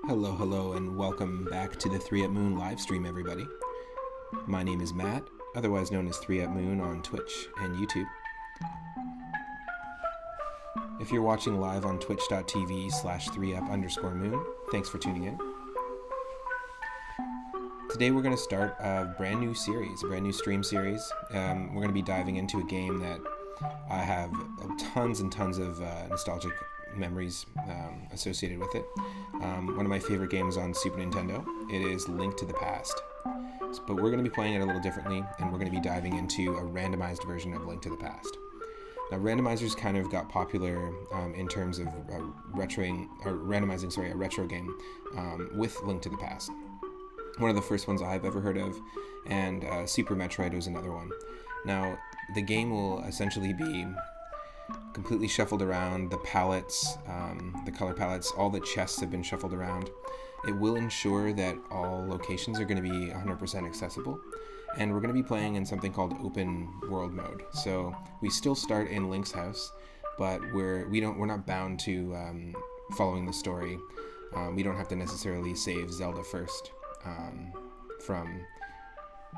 Hello, and welcome back to the 3 Up Moon live stream, everybody. My name is Matt, otherwise known as 3 Up Moon on Twitch and YouTube. If you're watching live on twitch.tv/3up_moon, thanks for tuning in. Today we're going to start a brand new series, a brand new stream series. We're going to be diving into a game that I have tons and tons of nostalgic memories associated with it. One of my favorite games on Super Nintendo. It is Link to the Past. But we're going to be playing it a little differently, and we're going to be diving into a randomized version of Link to the Past. Now, randomizers kind of got popular in terms of randomizing a retro game with Link to the Past. One of the first ones I've ever heard of, and Super Metroid was another one. Now, the game will essentially be completely shuffled around. The palettes, the color palettes, all the chests have been shuffled around. It will ensure that all locations are going to be 100% accessible, and we're going to be playing in something called open world mode. So we still start in Link's house, but we're not bound to following the story. We don't have to necessarily save Zelda first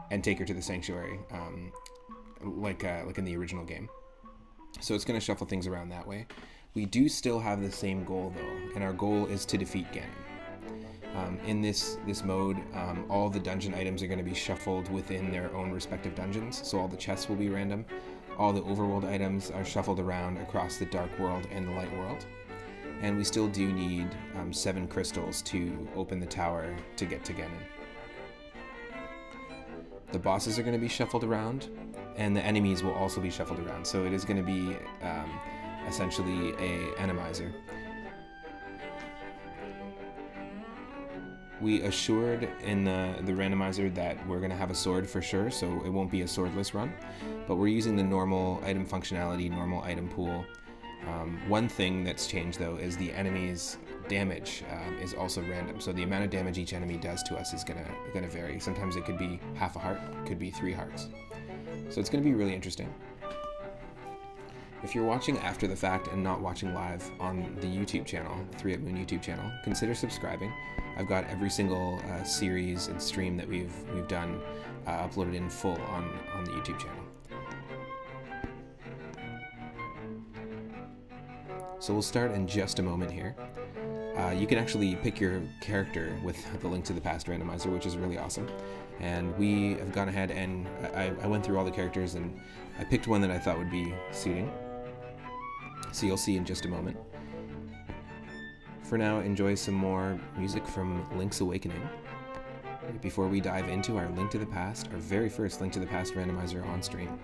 and take her to the sanctuary, like in the original game. So it's going to shuffle things around that way. We do still have the same goal, though, and our goal is to defeat Ganon. In this mode, all the dungeon items are going to be shuffled within their own respective dungeons, so all the chests will be random. All the overworld items are shuffled around across the dark world and the light world. And we still do need 7 crystals to open the tower to get to Ganon. The bosses are going to be shuffled around, and the enemies will also be shuffled around. So it is going to be essentially a randomizer. We assured in the randomizer that we're going to have a sword for sure, so it won't be a swordless run. But we're using the normal item functionality, normal item pool. One thing that's changed, though, is the enemy's damage is also random. So the amount of damage each enemy does to us is gonna vary. Sometimes it could be half a heart, could be 3 hearts. So it's gonna be really interesting. If you're watching after the fact and not watching live on the YouTube channel, 3 Up Moon YouTube channel, consider subscribing. I've got every single series and stream that we've done uploaded in full on the YouTube channel. So we'll start in just a moment here. You can actually pick your character with the Link to the Past randomizer, which is really awesome. And we have gone ahead and I went through all the characters and I picked one that I thought would be suiting. So you'll see in just a moment. For now, enjoy some more music from Link's Awakening before we dive into our Link to the Past, our very first Link to the Past randomizer on stream.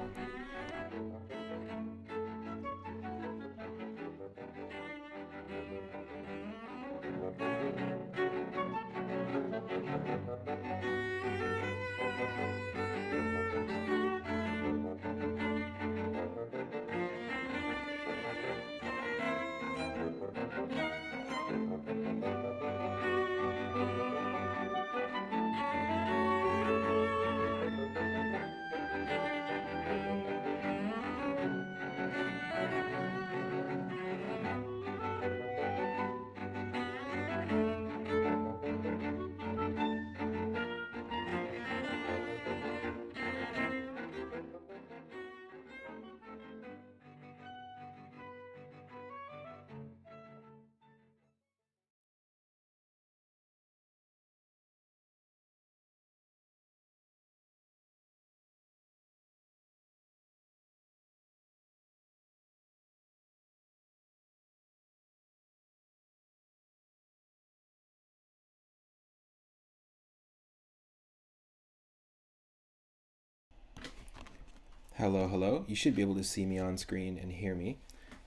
Hello. You should be able to see me on screen and hear me,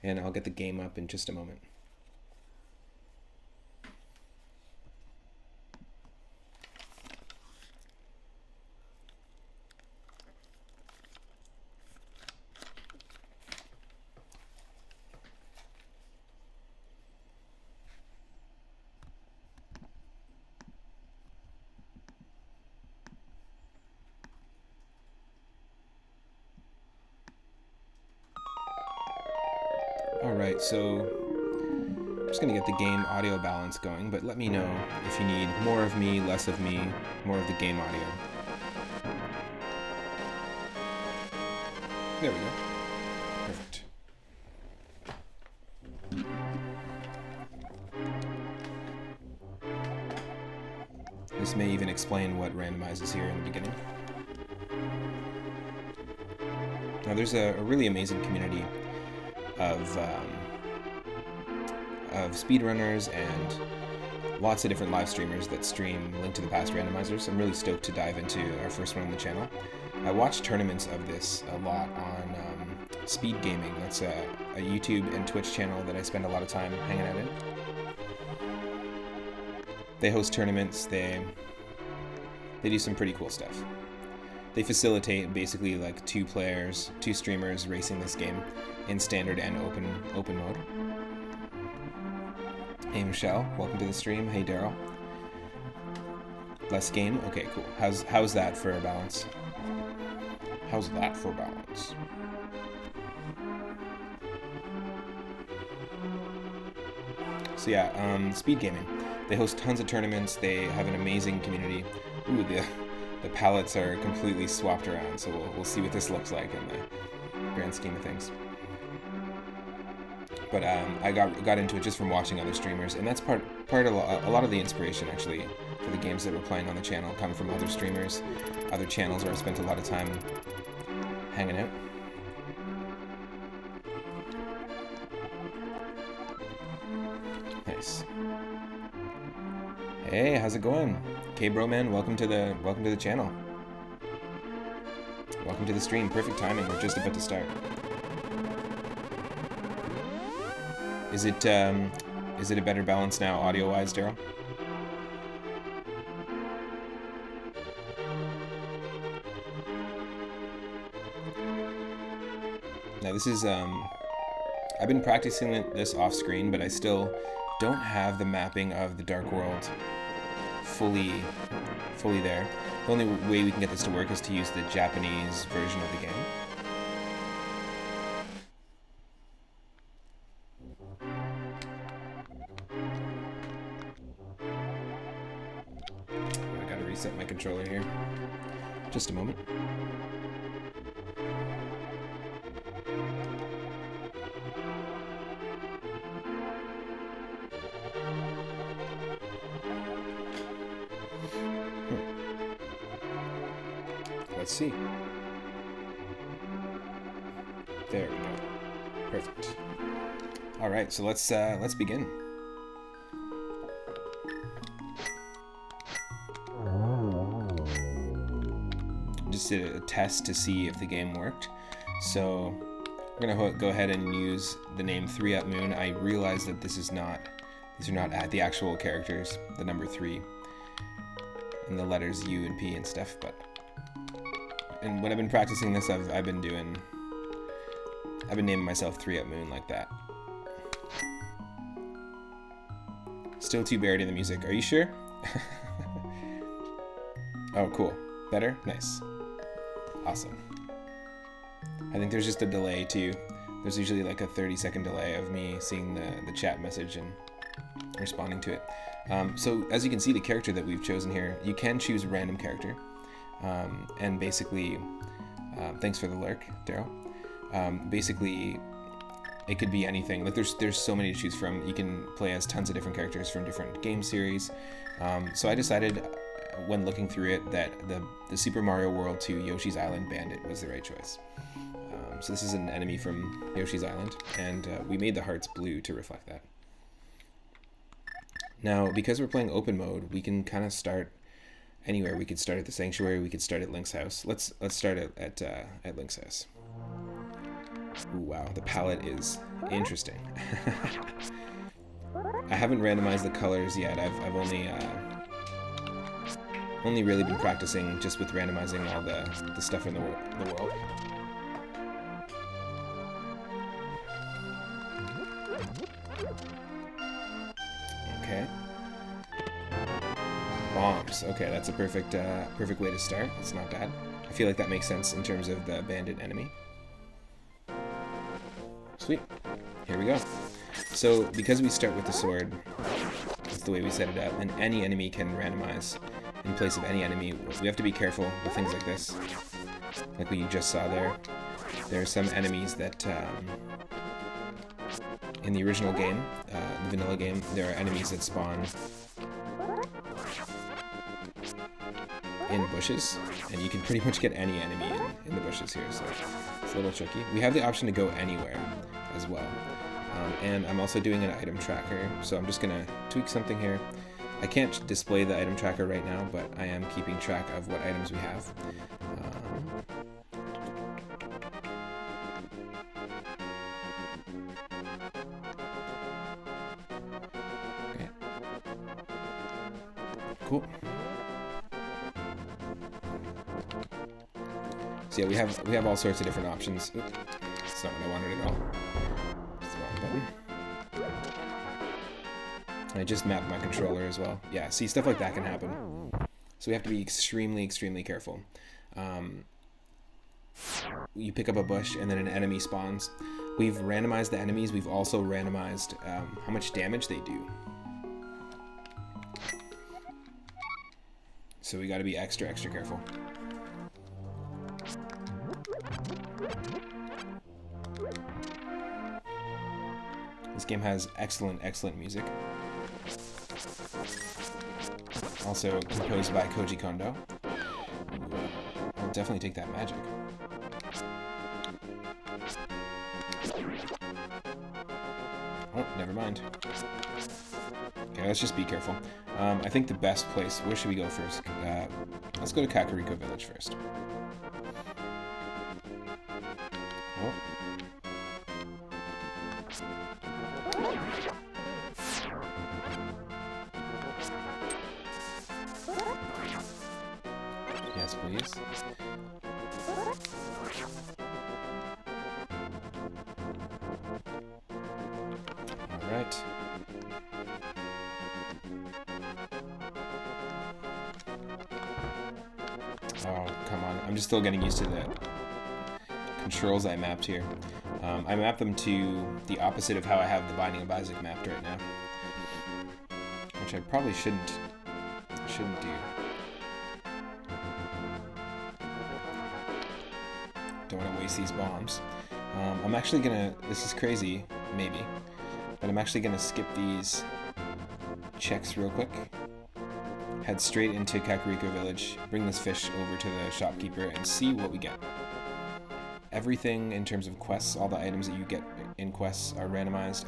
and I'll get the game up in just a moment. Alright, so just going to get the game audio balance going, but let me know if you need more of me, less of me, more of the game audio. There we go. Perfect. This may even explain what randomizes here in the beginning. Now there's a really amazing community of speedrunners and lots of different live streamers that stream Link to the Past randomizers. I'm really stoked to dive into our first one on the channel. I watch tournaments of this a lot on Speed Gaming. That's a YouTube and Twitch channel that I spend a lot of time hanging out in. They host tournaments, they do some pretty cool stuff. They facilitate basically like two streamers racing this game in standard and open mode. Hey Michelle, welcome to the stream. Hey Daryl. Less game? Okay, cool. How's that for a balance? How's that for balance? So yeah, Speed Gaming. They host tons of tournaments. They have an amazing community. Ooh, the palettes are completely swapped around, so we'll see what this looks like in the grand scheme of things. But I got into it just from watching other streamers, and that's part of a lot of the inspiration actually for the games that we're playing on the channel come from other streamers, other channels where I spent a lot of time hanging out. Nice. Hey, how's it going? K-Bro Man, welcome to the channel. Welcome to the stream. Perfect timing. We're just about to start. Is it a better balance now, audio-wise, Daryl? Now this is I've been practicing this off screen, but I still don't have the mapping of the Dark World fully there. The only way we can get this to work is to use the Japanese version of the game. I gotta reset my controller here. Just a moment. Let's see. There we go. Perfect. All right, so let's begin. Just did a test to see if the game worked. So we're gonna go ahead and use the name 3up Moon. I realize that these are not the actual characters, the number 3, and the letters U and P and stuff, but. And when I've been practicing this, I've been naming myself 3up Moon like that. Still too buried in the music. Are you sure? Oh, cool. Better? Nice. Awesome. I think there's just a delay too. There's usually like a 30-second delay of me seeing the chat message and responding to it. So as you can see, the character that we've chosen here, you can choose a random character. And basically, thanks for the lurk, Daryl. Basically, it could be anything. Like there's so many to choose from. You can play as tons of different characters from different game series. So I decided, when looking through it, that the Super Mario World 2 Yoshi's Island Bandit was the right choice. So this is an enemy from Yoshi's Island, and we made the hearts blue to reflect that. Now, because we're playing open mode, we can kind of start anywhere. We could start at the sanctuary. We could start at Link's house. Let's start at Link's house. Ooh, wow, the palette is interesting. I haven't randomized the colors yet. I've only really been practicing just with randomizing all the stuff in the world. Okay. Bombs. Okay, that's a perfect way to start. That's not bad. I feel like that makes sense in terms of the bandit enemy. Sweet. Here we go. So because we start with the sword, that's the way we set it up, and any enemy can randomize in place of any enemy. We have to be careful with things like this. Like what you just saw there. There are some enemies that, in the original game, the vanilla game, there are enemies that spawn in bushes, and you can pretty much get any enemy in the bushes here, so it's a little tricky. We have the option to go anywhere as well. And I'm also doing an item tracker, so I'm just going to tweak something here. I can't display the item tracker right now, but I am keeping track of what items we have. Okay. Cool. So yeah, we have all sorts of different options. Oop, that's not what I wanted at all. That's the wrong button. I just mapped my controller as well. Yeah, see, stuff like that can happen. So we have to be extremely, extremely careful. You pick up a bush and then an enemy spawns. We've randomized the enemies. We've also randomized how much damage they do. So we got to be extra, extra careful. This game has excellent, excellent music. Also composed by Koji Kondo. I'll definitely take that magic. Oh, never mind. Okay, let's just be careful. I think the best place... Where should we go first? Let's go to Kakariko Village first. Oh. Yes, please. All right. Oh, come on. I'm just still getting used to the controls I mapped here. I mapped them to the opposite of how I have the Binding of Isaac mapped right now. Which I probably shouldn't do. Don't want to waste these bombs. I'm actually gonna, this is crazy, maybe, but I'm actually gonna skip these checks real quick. Head straight into Kakariko Village, bring this fish over to the shopkeeper, and see what we get. Everything in terms of quests, all the items that you get in quests are randomized.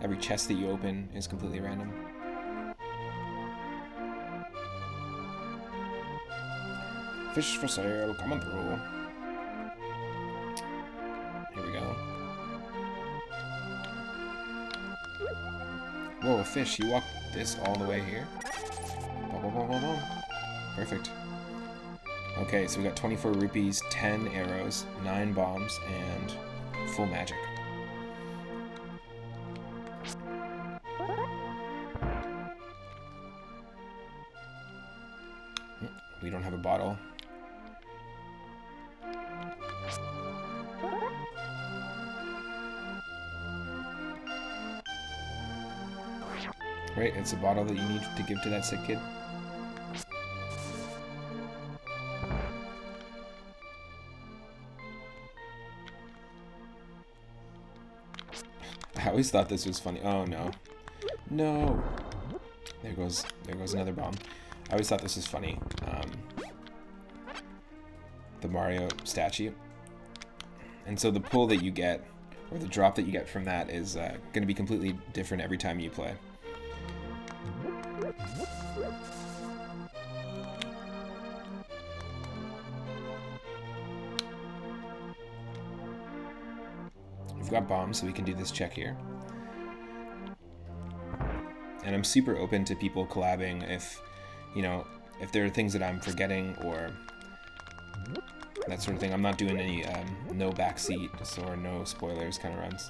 Every chest that you open is completely random. Fish for sale, coming through. Here we go. Whoa, a fish. You walked this all the way here? Perfect. Okay, so we got 24 rupees, 10 arrows, 9 bombs, and full magic. We don't have a bottle. Right, it's a bottle that you need to give to that sick kid. I always thought this was funny. Oh no. No. There goes another bomb. I always thought this was funny. The Mario statue. And so the pull that you get, or the drop that you get from that is going to be completely different every time you play. We've got bombs, so we can do this check here. And I'm super open to people collabing if, you know, if there are things that I'm forgetting or that sort of thing. I'm not doing any no backseat or no spoilers kind of runs.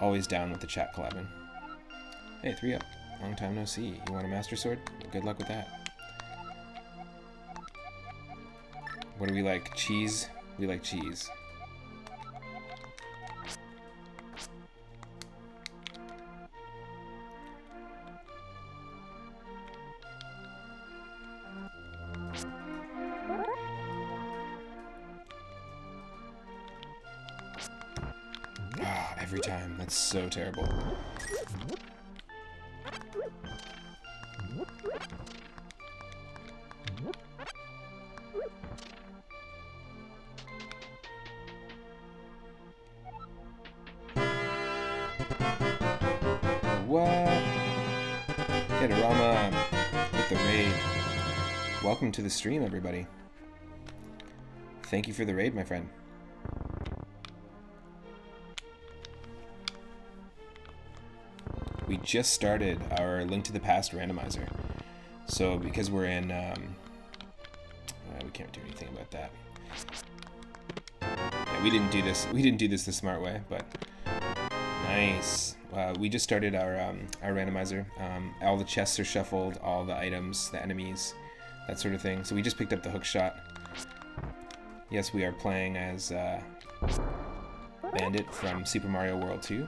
Always down with the chat collabing. Hey, 3 up. Long time no see. You want a Master Sword? Good luck with that. What do we like? Cheese? We like cheese. Every time. That's so terrible. What? Hidorama with the raid. Welcome to the stream, everybody. Thank you for the raid, my friend. We just started our Link to the Past randomizer. So because we're in, we can't do anything about that. Yeah, we didn't do this the smart way, but nice. We just started our randomizer. All the chests are shuffled, all the items, the enemies, that sort of thing. So we just picked up the hook shot. Yes, we are playing as Bandit from Super Mario World 2.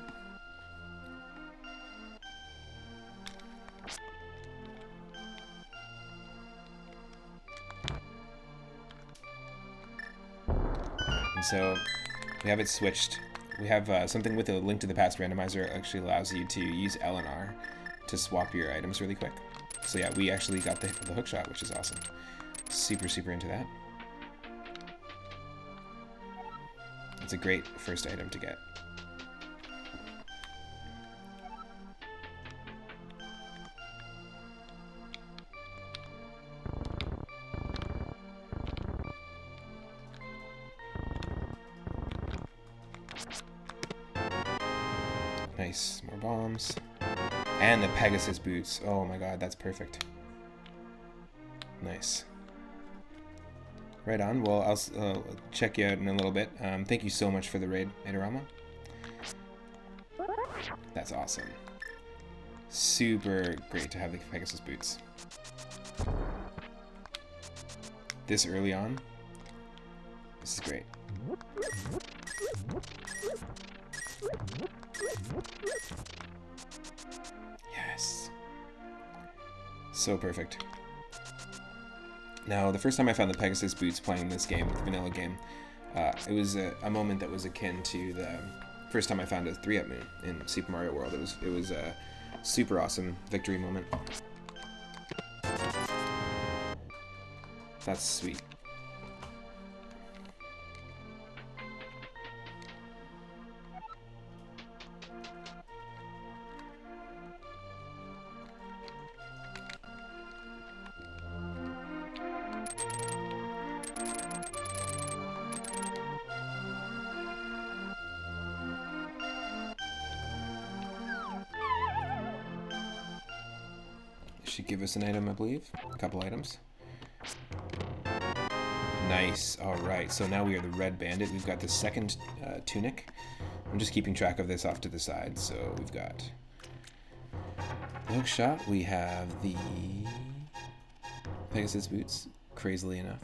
And so we have it switched. We have something with a Link to the Past randomizer actually allows you to use L and R to swap your items really quick. So yeah, we actually got the hook shot, which is awesome. Super into that. It's a great first item to get. Nice, more bombs. And the Pegasus Boots. Oh my god, that's perfect. Nice. Right on. Well, I'll check you out in a little bit. Thank you so much for the raid, Hidorama. That's awesome. Super great to have the Pegasus Boots. This early on. This is great. Yes. So perfect. Now, the first time I found the Pegasus Boots playing this game, the vanilla game, it was a moment that was akin to the first time I found a 3-up moon in Super Mario World. It was a super awesome victory moment. That's sweet. Should give us an item, I believe. A couple items. Nice. Alright, so now we are the Red Bandit. We've got the second tunic. I'm just keeping track of this off to the side. So we've got the hook shot. We have the Pegasus Boots, crazily enough.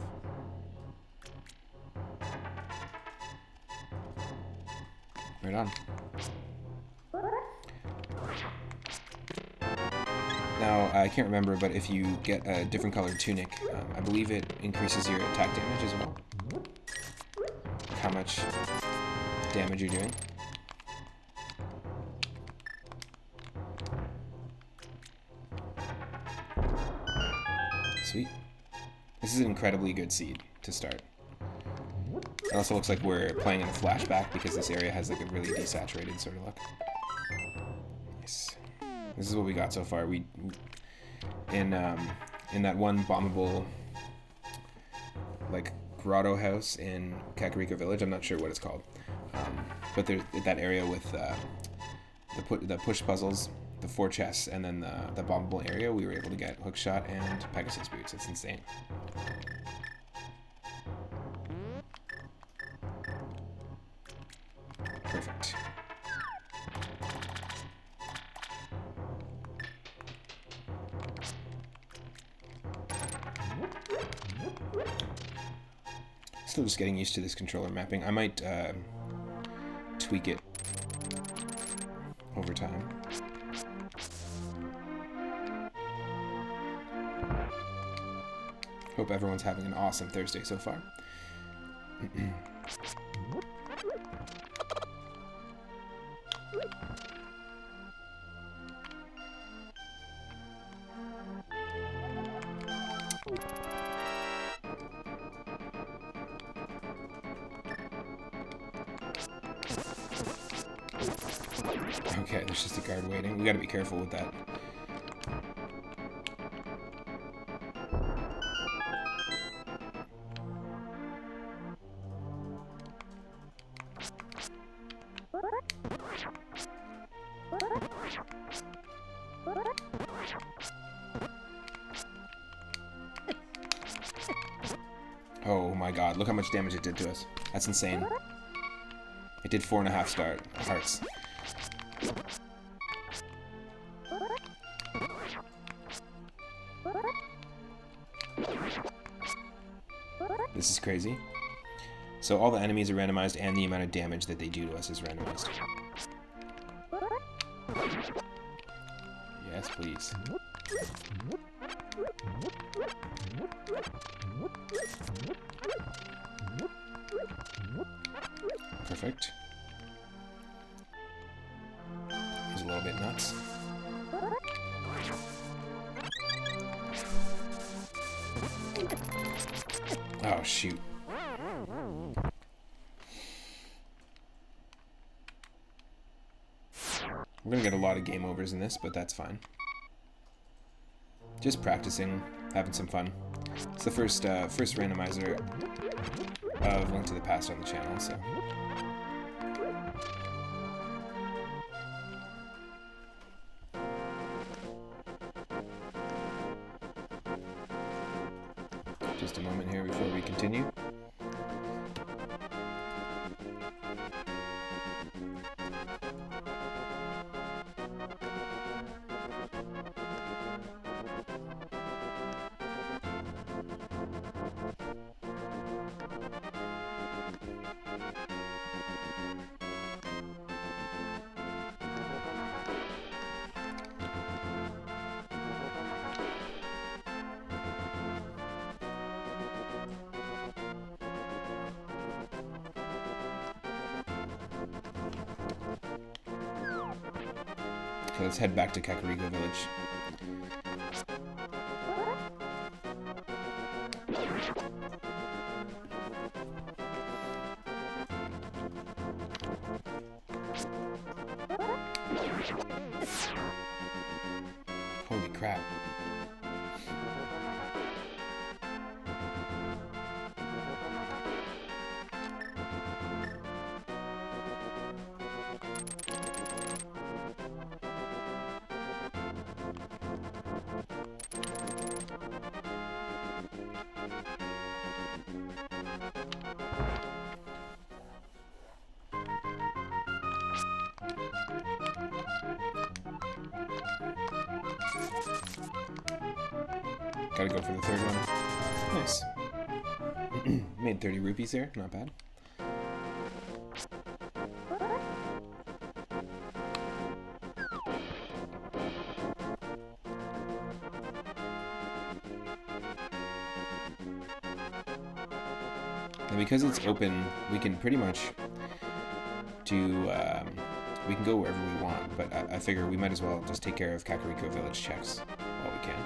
Right on. Now, I can't remember, but if you get a different colored tunic, I believe it increases your attack damage as well. Like how much damage you're doing. Sweet. This is an incredibly good seed to start. It also looks like we're playing in a flashback because this area has like a really desaturated sort of look. Nice. This is what we got so far. We in that one bombable like grotto house in Kakariko Village. I'm not sure what it's called, but there's that area with the push puzzles, the 4 chests, and then the bombable area. We were able to get hookshot and Pegasus Boots. It's insane. Perfect. Still just getting used to this controller mapping. I might tweak it over time. Hope everyone's having an awesome Thursday so far. Okay, there's just a guard waiting. We gotta be careful with that. Oh my god, look how much damage it did to us. That's insane. It did 4.5 hearts. This is crazy. So all the enemies are randomized and the amount of damage that they do to us is randomized. Yes, please. Perfect. He's a little bit nuts. Oh, shoot. We're gonna get a lot of game overs in this, but that's fine. Just practicing, having some fun. It's the first randomizer of Link to the Past on the channel, so. Just a moment here before we continue. Okay, let's head back to Kakariko Village. Holy crap. Gotta go for the third one. Nice. Made 30 rupees here, not bad. And because it's open, we can pretty much do, we can go wherever we want, but I figure we might as well just take care of Kakariko Village checks while we can.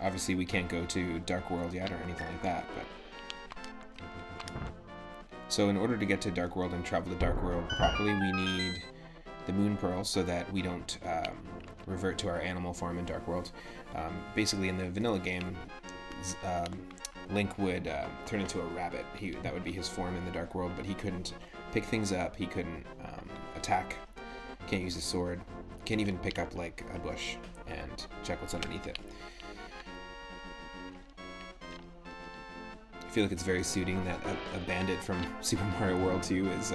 Obviously, we can't go to Dark World yet or anything like that, but... So in order to get to Dark World and travel to Dark World properly, we need the Moon Pearl so that we don't revert to our animal form in Dark World. Basically, in the vanilla game, Link would turn into a rabbit. That would be his form in the Dark World, but he couldn't pick things up, he couldn't attack, can't use his sword, can't even pick up like a bush and check what's underneath it. I feel like it's very suiting that a bandit from Super Mario World 2 is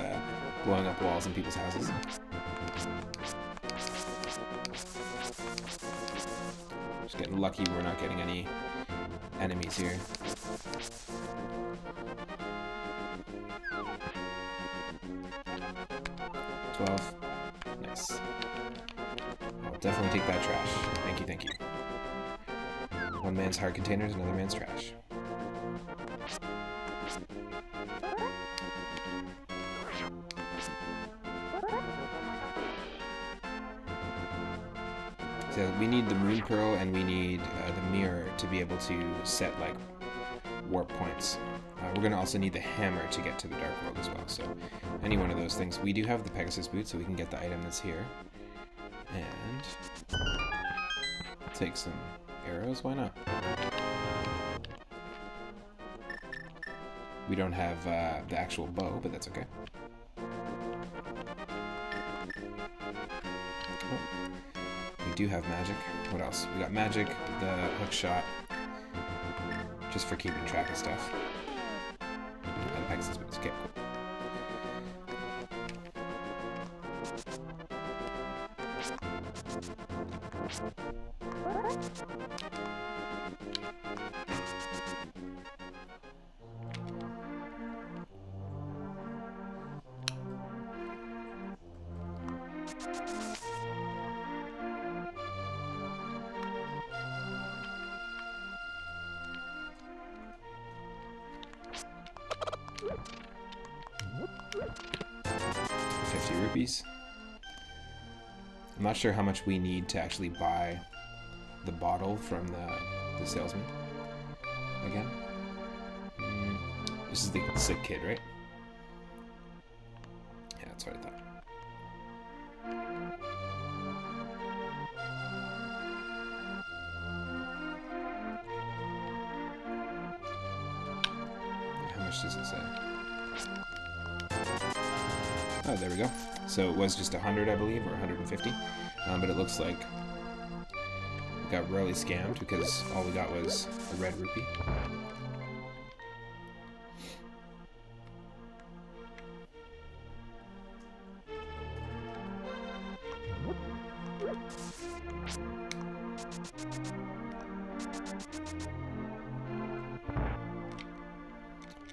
blowing up walls in people's houses. Just getting lucky we're not getting any enemies here. Nice. I'll definitely take that trash. Thank you, thank you. One man's heart containers, another man's trash. we need the Moon Pearl and we need the mirror to be able to set like warp points. We're going to also need the hammer to get to the Dark World as well. So any one of those things. We do have the Pegasus Boots, so we can get the item that's here. And take some arrows. Why not? We don't have the actual bow, but that's okay. Oh. We do have magic. What else? We got magic, the hook shot, just for keeping track of stuff. And Pegasus Boots. Okay, cool. Rupees. I'm not sure how much we need to actually buy the bottle from the salesman again. This is the sick kid, right? Yeah, that's what I thought. How much does it say? Oh, there we go. So it was just 100, I believe, or 150. But it looks like we got royally scammed because all we got was a red rupee.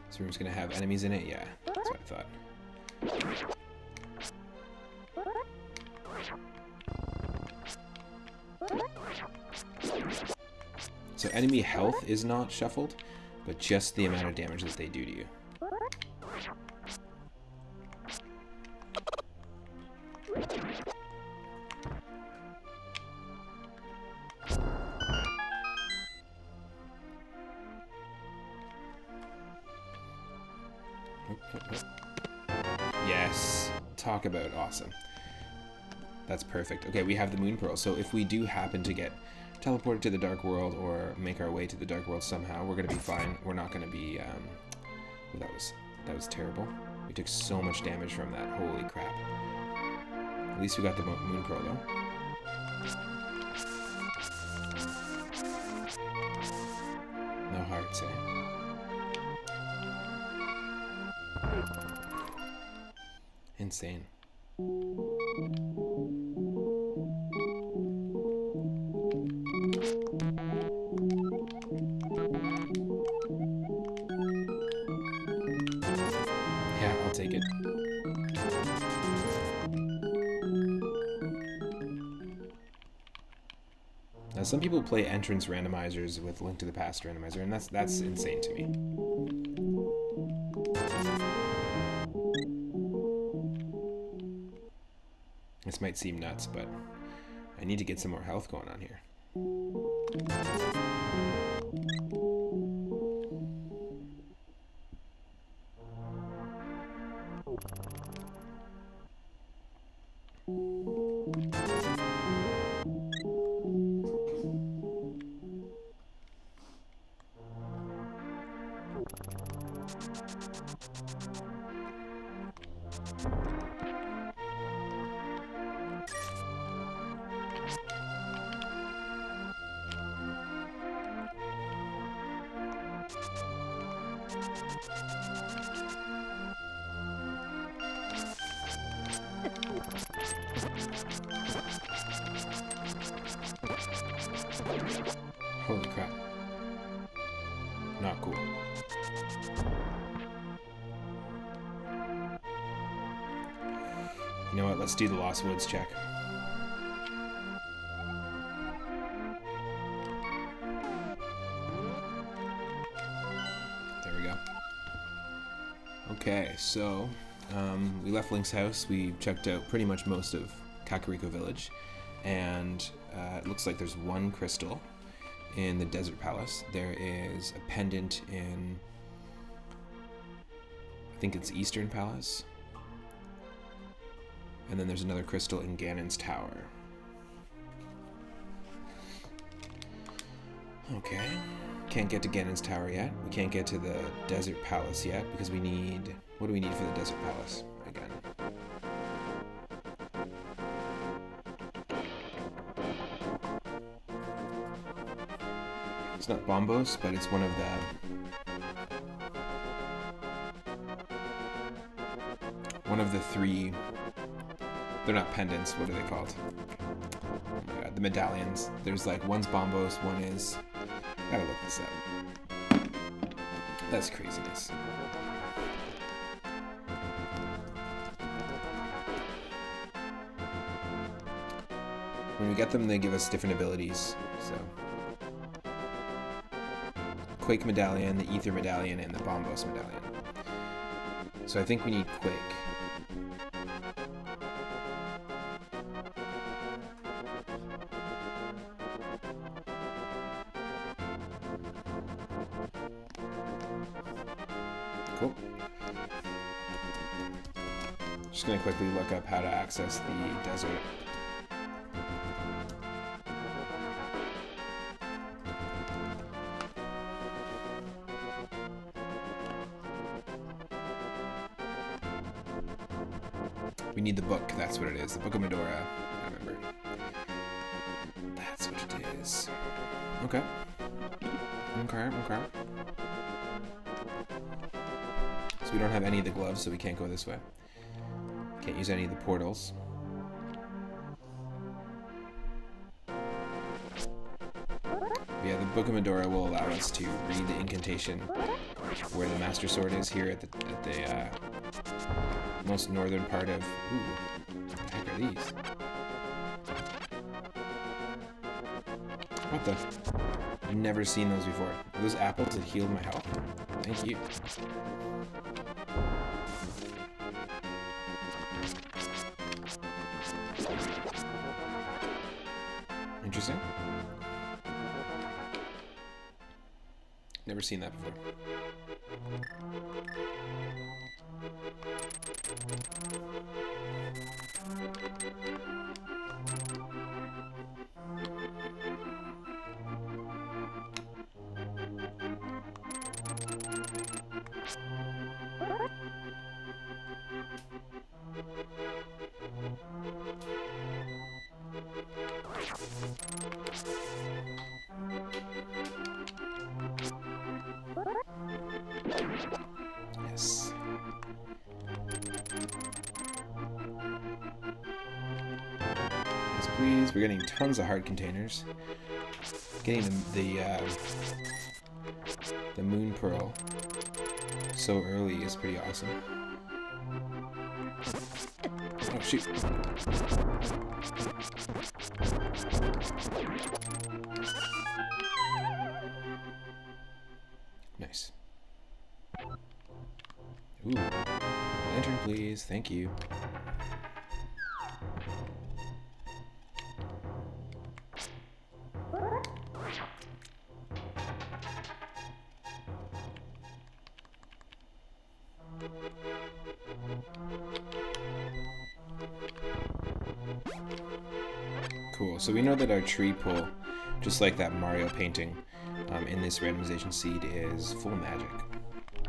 This room's gonna have enemies in it? Yeah, that's what I thought. So enemy health is not shuffled, but just the amount of damage that they do to you. Yes, talk about awesome. That's perfect. Okay, we have the Moon Pearl, so if we do happen to get teleported to the Dark World or make our way to the Dark World somehow, we're gonna be fine. We're not gonna be, oh, that was terrible. We took so much damage from that, holy crap. At least we got the Moon Pearl though. No hearts, eh? Insane. Yeah, I'll take it. Now, some people play entrance randomizers with Link to the Past randomizer, and that's insane to me. This might seem nuts, but I need to get some more health going on here. Holy crap. Not cool. You know what? Let's do the Lost Woods check. There we go. Okay, so we left Link's house. We checked out pretty much most of Kakariko Village, and it looks like there's one crystal in the Desert Palace. There is a pendant in, I think it's Eastern Palace. And then there's another crystal in Ganon's Tower. Okay. Can't get to Ganon's Tower yet. We can't get to the Desert Palace yet because we need... What do we need for the Desert Palace? Again. It's not Bombos, but it's one of the three... They're not pendants. What are they called? Oh my god, the medallions. There's like, one's Bombos, one is... Gotta look this up. That's craziness. When we get them, they give us different abilities. So, Quake Medallion, the Ether Medallion, and the Bombos Medallion. So I think we need Quake. Cool. Just gonna quickly look up how to access the desert. We need the book, that's what it is. The Book of Medora. I remember. That's what it is. Okay. Okay. So we don't have any of the gloves, so we can't go this way. Can't use any of the portals. But yeah, the Book of Medora will allow us to read the incantation where the Master Sword is here at the most northern part of... Ooh, what the heck are these? What the? I've never seen those before. Are those apples that healed my health? Thank you. Interesting. Never seen that before. Yes. Yes, please. We're getting tons of heart containers. Getting the moon pearl so early is pretty awesome. Oh shoot. Nice. Ooh. Lantern, please. Thank you. Cool. So we know that our tree pull, just like that Mario painting in this randomization seed, is full of magic.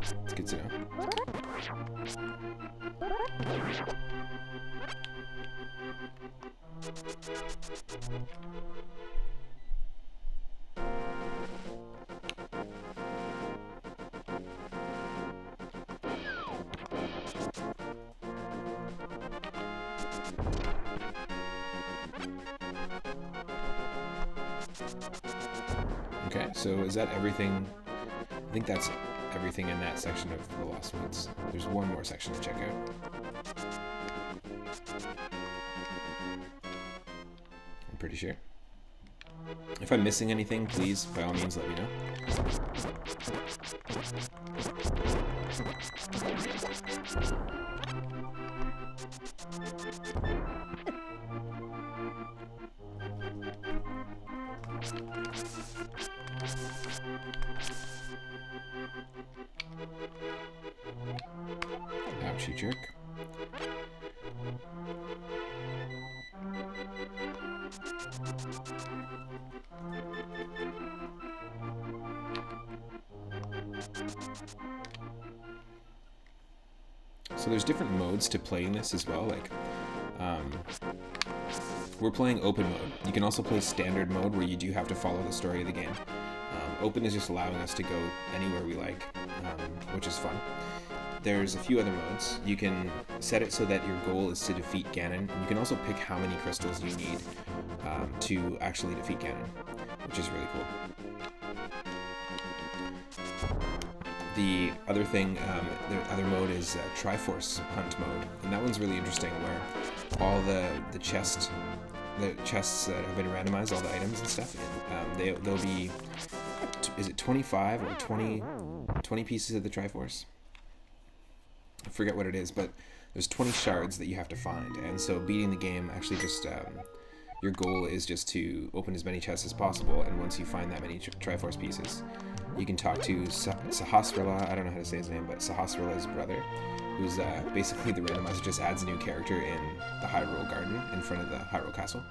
It's good to know. Okay, so is that everything? I think that's everything in that section of the Lost Woods. There's one more section to check out. I'm pretty sure. If I'm missing anything, please, by all means, let me know. Ouch, you jerk. So there's different modes to playing this as well. Like, we're playing open mode. You can also play standard mode where you do have to follow the story of the game. Open is just allowing us to go anywhere we like, which is fun. There's a few other modes. You can set it so that your goal is to defeat Ganon. And you can also pick how many crystals you need to actually defeat Ganon, which is really cool. The other thing, the other mode is Triforce hunt mode, and that one's really interesting, where all the chests that have been randomized, all the items and stuff, they'll be, is it 25 or 20 pieces of the Triforce? I forget what it is, but there's 20 shards that you have to find, and so beating the game actually just, your goal is just to open as many chests as possible, and once you find that many Triforce pieces, you can talk to Sahasrara, I don't know how to say his name, but Sahasrara's brother, who's basically the randomizer, just adds a new character in the Hyrule Garden in front of the Hyrule Castle.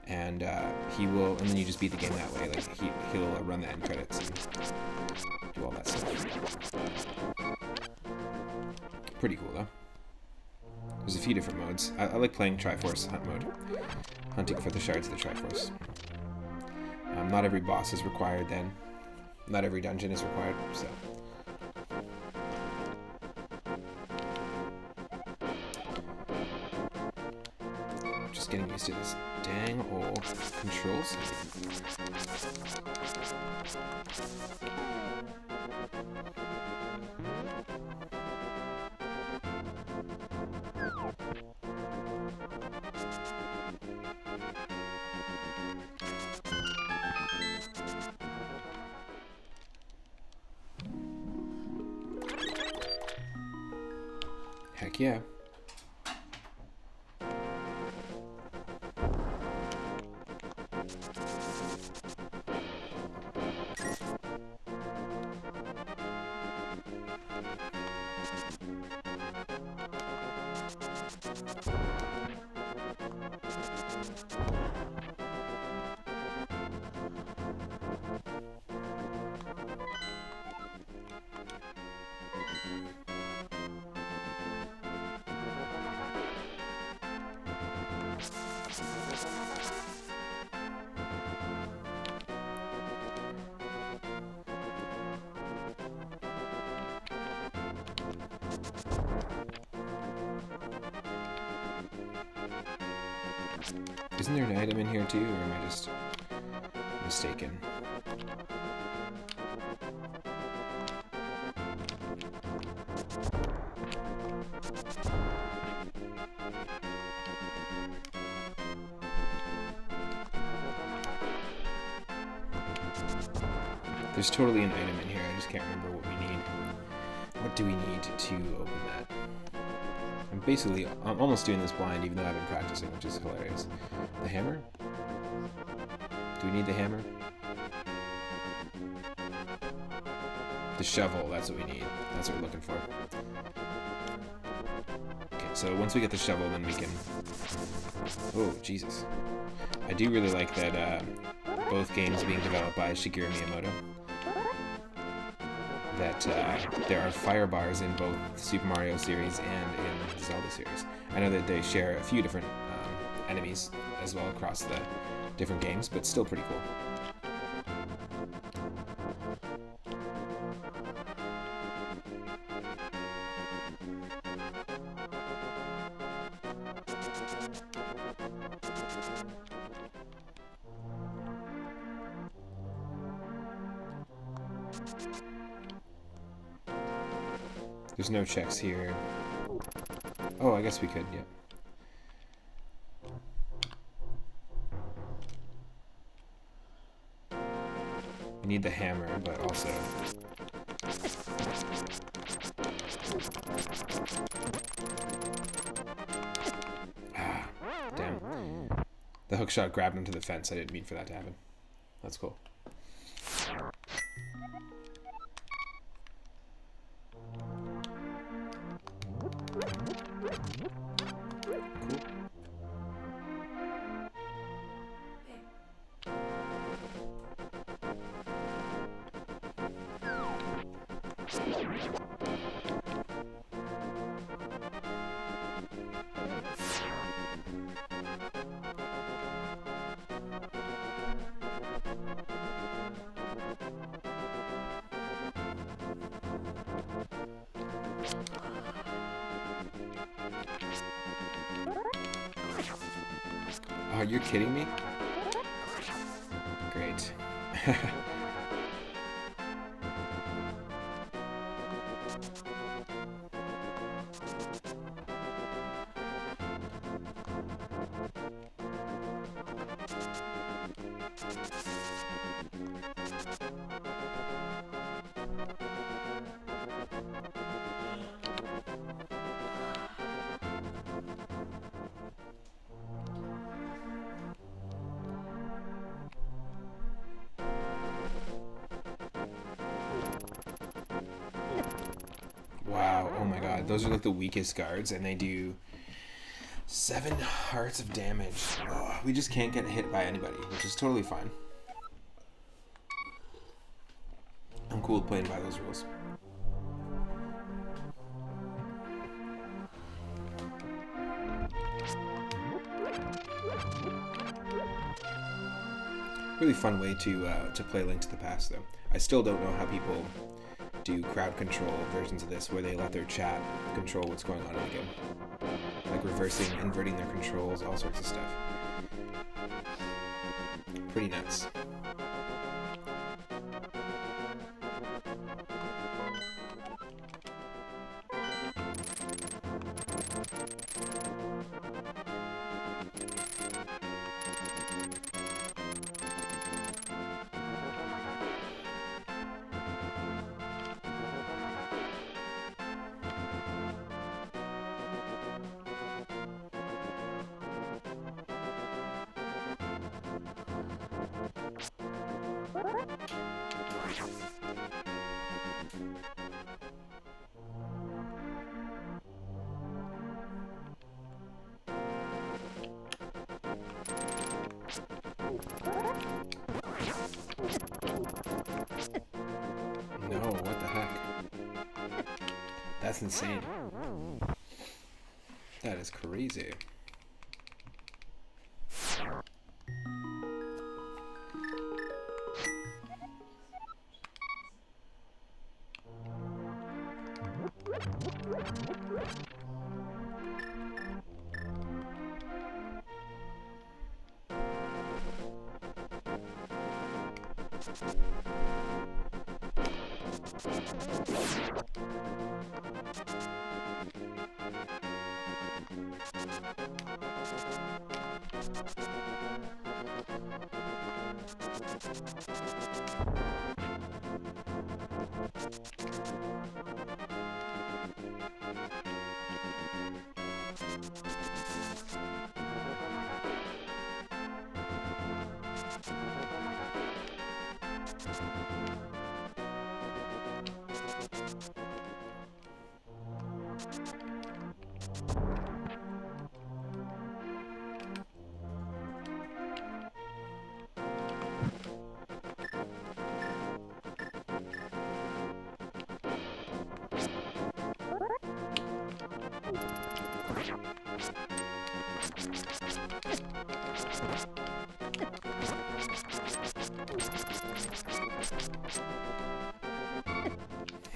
And and then you just beat the game that way. Like, he'll run the end credits and do all that stuff. Pretty cool, though. There's a few different modes. I like playing Triforce hunt mode, hunting for the shards of the Triforce. Not every boss is required then. Not every dungeon is required, so. Just getting used to this dang old controls. Heck yeah. Isn't there an item in here too, or am I just mistaken? There's totally an item in here, I just can't remember what we need. What do we need to open that? I'm almost doing this blind, even though I've been practicing, which is hilarious. The hammer? Do we need the hammer? The shovel, that's what we need. That's what we're looking for. Okay, so once we get the shovel, then we can... Oh, Jesus. I do really like that both games being developed by Shigeru Miyamoto. That there are fire bars in both Super Mario series and in the Zelda series. I know that they share a few different enemies as well across the different games, but still pretty cool. There's no checks here. Oh, I guess we could, yeah. We need the hammer, but also... Ah, damn. The hookshot grabbed him to the fence. I didn't mean for that to happen. That's cool. Oh, you're kidding me? Great. Wow, oh my god, those are like the weakest guards, and they do 7 hearts of damage. Oh, we just can't get hit by anybody, which is totally fine. I'm cool with playing by those rules. Really fun way to play Link to the Past, though. I still don't know how people do crowd control versions of this where they let their chat control what's going on in the game. Like reversing, inverting their controls, all sorts of stuff. Pretty nuts. No, what the heck? That's insane. That is crazy.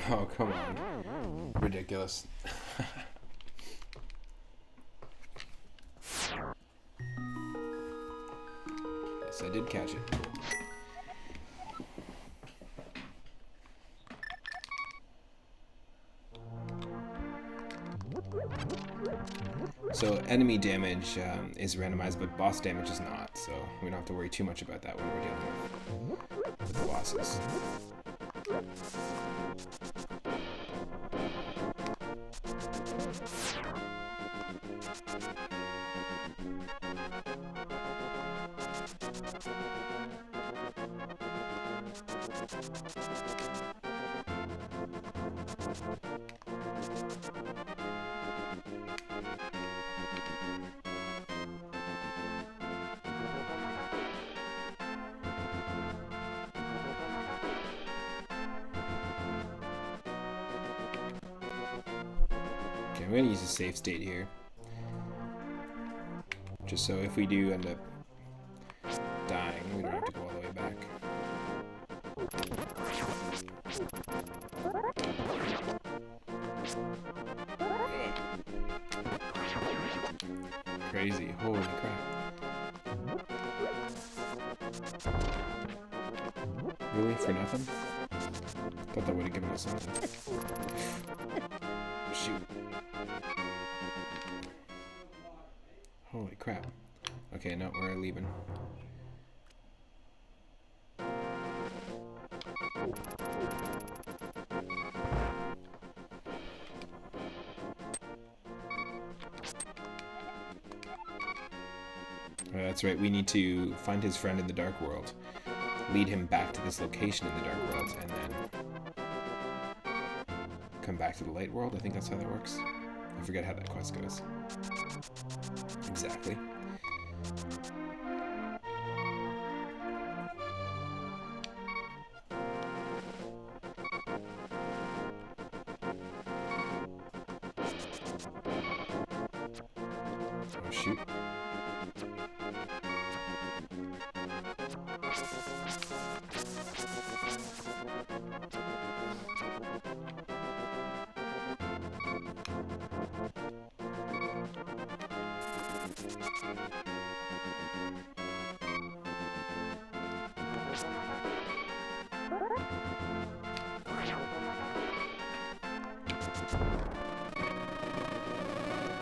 Oh, come on. Ridiculous. Yes, I did catch it. So enemy damage is randomized, but boss damage is not, so we don't have to worry too much about that when we're dealing with the bosses. Okay, I'm going to use a save state here. Just so if we do end up dying, we don't have to go all the way back. Crazy. Holy crap. Really? For nothing? Thought that would have given us something. Shoot. Holy crap. Okay, no, we're leaving. That's right, we need to find his friend in the Dark World, lead him back to this location in the Dark World, and then come back to the Light World. I think that's how that works. I forget how that quest goes. Exactly. Oh, shoot.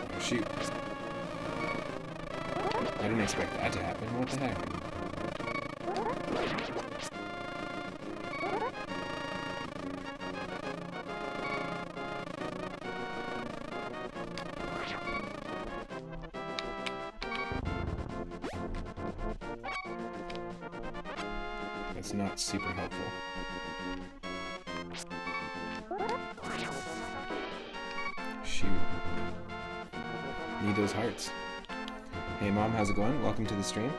Oh, shoot. I didn't expect that to happen. What the heck? That's not super helpful. Shoot. Need those hearts. Hey Mom, how's it going? Welcome to the stream.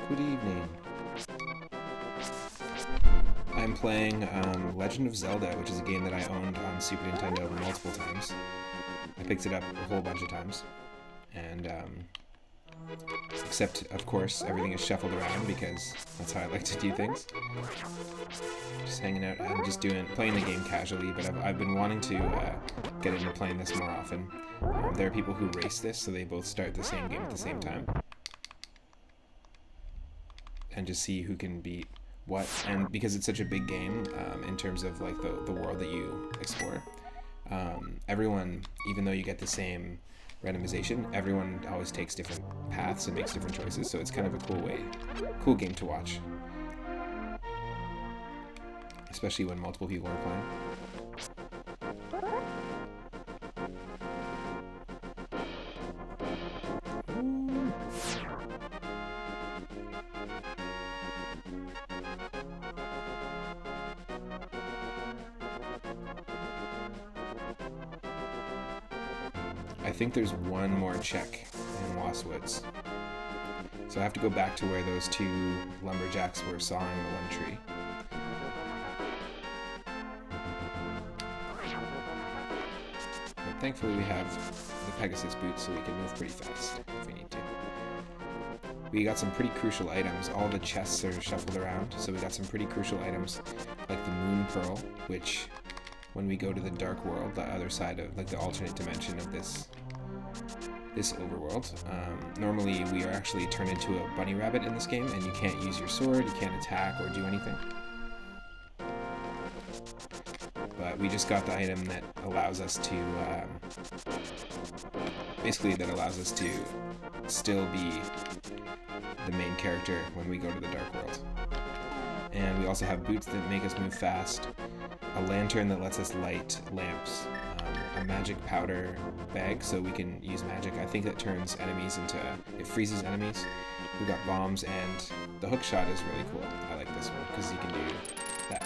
Good evening. I'm playing Legend of Zelda, which is a game that I owned on Super Nintendo multiple times. I picked it up a whole bunch of times. And, except, of course, everything is shuffled around because that's how I like to do things. Just hanging out and just playing the game casually, but I've been wanting to get into playing this more often. There are people who race this, so they both start the same game at the same time. And just see who can beat what. And because it's such a big game, in terms of like the world that you explore, everyone, even though you get the same randomization, everyone always takes different paths and makes different choices, so it's kind of a cool game to watch. Especially when multiple people are playing. I think there's one more check in Lost Woods. So I have to go back to where those two lumberjacks were sawing the one tree. But thankfully we have the Pegasus Boots, so we can move pretty fast if we need to. We got some pretty crucial items. All the chests are shuffled around, so we got some pretty crucial items, like the Moon Pearl, which when we go to the Dark World, the other side of, like, the alternate dimension of this overworld, normally we are actually turned into a bunny rabbit in this game, and you can't use your sword, you can't attack or do anything. But we just got the item that allows us to, basically that allows us to still be the main character when we go to the Dark World. And we also have boots that make us move fast, a lantern that lets us light lamps, a magic powder bag so we can use magic. I think that turns enemies into, it freezes enemies. We got bombs, and the hook shot is really cool. I like this one because you can do that.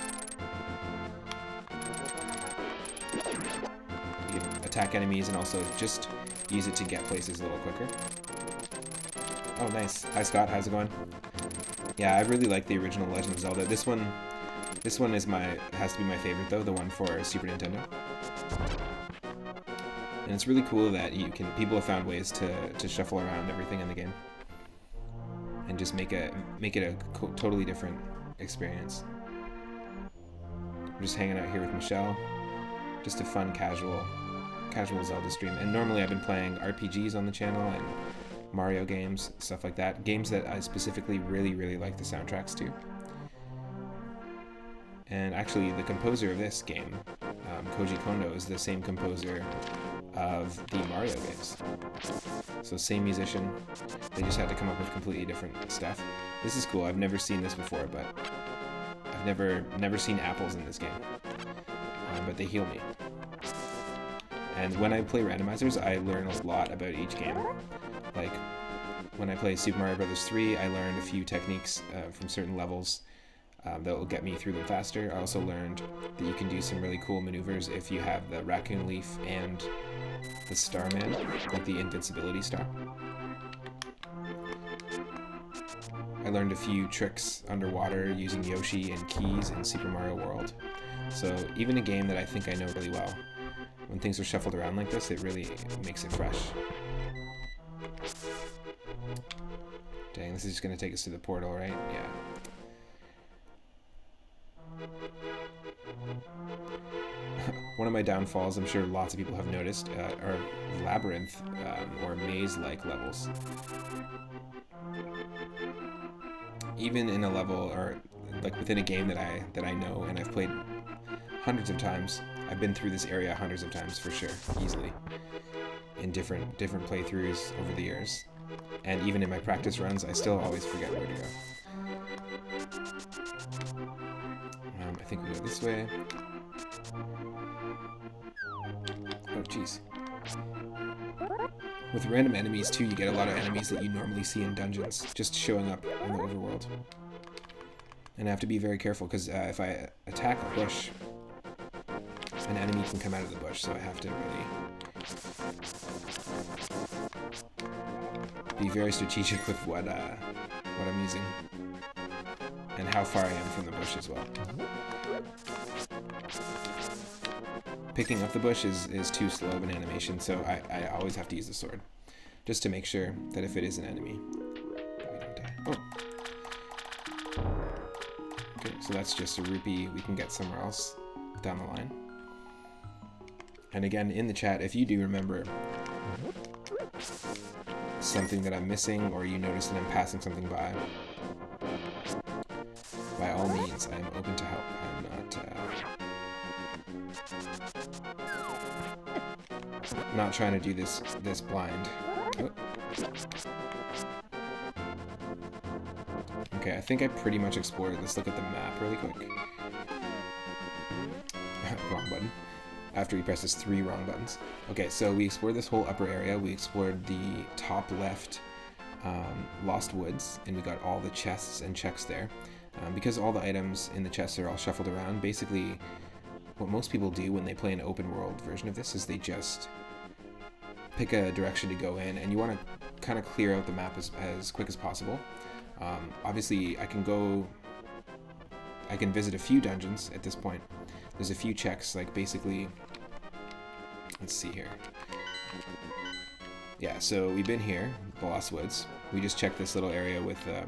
You can attack enemies and also just use it to get places a little quicker. Oh, nice. Hi, Scott. How's it going? Yeah, I really like the original Legend of Zelda. This one is has to be my favorite though, the one for Super Nintendo. And it's really cool that people have found ways to shuffle around everything in the game and just make it a totally different experience. I'm just hanging out here with Michelle, just a fun casual Zelda stream. And normally I've been playing RPGs on the channel and Mario games, stuff like that. Games that I specifically really like the soundtracks to. And actually, the composer of this game, Koji Kondo, is the same composer of the Mario games. So same musician, they just had to come up with completely different stuff. This is cool. I've never seen this before, but I've never seen apples in this game. But they heal me. And when I play randomizers, I learn a lot about each game. Like, when I play Super Mario Bros. 3, I learned a few techniques from certain levels that will get me through them faster. I also learned that you can do some really cool maneuvers if you have the Raccoon Leaf and the Starman, like the Invincibility Star. I learned a few tricks underwater using Yoshi and keys in Super Mario World. So even a game that I think I know really well, when things are shuffled around like this, it really makes it fresh. Dang, this is just going to take us to the portal, right? Yeah. One of my downfalls, I'm sure lots of people have noticed, are labyrinth or maze-like levels. Even in a level, or like within a game that I know and I've played hundreds of times, I've been through this area hundreds of times for sure, easily, in different playthroughs over the years. And even in my practice runs, I still always forget where to go. I think we go this way. Oh, jeez. With random enemies, too, you get a lot of enemies that you normally see in dungeons, just showing up in the overworld. And I have to be very careful, because if I attack a bush, an enemy can come out of the bush, so I have to really be very strategic with what I'm using, and how far I am from the bush as well. Picking up the bush is too slow of an animation, so I always have to use the sword, just to make sure that if it is an enemy, we don't die. Oh. Okay, so that's just a rupee we can get somewhere else down the line. And again, in the chat, if you do remember something that I'm missing, or you notice that I'm passing something by all means, I am open to help. I'm not trying to do this blind. Oh. Okay, I think I pretty much explored. Let's look at the map really quick. Wrong button. After he presses 3 wrong buttons. Okay, so we explored this whole upper area. We explored the top left Lost Woods, and we got all the chests and checks there. Because all the items in the chests are all shuffled around, basically what most people do when they play an open world version of this is they just pick a direction to go in, and you want to kind of clear out the map as quick as possible. Obviously, I can visit a few dungeons at this point. There's a few checks, like basically, let's see here. Yeah, so we've been here, the Lost Woods. We just checked this little area with the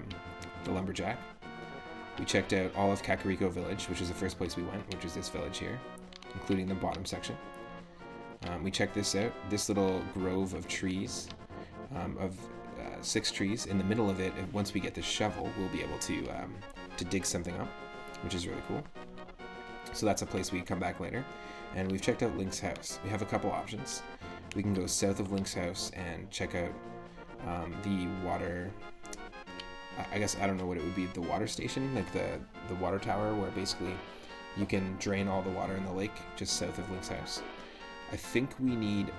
lumberjack. We checked out all of Kakariko Village, which is the first place we went, which is this village here, including the bottom section. We checked this out, this little grove of trees, of 6 trees. In the middle of it, once we get this shovel, we'll be able to dig something up, which is really cool. So that's a place we come back later. And we've checked out Link's house. We have a couple options. We can go south of Link's house and check out the water, I guess, I don't know what it would be, the water station, like the water tower, where basically you can drain all the water in the lake just south of Link's house. I think we need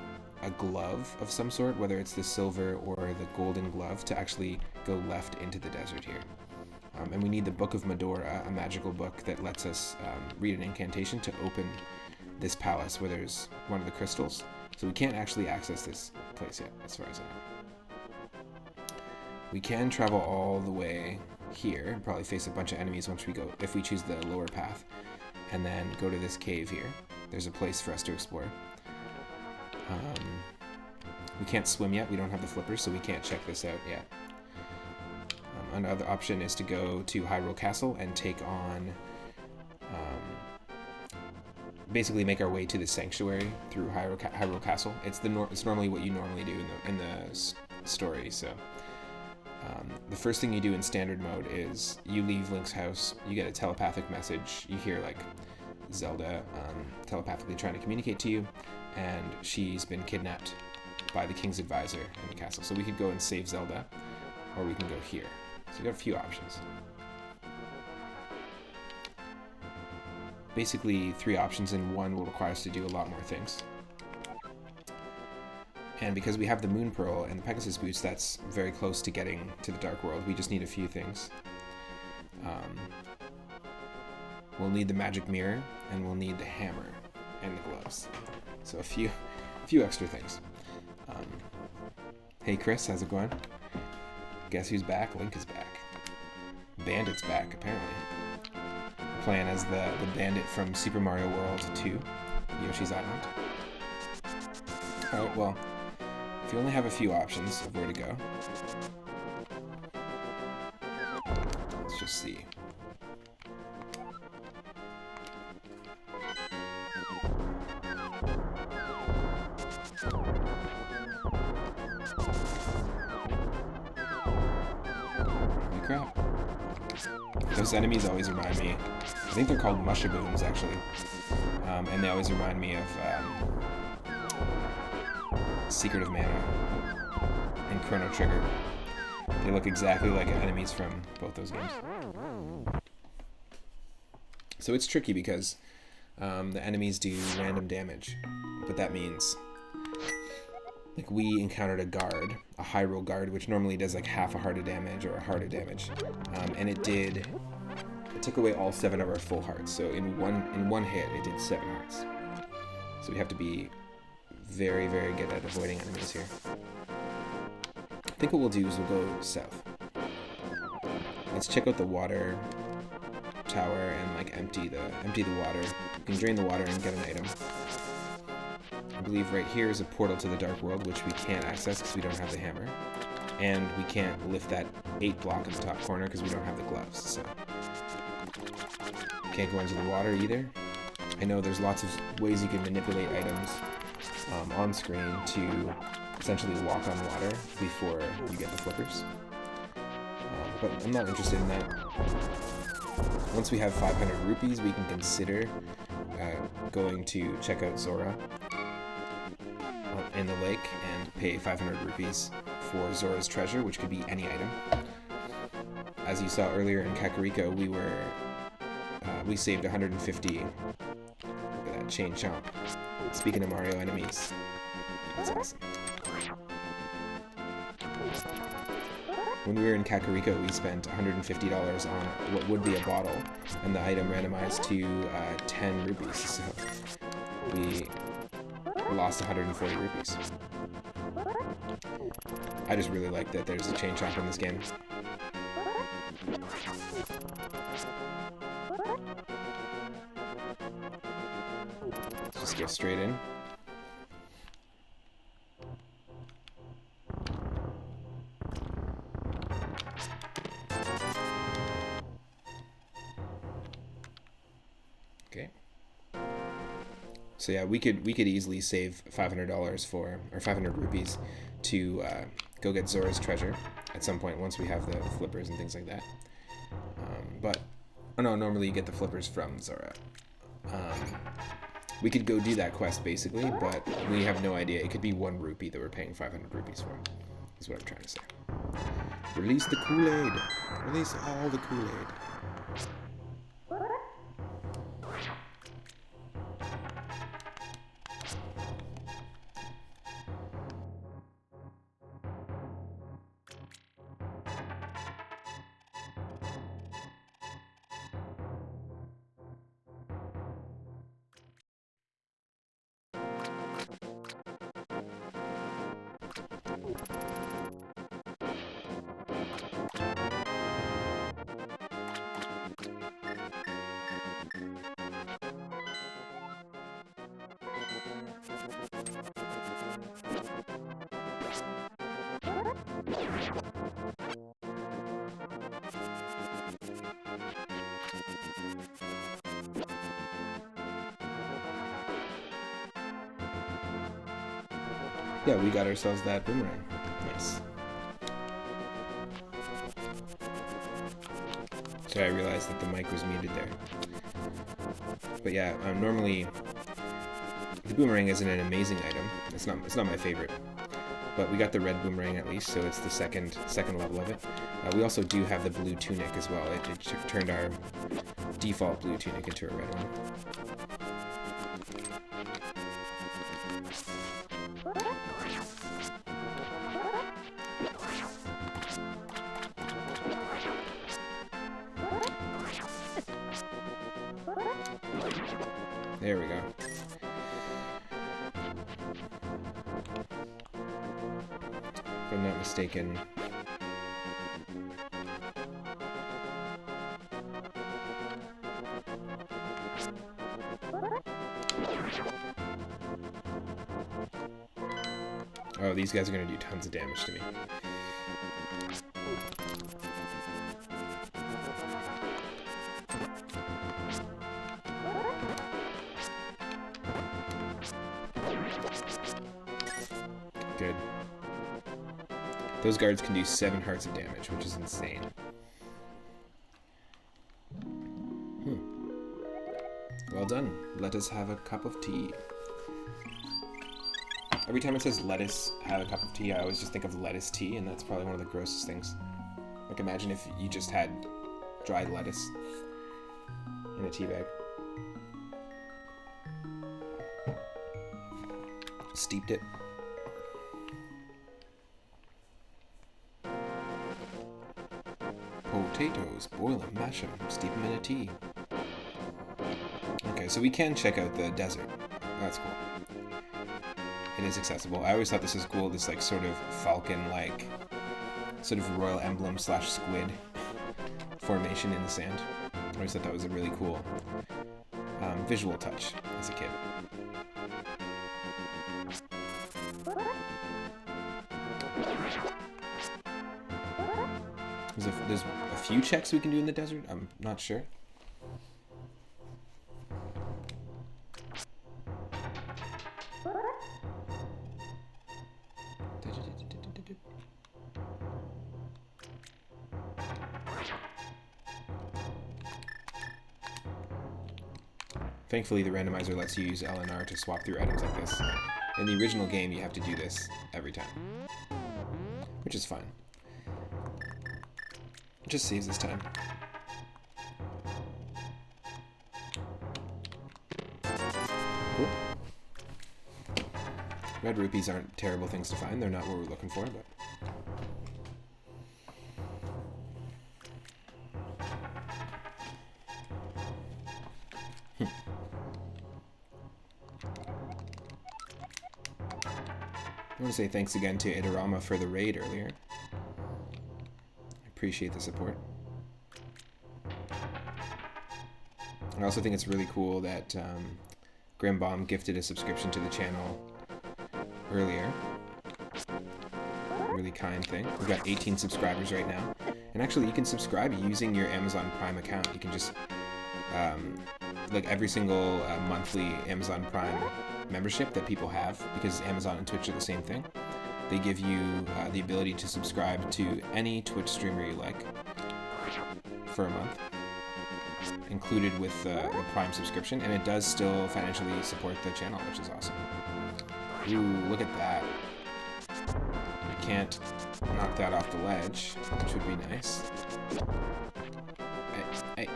a glove of some sort, whether it's the silver or the golden glove, to actually go left into the desert here. And we need the Book of Medora, a magical book that lets us read an incantation to open this palace where there's one of the crystals. So we can't actually access this place yet, as far as I know. We can travel all the way here and probably face a bunch of enemies once we go, if we choose the lower path, and then go to this cave here. There's a place for us to explore. We can't swim yet. We don't have the flippers, so we can't check this out yet. Another option is to go to Hyrule Castle and take on, basically make our way to the sanctuary through Hyrule Castle. It's normally what you normally do in the story. So the first thing you do in standard mode is you leave Link's house. You get a telepathic message. You hear like Zelda telepathically trying to communicate to you, and she's been kidnapped by the king's advisor in the castle. So we could go and save Zelda, or we can go here. So we got a few options. Basically 3 options, and one will require us to do a lot more things. And because we have the Moon Pearl and the Pegasus Boots, that's very close to getting to the Dark World. We just need a few things. We'll need the magic mirror, and we'll need the hammer and the gloves. So a few extra things. Hey Chris, how's it going? Guess who's back? Link is back. Bandit's back, apparently. Playing as the Bandit from Super Mario World 2, Yoshi's Island. Alright, well, if you only have a few options of where to go, let's just see. Holy crap. Those enemies always remind me, I think they're called Mushaboons actually, and they always remind me of Secret of Mana and Chrono Trigger. They look exactly like enemies from both those games. So it's tricky because the enemies do random damage, but that means, like, we encountered a guard, a Hyrule guard, which normally does like half a heart of damage or a heart of damage, and it took away all 7 of our full hearts. So in one hit, it did 7 hearts. So we have to be very, very good at avoiding enemies here. I think what we'll do is we'll go south. Let's check out the water tower and like empty the water. You can drain the water and get an item. I believe right here is a portal to the Dark World, which we can't access because we don't have the hammer. And we can't lift that 8 block in the top corner because we don't have the gloves. So can't go into the water either. I know there's lots of ways you can manipulate items on screen to essentially walk on water before you get the flippers. But I'm not interested in that. Once we have 500 rupees, we can consider going to check out Zora in the lake and pay 500 rupees for Zora's treasure, which could be any item. As you saw earlier in Kakariko, we saved 150. Look at that chain chomp. Speaking of Mario enemies, that's awesome. When we were in Kakariko, we spent $150 on what would be a bottle, and the item randomized to 10 rupees, so we lost 140 rupees. I just really like that there's a chain chomp in this game. Let's just go straight in. Okay. So yeah, we could easily save $500 or 500 rupees to go get Zora's treasure at some point once we have the flippers and things like that. But oh no, normally you get the flippers from Zora. We could go do that quest basically, but we have no idea. It could be 1 rupee that we're paying 500 rupees for. Is what I'm trying to say. Release the Kool-Aid. Release all the Kool-Aid. Yeah, we got ourselves that boomerang. Nice. So I realized that the mic was muted there. But yeah, normally the boomerang isn't an amazing item. It's not my favorite. But we got the red boomerang at least, so it's the second level of it. We also do have the blue tunic as well. It turned our default blue tunic into a red one. There we go. If I'm not mistaken. Oh, these guys are going to do tons of damage to me. Good. Those guards can do 7 hearts of damage, which is insane. Well done. Let us have a cup of tea. Every time it says let us have a cup of tea, I always just think of lettuce tea, and that's probably one of the grossest things. Like, imagine if you just had dried lettuce in a tea bag. Steeped it. Potatoes, boil them, mash them, steep them in a tea. Okay, so we can check out the desert. That's cool. It is accessible. I always thought this was cool, this like sort of falcon-like, sort of royal emblem / squid formation in the sand. I always thought that was a really cool visual touch as a kid. There's a few checks we can do in the desert. I'm not sure. Thankfully, the randomizer lets you use LNR to swap through items like this. In the original game, you have to do this every time, which is fine. It just saves us time. Cool. Red rupees aren't terrible things to find. They're not what we're looking for, but... I want to say thanks again to Idarama for the raid earlier. I appreciate the support. I also think it's really cool that Grimbomb gifted a subscription to the channel earlier. Really kind thing. We've got 18 subscribers right now. And actually, you can subscribe using your Amazon Prime account. You can just, like every single monthly Amazon Prime membership that people have, because Amazon and Twitch are the same thing, they give you the ability to subscribe to any Twitch streamer you like for a month, included with the Prime subscription, and it does still financially support the channel, which is awesome. Ooh, look at that. I can't knock that off the ledge, which would be nice. Hey.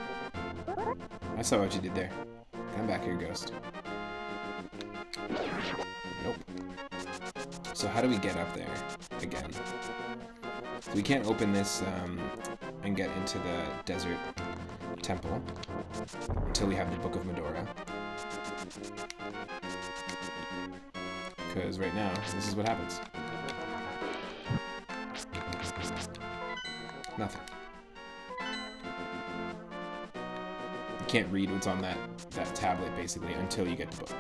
I saw what you did there. Come back here, ghost. Nope. So how do we get up there again? So we can't open this and get into the desert temple until we have the Book of Medora. Because right now, this is what happens. Nothing. You can't read what's on that tablet, basically, until you get the book.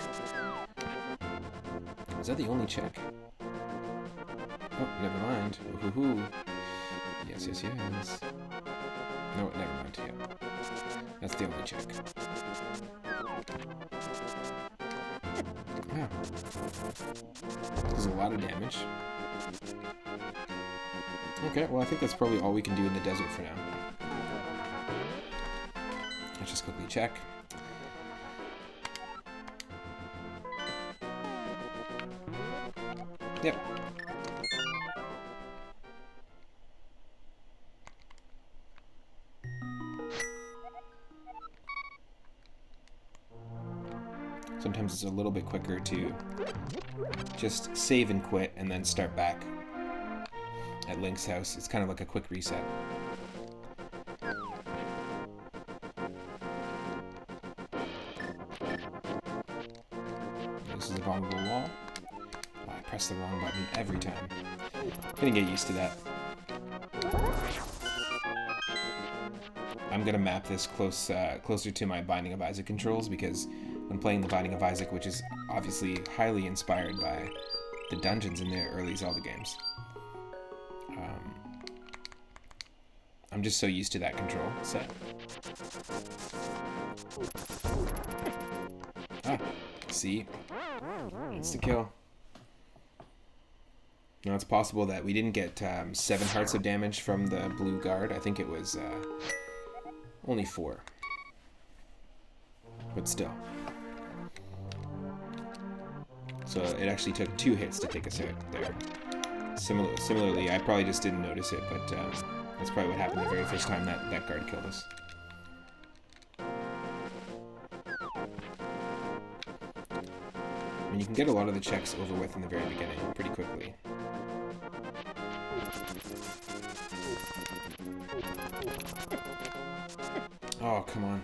Is that the only check? Oh, never mind. Ooh. Yes. No, never mind. Yeah. That's the only check. Yeah. There's a lot of damage. Okay, well I think that's probably all we can do in the desert for now. Let's just quickly check. Yep. Sometimes it's a little bit quicker to just save and quit and then start back at Link's house. It's kind of like a quick reset. This is a vulnerable wall. Oh, I press the wrong button every time. I'm gonna get used to that. I'm gonna map this closer to my Binding of Isaac controls, because when playing the Binding of Isaac, which is obviously highly inspired by the dungeons in the early Zelda games, I'm just so used to that control set. Ah, see? Insta-kill. Now it's possible that we didn't get 7 hearts of damage from the blue guard. I think it was only 4. But still. So it actually took 2 hits to take us out there. Similarly, I probably just didn't notice it, but that's probably what happened the very first time that guard killed us. I mean, you can get a lot of the checks over with in the very beginning pretty quickly. Oh, come on.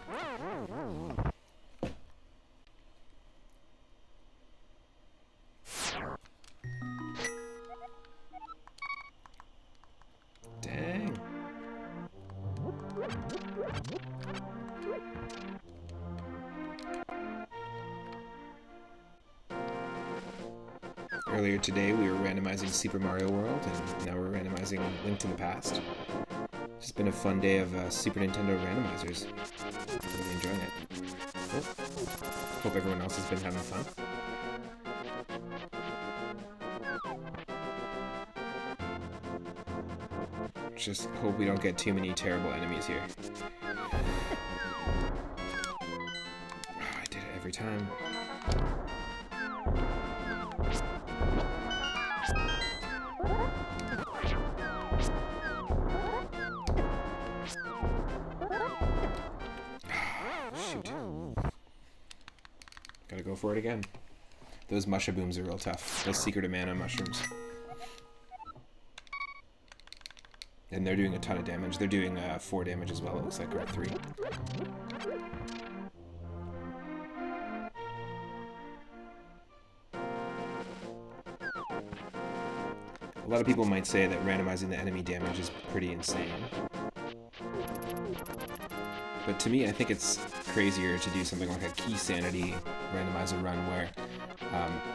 Dang. Earlier today we were randomizing Super Mario World, and now we're randomizing Link to the Past. It's been a fun day of Super Nintendo randomizers. Really enjoying it. Oh. Hope everyone else has been having fun. Just hope we don't get too many terrible enemies here. Oh, I did it every time. Shoot. Gotta go for it again. Those mushabooms are real tough. Those secret of mana mushrooms. And they're doing a ton of damage. They're doing 4 damage as well, it looks like, or 3. A lot of people might say that randomizing the enemy damage is pretty insane. But to me, I think it's crazier to do something like a key sanity randomizer run where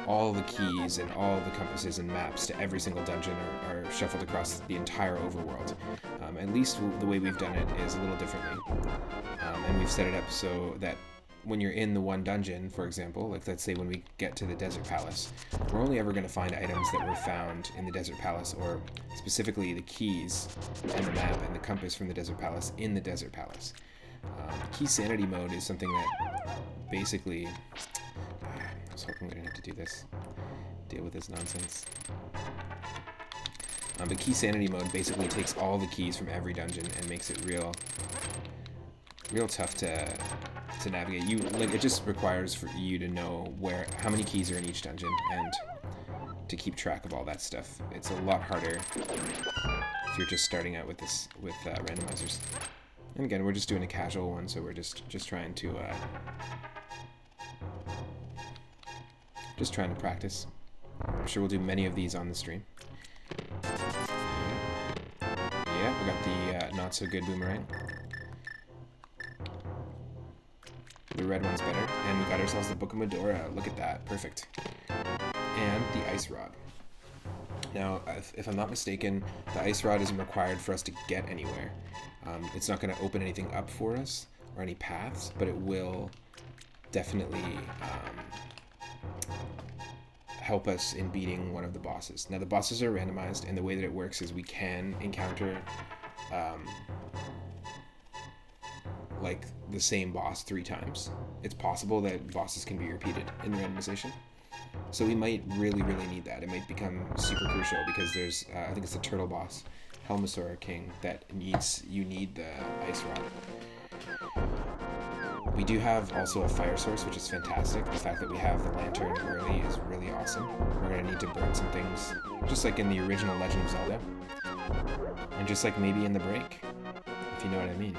all the keys and all the compasses and maps to every single dungeon are shuffled across the entire overworld. At least the way we've done it is a little differently. And we've set it up so that when you're in the one dungeon, for example, like let's say when we get to the Desert Palace, we're only ever going to find items that were found in the Desert Palace, or specifically the keys and the map and the compass from the Desert Palace in the Desert Palace. Key Sanity Mode is something that basically... I was hoping we didn't have to do this. Deal with this nonsense. But Key Sanity Mode basically takes all the keys from every dungeon and makes it real tough to navigate. It just requires for you to know how many keys are in each dungeon and to keep track of all that stuff. It's a lot harder if you're just starting out with randomizers. And again, we're just doing a casual one, so we're just trying to practice. I'm sure we'll do many of these on the stream. Yeah, we got the not so good boomerang. The red one's better, and we got ourselves the Book of Medora. Look at that, perfect. And the ice rod. Now, if I'm not mistaken, the ice rod isn't required for us to get anywhere. It's not going to open anything up for us, or any paths, but it will definitely help us in beating one of the bosses. Now the bosses are randomized, and the way that it works is we can encounter like the same boss 3 times. It's possible that bosses can be repeated in randomization. So we might really need that. It might become super crucial because there's, I think it's the turtle boss, Helmasaur King, that you need the ice rod. We do have also a fire source, which is fantastic. The fact that we have the lantern early is really awesome. We're going to need to burn some things, just like in the original Legend of Zelda. And just like maybe in the break, if you know what I mean.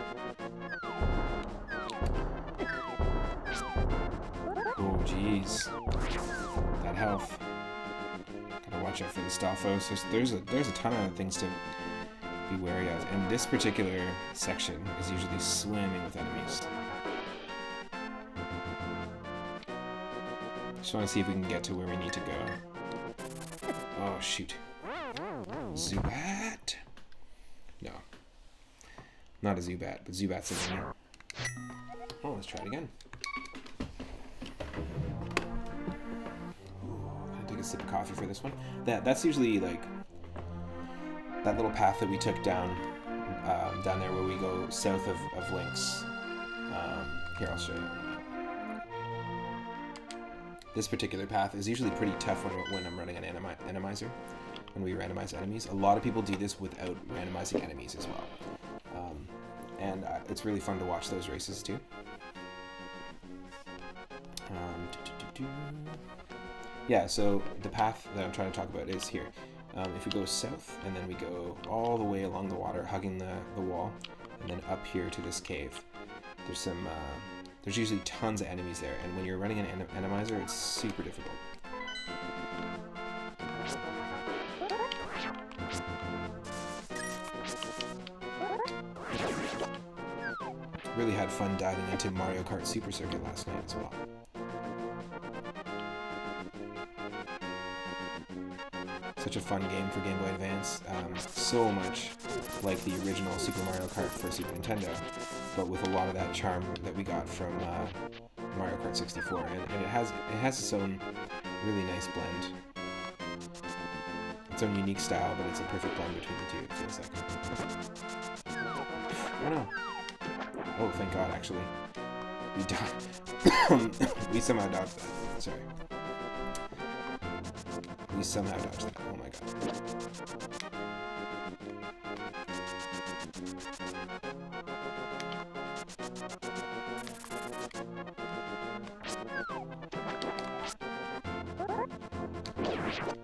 Oh, jeez. That health. Gotta watch out for the Stalfos. There's a ton of things to be wary of. And this particular section is usually swimming with enemies. Just want to see if we can get to where we need to go. Oh, shoot. Zubat? No. Not a Zubat, but Zubat's in there. Oh, let's try it again. Gonna take a sip of coffee for this one. That's usually like that little path that we took down there where we go south of Lynx. Here, I'll show you. This particular path is usually pretty tough when I'm running an randomizer, when we randomize enemies. A lot of people do this without randomizing enemies as well. And it's really fun to watch those races too. Yeah, so the path that I'm trying to talk about is here. If we go south, and then we go all the way along the water, hugging the wall, and then up here to this cave, there's usually tons of enemies there, and when you're running an randomizer, it's super difficult. Really had fun diving into Mario Kart Super Circuit last night as well. Such a fun game for Game Boy Advance. So much like the original Super Mario Kart for Super Nintendo, but with a lot of that charm that we got from Mario Kart 64, and it has its own really nice blend, its own unique style, but it's a perfect blend between the two. It feels like. Oh no! Oh, thank God! Actually, we died. We somehow dodged that. Sorry. We somehow dodged that. Oh my God.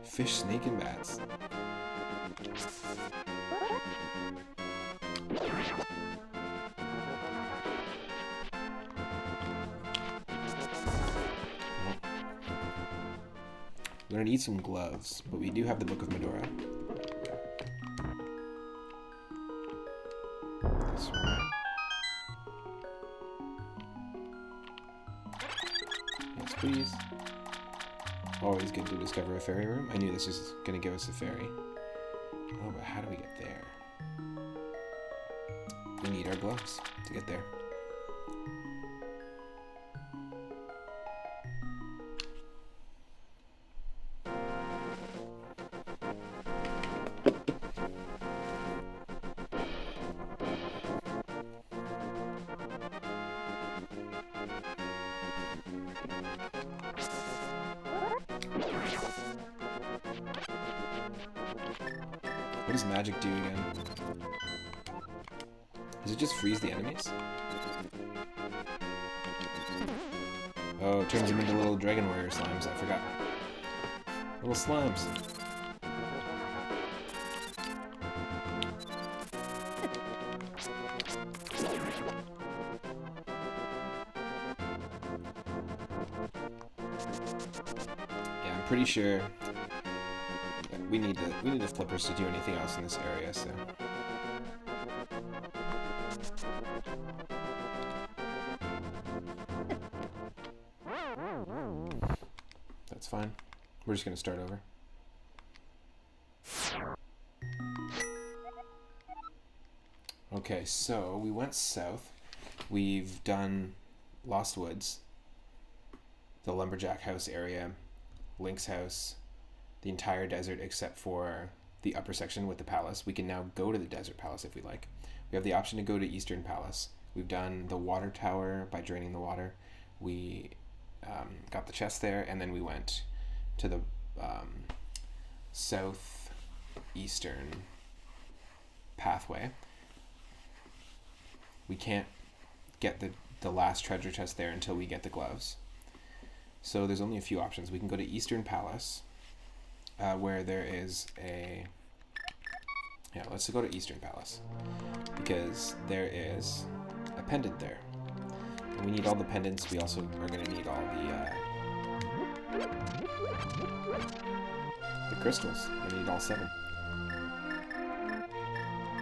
Fish, snake, and bats. We're gonna need some gloves, but we do have the Book of Medora. This one. Yes, please. Always good to discover a fairy room. I knew this was gonna give us a fairy. Oh, but how do we get there? We need our gloves to get there. What does magic do again? Does it just freeze the enemies? Oh, it turns them into little dragon warrior slimes, I forgot. Little slimes. Yeah, I'm pretty sure we need the flippers to do anything else in this area, so. That's fine. We're just gonna start over. Okay, so we went south. We've done Lost Woods, the Lumberjack House area, Link's house, the entire desert except for the upper section with the palace. We can now go to the desert palace if we like. We have the option to go to Eastern Palace. We've done the water tower by draining the water. We got the chest there, and then we went to the southeastern pathway. We can't get the last treasure chest there until we get the gloves. So there's only a few options. We can go to Eastern Palace, where there is a... Yeah, let's go to Eastern Palace, because there is a pendant there. And we need all the pendants. We also are going to need all the crystals. We need all 7.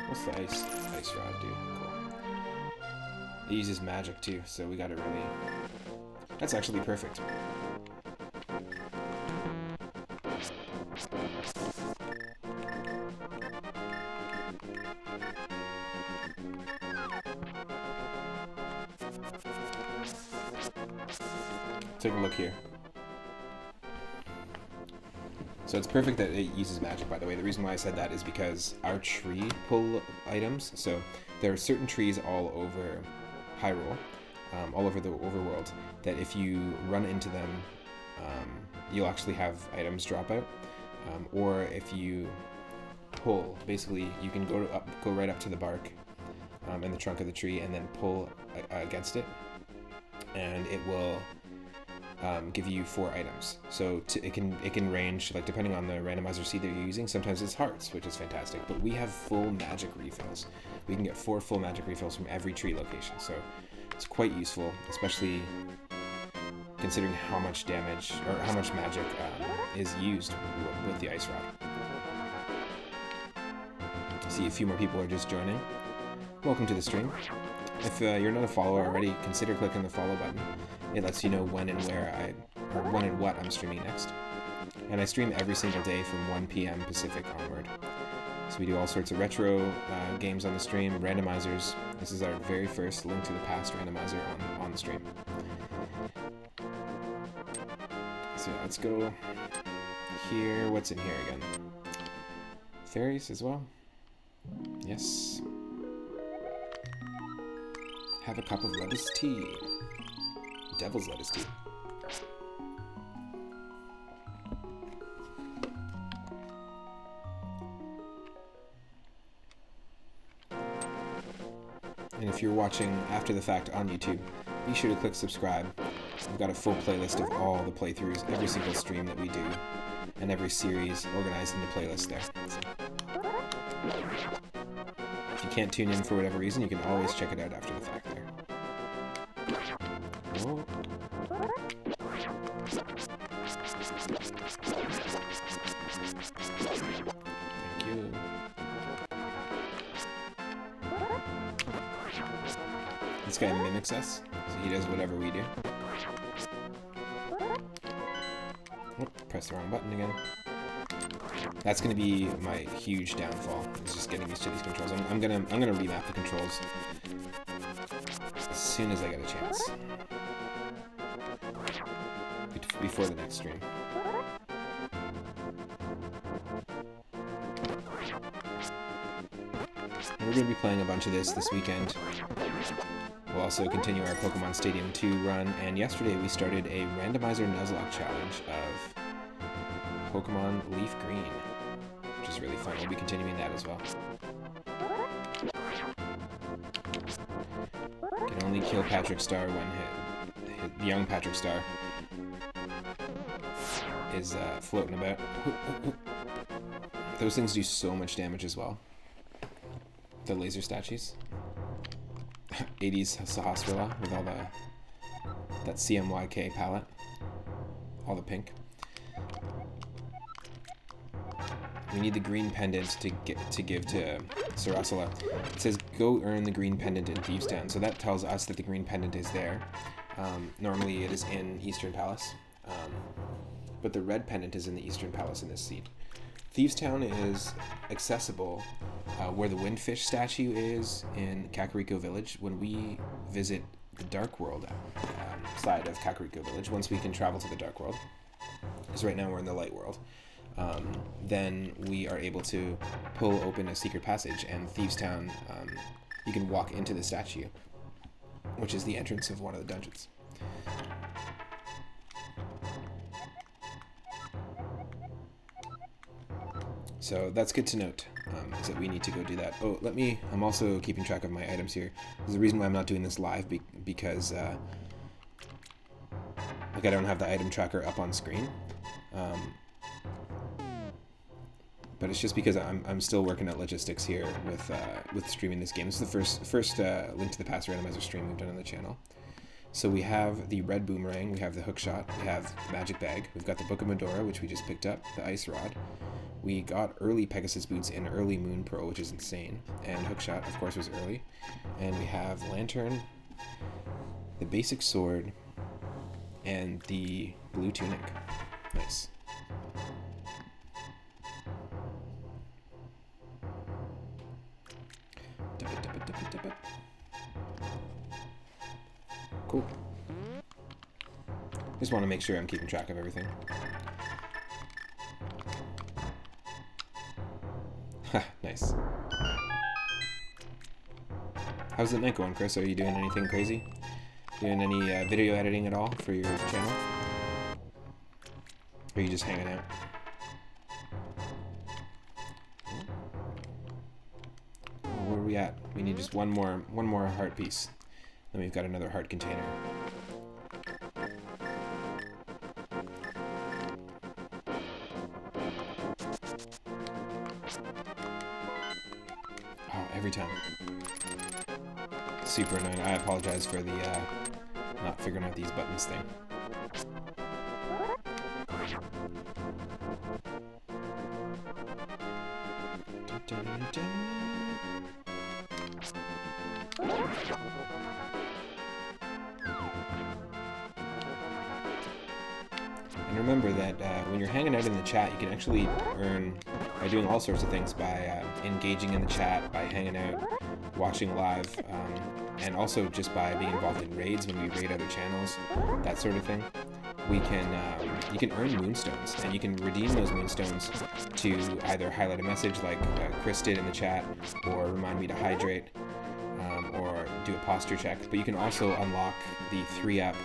What's the ice rod do? Cool. It uses magic too, so we got to really... That's actually perfect. Take a look here. So it's perfect that it uses magic, by the way. The reason why I said that is because our tree pull items, so there are certain trees all over Hyrule, all over the overworld, that if you run into them, you'll actually have items drop out. Or if you pull, basically you can go right up to the bark in the trunk of the tree and then pull against it, and it will give you 4 items. So it can range, like, depending on the randomizer seed that you're using. Sometimes it's hearts, which is fantastic, but we have full magic refills. We can get 4 full magic refills from every tree location, so it's quite useful, especially considering how much damage or how much magic is used with the ice rod. See, a few more people are just joining. Welcome to the stream. If you're not a follower already, consider clicking the follow button. It lets you know when and when and what I'm streaming next. And I stream every single day from 1 p.m. Pacific onward. So we do all sorts of retro games on the stream, randomizers. This is our very first Link to the Past randomizer on the stream. So let's go here. What's in here again? Fairies as well? Yes. Have a cup of lettuce tea. Devil's lettuce tea. And if you're watching after the fact on YouTube, be sure to click subscribe. We've got a full playlist of all the playthroughs, every single stream that we do, and every series organized into playlists there. So, if you can't tune in for whatever reason, you can always check it out after the fact there. Oh. Thank you. This guy mimics us, so he does whatever we do. Oh, press the wrong button again. That's going to be my huge downfall. It's just getting used to these controls. I'm gonna remap the controls as soon as I get a chance. Before the next stream. And we're going to be playing a bunch of this weekend. We'll also continue our Pokemon Stadium 2 run, and yesterday we started a Randomizer Nuzlocke challenge of Pokemon Leaf Green, which is really fun. We'll be continuing that as well. Can only kill Patrick Star when hit young Patrick Star is floating about. Those things do so much damage as well. The laser statues. 80s Sahasrara with all that CMYK palette. All the pink. We need the green pendant to give to Sarasala. It says go earn the green pendant in Thieves Town, so that tells us that the green pendant is there. Normally it is in Eastern Palace, but the red pendant is in the Eastern Palace in this seed. Thieves Town is accessible where the Windfish statue is in Kakariko Village when we visit the Dark World side of Kakariko Village, once we can travel to the Dark World. because right now we're in the light world, then we are able to pull open a secret passage, and Thieves Town, you can walk into the statue, which is the entrance of one of the dungeons. So that's good to note, is that we need to go do that. Oh, I'm also keeping track of my items here. There's a reason why I'm not doing this live, because like I don't have the item tracker up on screen. But it's just because I'm still working at logistics here with streaming this game. This is the first Link to the Past randomizer stream we've done on the channel. So we have the red boomerang, we have the hook shot, we have the magic bag, we've got the Book of Medora, which we just picked up, the ice rod. We got early Pegasus Boots and early Moon Pro, which is insane. And hookshot, of course, was early. And we have Lantern, the basic sword, and the blue tunic. Nice. Cool. Just want to make sure I'm keeping track of everything. Nice. How's the night going, Chris? Are you doing anything crazy? Doing any video editing at all for your channel? Or are you just hanging out? Oh, where are we at? We need just one more heart piece. Then we've got another heart container. Every time. Super annoying. I apologize for the not figuring out these buttons thing. And remember that when you're hanging out in the chat, you can actually earn by doing all sorts of things, by engaging in the chat, by hanging out, watching live, and also just by being involved in raids when we raid other channels, that sort of thing. You can earn moonstones, and you can redeem those moonstones to either highlight a message like Chris did in the chat, or remind me to hydrate, or do a posture check. But you can also unlock the 3-up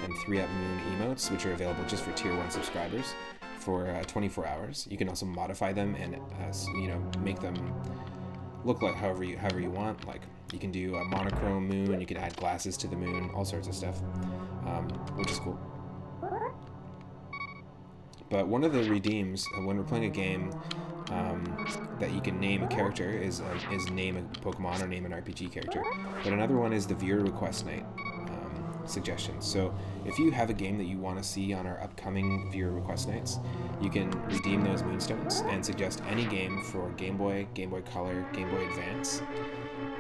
and 3-up moon emotes, which are available just for tier 1 subscribers for 24 hours. You can also modify them and make them look like however you want. Like you can do a monochrome moon, you can add glasses to the moon, all sorts of stuff, which is cool. But one of the redeems when we're playing a game that you can name a character is name a Pokemon or name an RPG character. But another one is the viewer request night suggestions. So if you have a game that you want to see on our upcoming viewer request nights, you can redeem those moonstones and suggest any game for Game Boy, Game Boy Color, Game Boy Advance,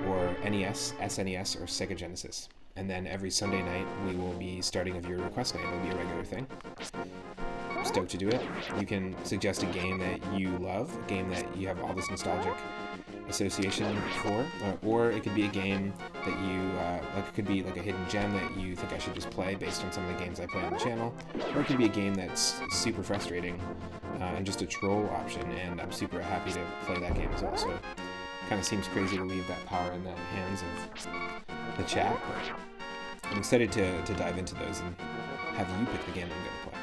or NES, SNES, or Sega Genesis. And then every Sunday night we will be starting a viewer request night. It'll be a regular thing. Stoked to do it. You can suggest a game that you love, a game that you have all this nostalgic association for, or it could be a game that you like. It could be like a hidden gem that you think I should just play based on some of the games I play on the channel, or it could be a game that's super frustrating and just a troll option, and I'm super happy to play that game as well. So it kind of seems crazy to leave that power in the hands of the chat, but I'm excited to dive into those and have you pick the game I'm going to play.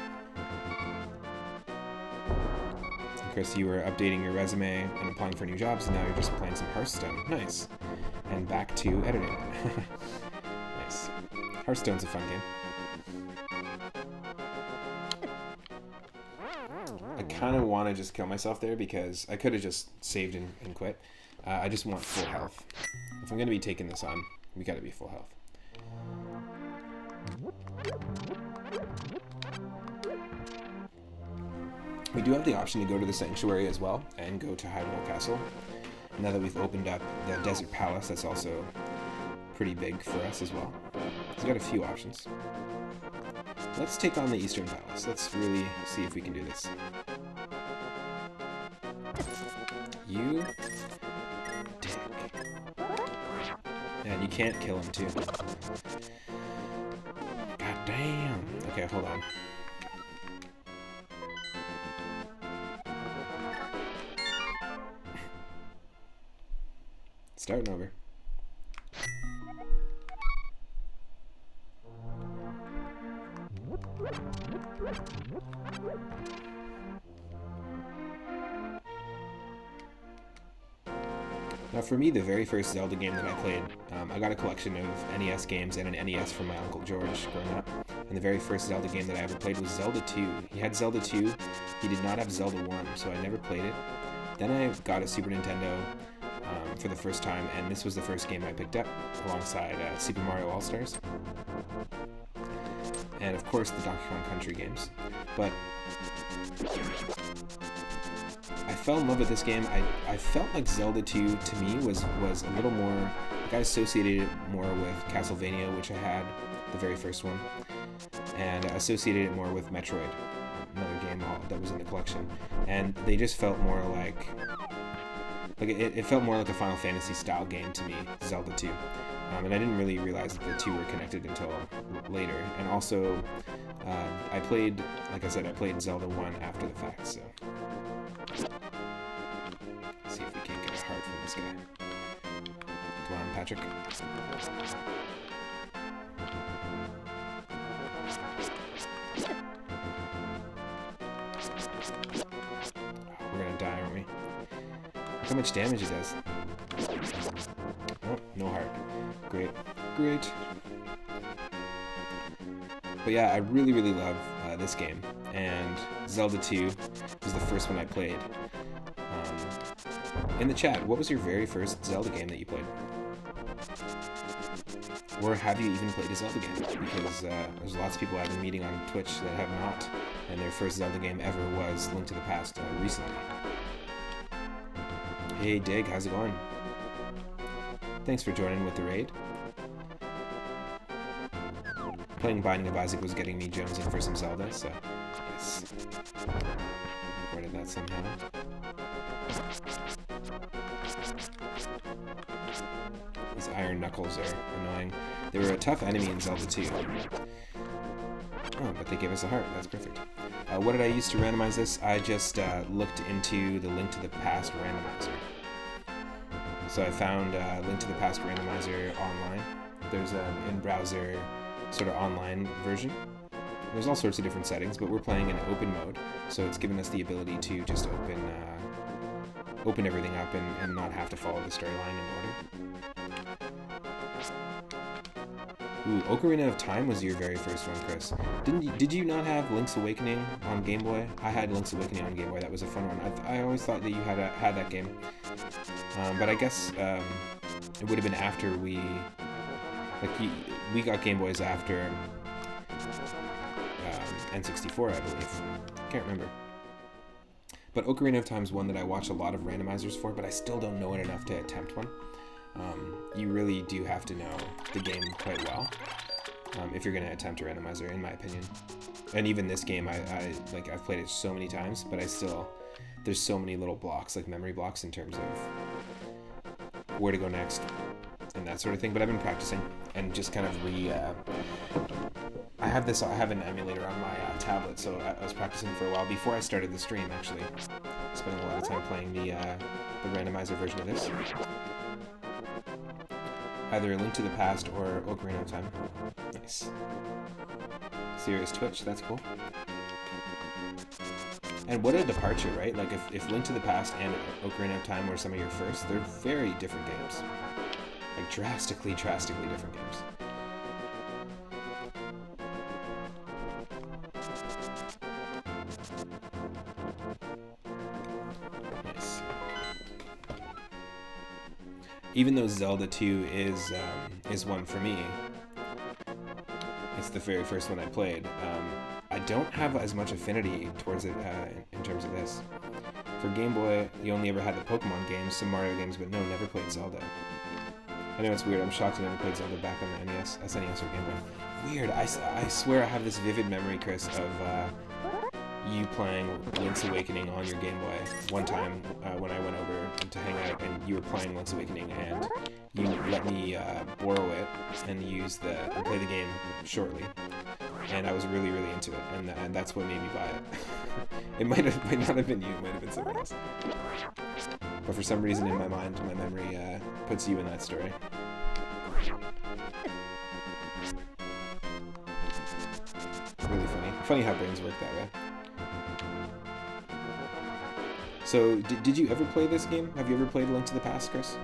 Chris, you were updating your resume and applying for new jobs, and now you're just playing some Hearthstone. Nice. And back to editing. Nice. Hearthstone's a fun game. I kind of want to just kill myself there because I could have just saved and quit. I just want full health. If I'm going to be taking this on, we got to be full health. We do have the option to go to the Sanctuary as well and go to Hyrule Castle. Now that we've opened up the Desert Palace, that's also pretty big for us as well. We've got a few options. Let's take on the Eastern Palace. Let's really see if we can do this. You dick. And you can't kill him too. God damn. Okay, hold on. Starting over. Now for me, the very first Zelda game that I played, I got a collection of NES games and an NES from my Uncle George growing up, and the very first Zelda game that I ever played was Zelda 2. He had Zelda 2, he did not have Zelda 1, so I never played it. Then I got a Super Nintendo for the first time, and this was the first game I picked up alongside Super Mario All-Stars. And of course the Donkey Kong Country games. But I fell in love with this game. I felt like Zelda 2 to me was a little more, like I associated it more with Castlevania, which I had, the very first one, and I associated it more with Metroid, another game that was in the collection, and they just felt more like it felt more like a Final Fantasy style game to me, Zelda 2. And I didn't really realize that the two were connected until later. And also, I played Zelda 1 after the fact, so. Let's see if we can't get a heart from this guy. Come on, Patrick. We're gonna die, aren't we? Look how much damage it does. Oh, no heart. Great. Great. But yeah, I really, really love this game. And Zelda 2 was the first one I played. In the chat, what was your very first Zelda game that you played? Or have you even played a Zelda game? Because there's lots of people I've been meeting on Twitch that have not. And their first Zelda game ever was Link to the Past recently. Hey Dig, how's it going? Thanks for joining with the raid. Playing Binding of Isaac was getting me jonesing for some Zelda, so yes. Recorded that somehow. These iron knuckles are annoying. They were a tough enemy in Zelda 2. Oh, but they gave us a heart. That's perfect. What did I use to randomize this? I just looked into the Link to the Past randomizer. So I found Link to the Past randomizer online. There's an in-browser sort of online version. There's all sorts of different settings, but we're playing in open mode, so it's given us the ability to just open everything up and not have to follow the storyline in order. Ooh, Ocarina of Time was your very first one, Chris. Did you not have Link's Awakening on Game Boy? I had Link's Awakening on Game Boy. That was a fun one. I always thought that you had that game, but I guess it would have been after we got Game Boys after N64, I believe. Can't remember. But Ocarina of Time is one that I watch a lot of randomizers for, but I still don't know it enough to attempt one. You really do have to know the game quite well if you're going to attempt a randomizer, in my opinion. And even this game, I've played it so many times, but there's so many little blocks, like memory blocks, in terms of where to go next and that sort of thing. But I've been practicing and just kind of I have an emulator on my tablet, so I was practicing for a while before I started the stream, actually. Spending a lot of time playing the randomizer version of this. Either Link to the Past or Ocarina of Time. Nice. Serious Twitch, that's cool. And what a departure, right? Like, if Link to the Past and Ocarina of Time were some of your first, they're very different games. Like, drastically different games. Nice. Even though Zelda 2 is one for me, it's the very first one I played. I don't have as much affinity towards it in terms of this. For Game Boy, you only ever had the Pokemon games, some Mario games, but no, never played Zelda. I know it's weird, I'm shocked I never played Zelda back on the NES, SNES or Game Boy. Weird, I swear I have this vivid memory, Chris, of you playing Link's Awakening on your Game Boy one time when I went over to hang out, and you were playing Link's Awakening, and you let me borrow it and play the game shortly. And I was really, really into it, and that's what made me buy it. It might not have been you, it might have been somebody else. But for some reason in my mind, my memory puts you in that story. Really funny. Funny how brains work that way. So, did you ever play this game? Have you ever played Link to the Past, Chris?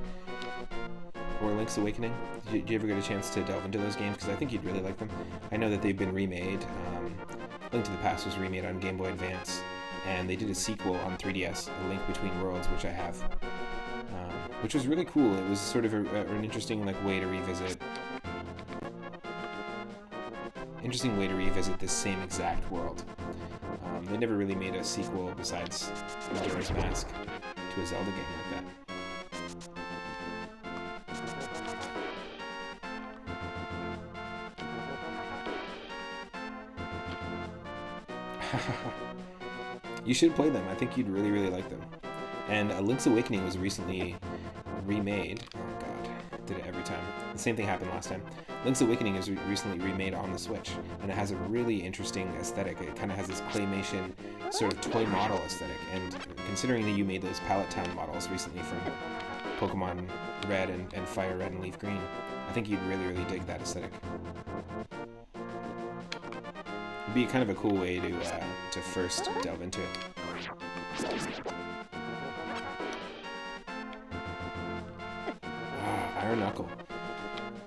Or Link's Awakening? Did you ever get a chance to delve into those games? Because I think you'd really like them. I know that they've been remade. Link to the Past was remade on Game Boy Advance, and they did a sequel on 3DS, A Link Between Worlds, which I have, which was really cool. It was sort of an interesting way to revisit. Interesting way to revisit this same exact world. They never really made a sequel besides Majora's Mask to a Zelda game like that. You should play them. I think you'd really, really like them. And Link's Awakening was recently remade. Oh god, did it every time. The same thing happened last time. Link's Awakening is recently remade on the Switch, and it has a really interesting aesthetic. It kind of has this claymation sort of toy model aesthetic, and considering that you made those Pallet Town models recently from Pokemon Red and Fire Red and Leaf Green, I think you'd really, really dig that aesthetic. It'd be kind of a cool way to first delve into it. Iron Knuckle.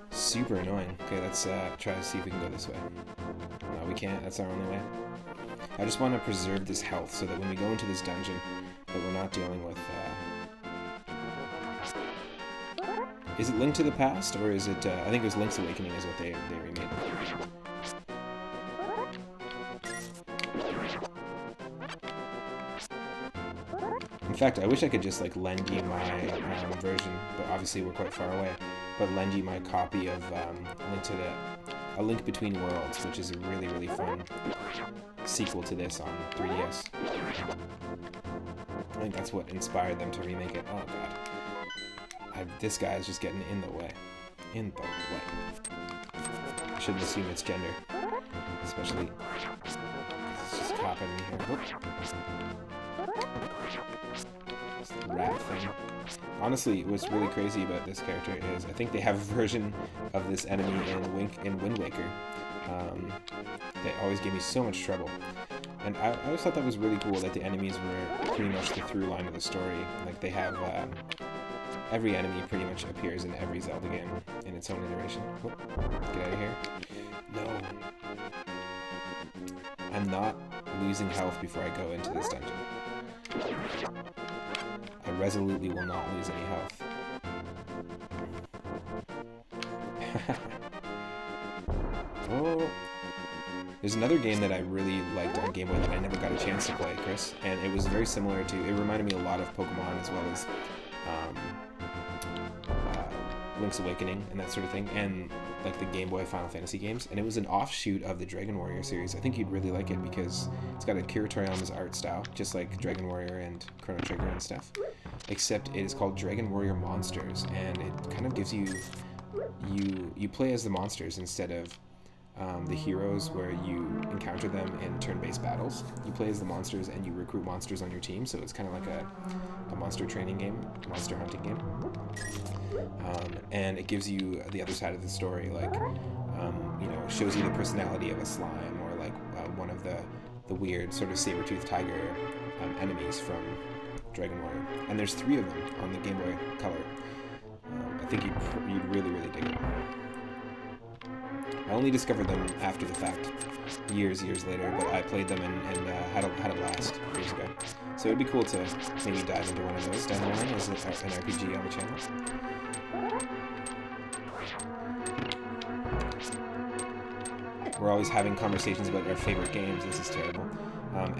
Super annoying. Okay, let's try to see if we can go this way. No, we can't. That's our only way. I just want to preserve this health so that when we go into this dungeon, that we're not dealing with... Is it Link to the Past, or is it... I think it was Link's Awakening is what they remade. In fact, I wish I could just lend you my version, but obviously we're quite far away. But lend you my copy of A Link Between Worlds, which is a really, really fun sequel to this on 3DS. I think that's what inspired them to remake it. Oh god. This guy is just getting in the way. In the way. I shouldn't assume it's gender. Especially because it's just copping me here. Whoop. Rat thing. Honestly, what's really crazy about this character is I think they have a version of this enemy in Wind Waker that always gave me so much trouble. And I always thought that was really cool that the enemies were pretty much the through line of the story. They have every enemy pretty much appears in every Zelda game in its own iteration. Whoop. Get out of here. No. I'm not losing health before I go into this dungeon. I resolutely will not lose any health. Oh. There's another game that I really liked on Game Boy that I never got a chance to play, Chris, and it was very similar to... It reminded me a lot of Pokemon as well as Link's Awakening and that sort of thing, and the Game Boy Final Fantasy games, and it was an offshoot of the Dragon Warrior series. I think you'd really like it because it's got Akira Toriyama's art style, just like Dragon Warrior and Chrono Trigger and stuff, except it is called Dragon Warrior Monsters, and it kind of gives you play as the monsters instead of the heroes where you encounter them in turn-based battles. You play as the monsters and you recruit monsters on your team, so it's kind of like a monster training game, monster hunting game. And it gives you the other side of the story, shows you the personality of a slime or one of the weird sort of saber-toothed tiger enemies from Dragon Warrior. And there's 3 of them on the Game Boy Color. I think you'd really, really dig it. I only discovered them after the fact, years later, but I played them and had a blast years ago. So it'd be cool to maybe dive into one of those down the line as an RPG on the channel. We're always having conversations about our favorite games. This is terrible. And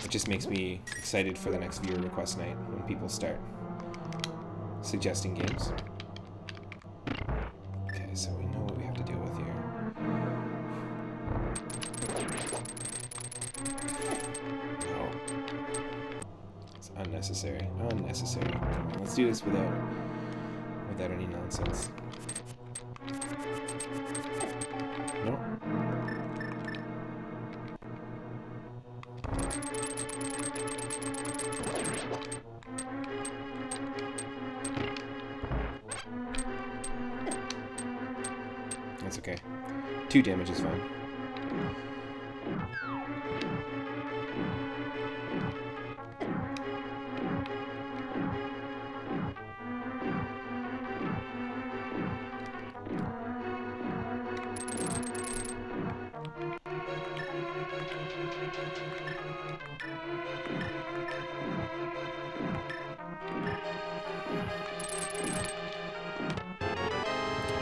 it just makes me excited for the next viewer request night when people start suggesting games. Okay, so we know what we have to deal with here. No. It's unnecessary. Unnecessary. Come on, let's do this without any nonsense. No. okay. 2 damage is fine.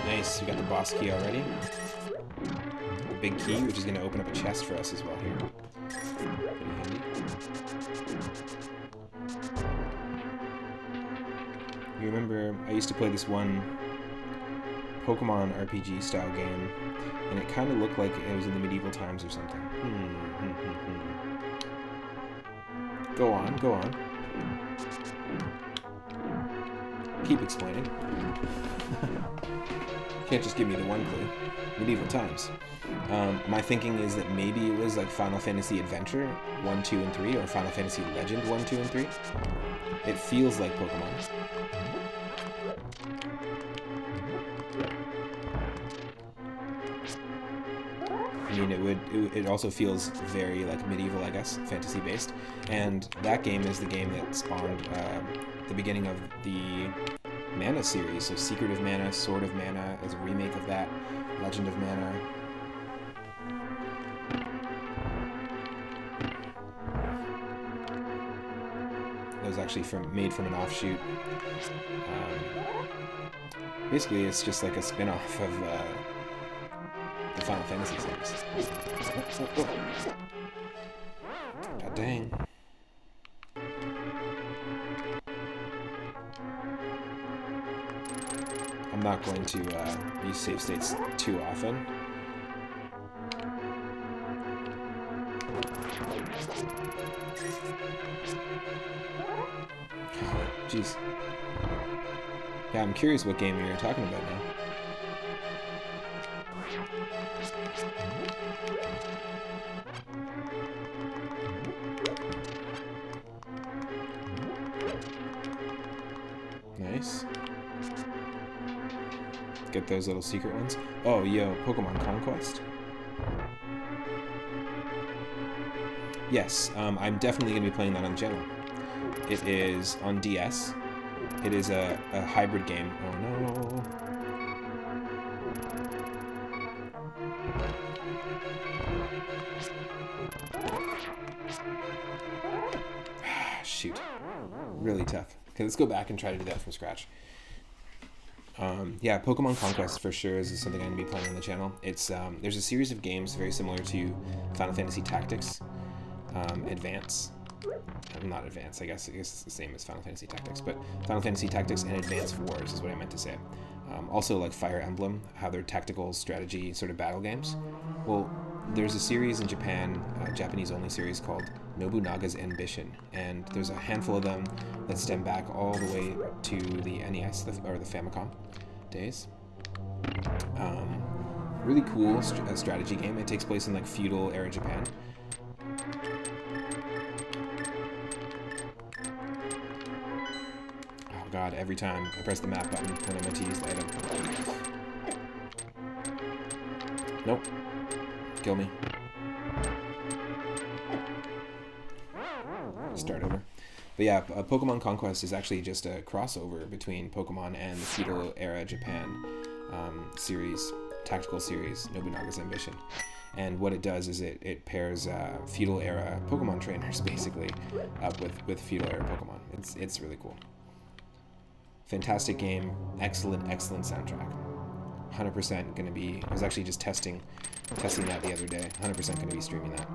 Nice, we got the boss key already. The big key, which is going to open up a chest for us as well here. Pretty handy. You remember, I used to play this one Pokemon RPG style game, and it kind of looked like it was in the medieval times or something. Go on, go on. Keep explaining. Can't just give me the one clue. Medieval times. My thinking is that maybe it was like Final Fantasy Adventure 1, 2, and 3, or Final Fantasy Legend 1, 2, and 3. It feels like Pokemon. I mean, it also feels very like medieval, I guess, fantasy based. And that game is the game that spawned the beginning of the Mana series, so Secret of Mana, Sword of Mana is a remake of that, Legend of Mana. It was actually made from an offshoot. Basically, it's just like a spin-off of the Final Fantasy series. God dang. I'm not going to use save states too often. Jeez. Yeah, I'm curious what game you're talking about now. Nice. Get those little secret ones. Oh, yo, Pokemon Conquest. Yes, I'm definitely going to be playing that on the channel. It is on DS. It is a hybrid game. Oh no. Shoot. Really tough. Okay, let's go back and try to do that from scratch. Yeah, Pokemon Conquest for sure is something I'm going to be playing on the channel. It's there's a series of games very similar to Final Fantasy Tactics, Advance. Not Advance, I guess it's the same as Final Fantasy Tactics, but Final Fantasy Tactics and Advance Wars is what I meant to say. Also like Fire Emblem, how they're tactical strategy sort of battle games. Well, there's a series in Japan, a Japanese-only series called Nobunaga's Ambition, and there's a handful of them that stem back all the way to the NES, or the Famicom days. Really cool strategy game. It takes place in like feudal era Japan. Oh god, every time I press the map button when I meant to use the item. Nope. Kill me. Start over. But yeah, Pokemon Conquest is actually just a crossover between Pokemon and the feudal era Japan series, tactical series, Nobunaga's Ambition. And what it does is it pairs feudal era Pokemon trainers basically up with feudal era Pokemon. It's really cool. Fantastic game, excellent soundtrack. 100% going to be. I was actually just testing that the other day. 100% going to be streaming that.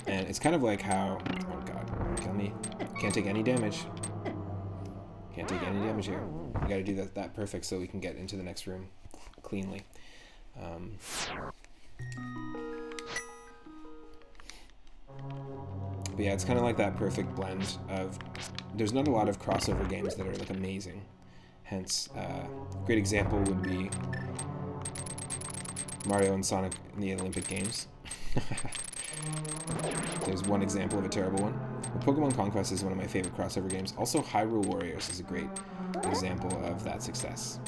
And it's kind of like how, oh god, kill me. Can't take any damage. Can't take any damage here. We gotta do that perfect so we can get into the next room cleanly. But yeah, it's kind of like that perfect blend of, there's not a lot of crossover games that are like amazing. Hence, a great example would be Mario and Sonic in the Olympic Games. There's one example of a terrible one. But Pokemon Conquest is one of my favorite crossover games. Also, Hyrule Warriors is a great example of that success.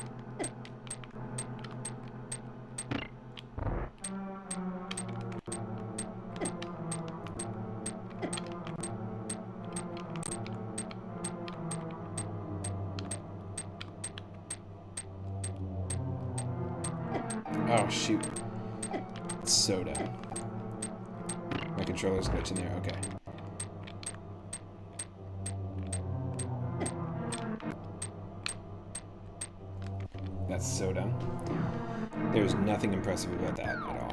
Oh, shoot. It's so dumb. My controller's glitching there. Okay. That's so dumb. There's nothing impressive about that at all.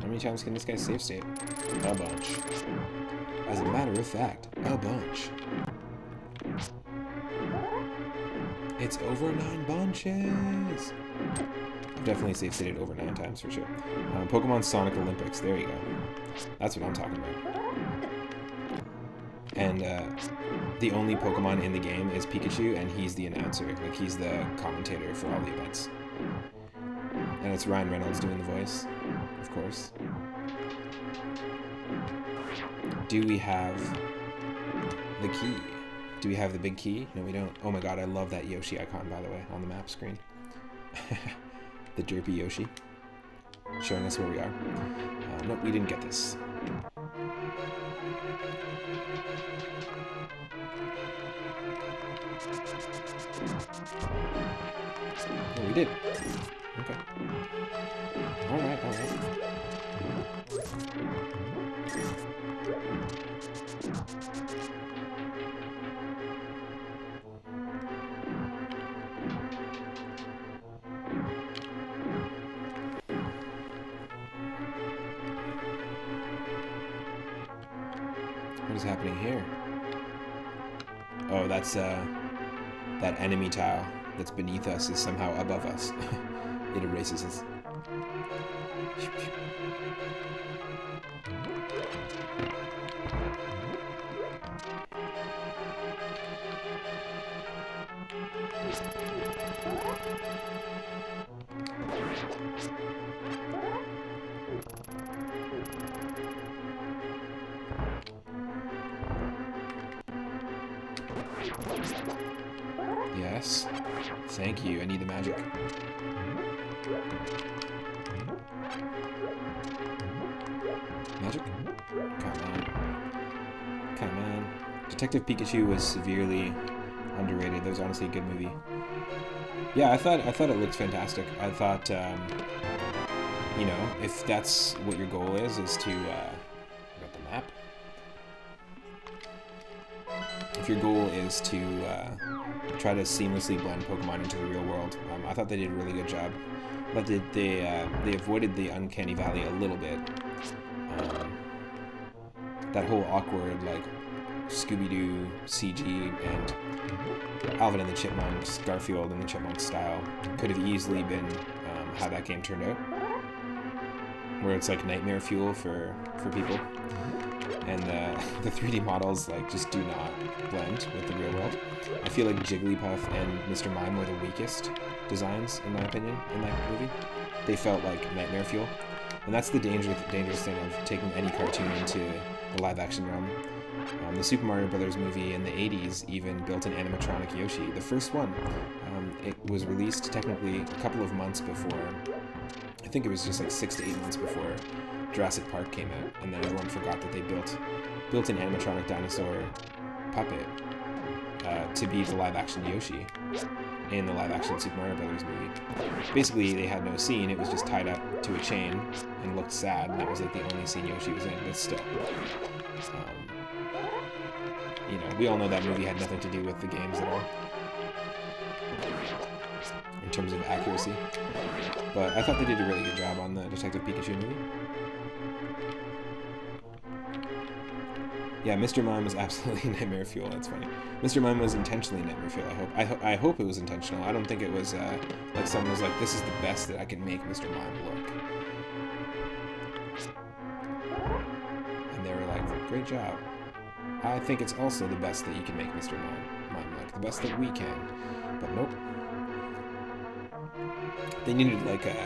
How many times can this guy save state? A bunch. As a matter of fact, a bunch. It's over 9 bunches! I've definitely save stated over 9 times for sure. Pokemon Sonic Olympics, there you go. That's what I'm talking about. And the only Pokemon in the game is Pikachu, and he's the announcer. Like, he's the commentator for all the events. And it's Ryan Reynolds doing the voice, of course. Do we have the key? Do we have the big key? No, we don't. Oh my god, I love that Yoshi icon, by the way, on the map screen. The derpy Yoshi. Showing us where we are. Nope, we didn't get this. Oh, we did. Okay. Alright, alright. What is happening here? Oh, that's that enemy tile that's beneath us is somehow above us. It erases us. Yes. Thank you. I need the magic. Magic? Come on. Come on. Detective Pikachu was severely underrated. That was honestly a good movie. Yeah, I thought it looked fantastic. I thought, you know, if that's what your goal is to, I got the map. If your goal is to try to seamlessly blend Pokemon into the real world, I thought they did a really good job. But they avoided the uncanny valley a little bit. That whole awkward, like, Scooby-Doo CG and Alvin and the Chipmunks, Garfield and the Chipmunks style could have easily been how that game turned out. Where it's like nightmare fuel for people. And the 3D models like just do not blend with the real world. I feel like Jigglypuff and Mr. Mime were the weakest designs, in my opinion, in that movie. They felt like nightmare fuel. And that's the dangerous thing of taking any cartoon into the live-action realm. The Super Mario Brothers movie in the 80s even built an animatronic Yoshi. The first one, it was released technically a couple of months before, I think it was just like 6 to 8 months before Jurassic Park came out, and then everyone forgot that they built an animatronic dinosaur puppet to be the live-action Yoshi in the live-action Super Mario Brothers movie. Basically, they had no scene, it was just tied up to a chain and looked sad, and that was like the only scene Yoshi was in, but still. You know, we all know that movie had nothing to do with the games at all, in terms of accuracy. But I thought they did a really good job on the Detective Pikachu movie. Yeah, Mr. Mime was absolutely nightmare fuel. That's funny. Mr. Mime was intentionally nightmare fuel, I hope. I hope it was intentional. I don't think it was like someone was like, this is the best that I can make Mr. Mime look. And they were like, great job. I think it's also the best that you can make Mr. Mime look. The best that we can. But nope. They needed like a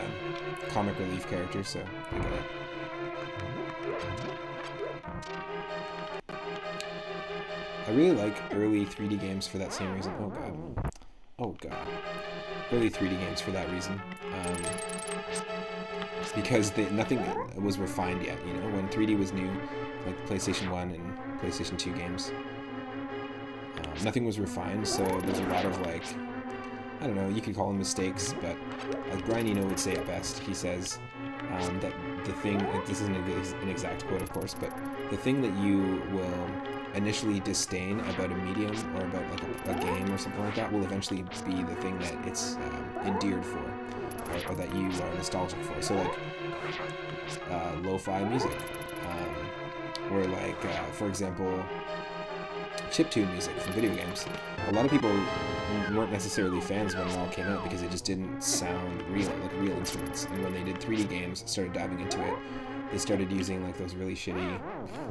comic relief character, so I get it. I really like early 3D games for that same reason. Oh god. Early 3D games for that reason. Because nothing was refined yet, you know? When 3D was new, like PlayStation 1 and PlayStation 2 games, nothing was refined, so there's a lot of, like, I don't know, you could call them mistakes, but as Brian Eno would say it best, he says that the thing, this isn't an exact quote, of course, but the thing that you will initially disdain about a medium or about like a game or something like that will eventually be the thing that it's endeared for, or that you are nostalgic for. So like lo-fi music, or like for example, chiptune music from video games. A lot of people weren't necessarily fans when it all came out because it just didn't sound real, like real instruments. And when they did 3D games, started diving into it, they started using like those really shitty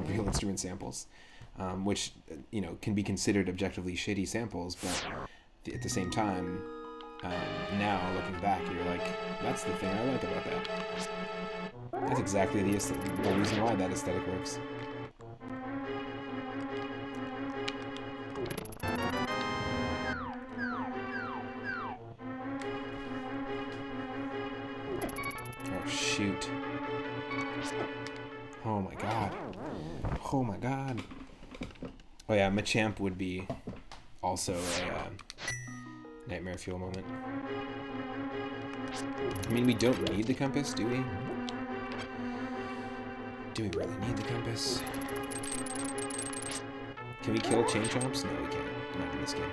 real instrument samples, which, you know, can be considered objectively shitty samples, but at the same time, now looking back, you're like, that's the thing I like about that. That's exactly the reason why that aesthetic works. Oh, shoot. Oh my god. Oh my god. Oh yeah, Machamp would be also a nightmare fuel moment. I mean, we don't need the compass, do we? Do we really need the compass? Can we kill chain chomps? No, we can't. Not in this game.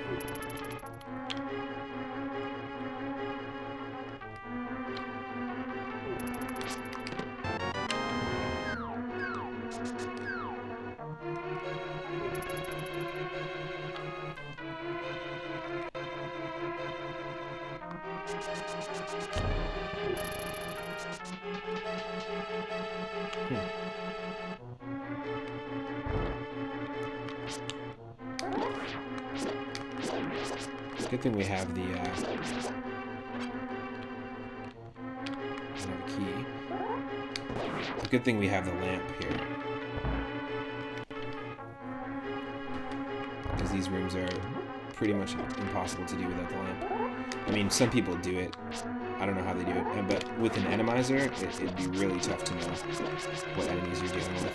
Good thing we have the key. Good thing we have the lamp here, because these rooms are pretty much impossible to do without the lamp. I mean, some people do it. I don't know how they do it, but with an randomizer, it'd be really tough to know what enemies you're dealing with.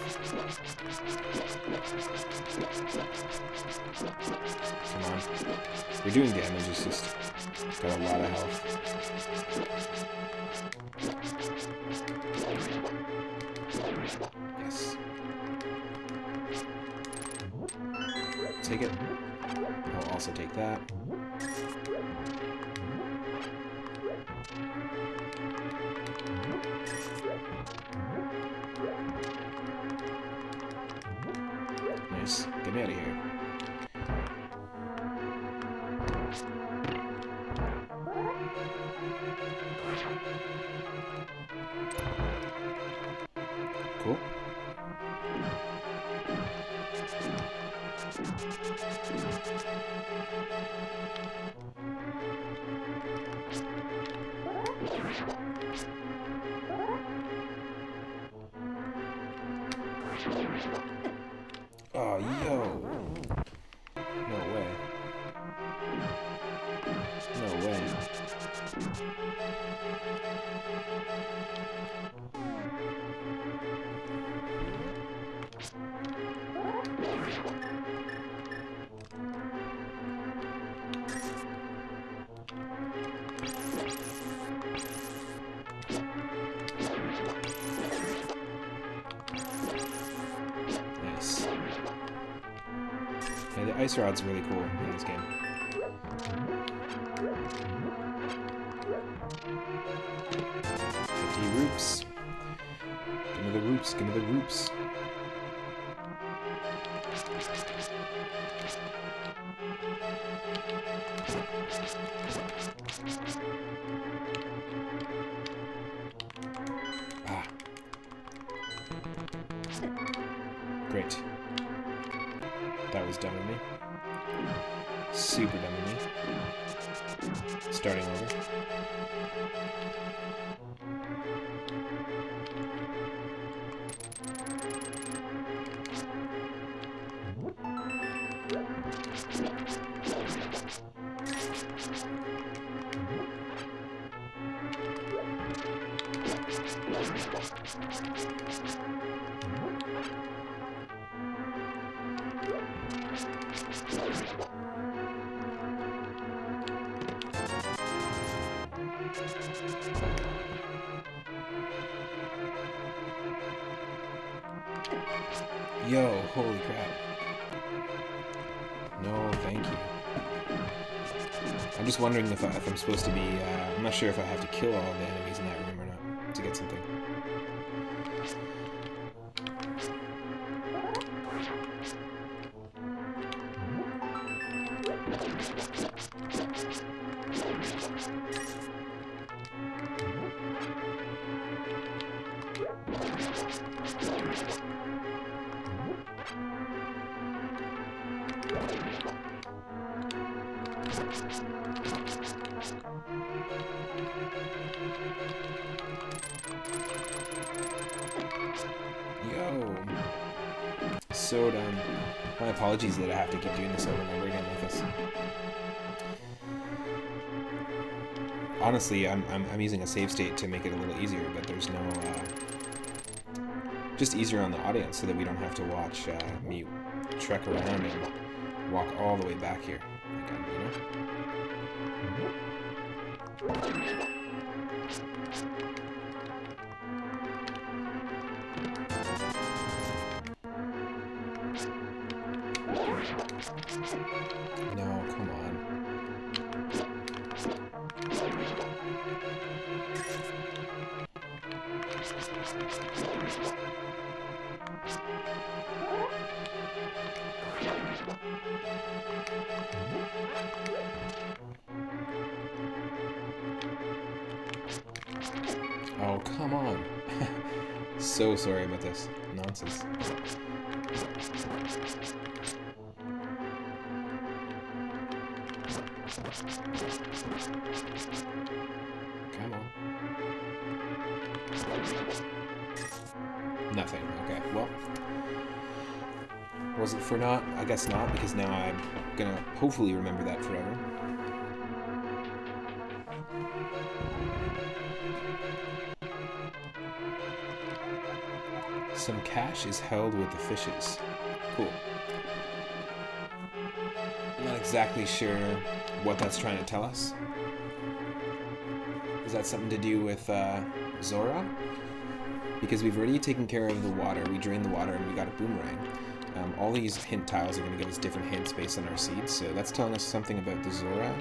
Come on. We're doing damage, it's just got a lot of health. Yes. Take it. I'll also take that. Nice. Get me out of here. Cool. Oh, yo. No way. No way. Nice. Yeah, the ice rod's really cool in this game. Roops. Give me the roops, give me the roops. Ah. Great. That was dumb of me. Super dumb of me. Starting over. Yo, holy crap. No, thank you. I'm just wondering if I'm supposed to be... I'm not sure if I have to kill all the enemies in that room or not to get something. Yo. So done. My apologies that I have to keep doing this over and over again like this. Honestly, I'm using a save state to make it a little easier, but there's no... just easier on the audience so that we don't have to watch me trek around and walk all the way back here again, you know? No, come on. Oh, come on. So sorry about this nonsense. Come on. Nothing. Okay, well. Was it for naught? I guess not, because now I'm gonna hopefully remember that forever. Some cash is held with the fishes. Cool. I'm not exactly sure what that's trying to tell us. Is that something to do with Zora? Because we've already taken care of the water, we drained the water, and we got a boomerang. All these hint tiles are going to give us different hints based on our seeds, so that's telling us something about the Zora.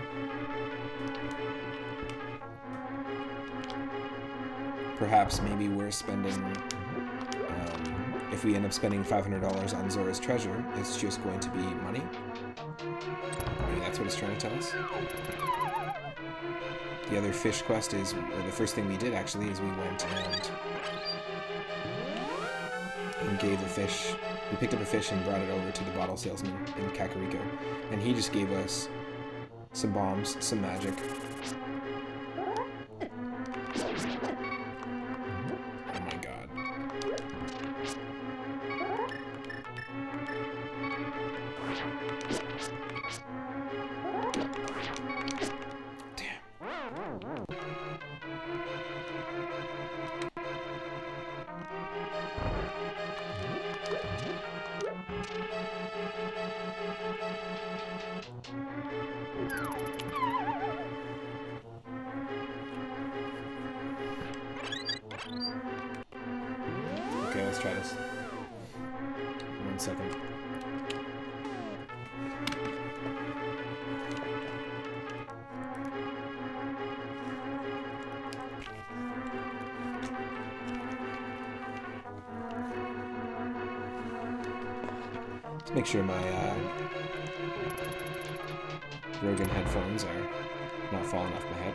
Perhaps maybe we're spending... if we end up spending $500 on Zora's treasure, it's just going to be money. Maybe that's what it's trying to tell us. The other fish quest is, or the first thing we did actually, is we went and gave a fish, we picked up a fish and brought it over to the bottle salesman in Kakariko. And he just gave us some bombs, some magic. Oh my god. Okay, let's try this. 1 second. Let's make sure my Rogan headphones are not falling off my head.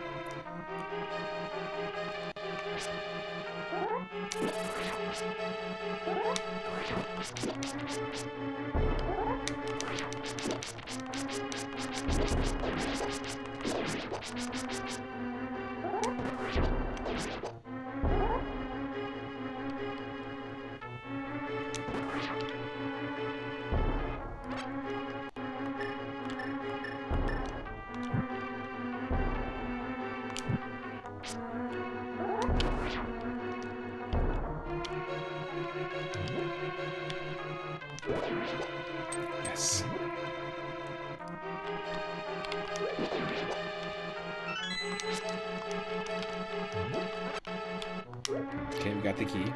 Okay, we got the key.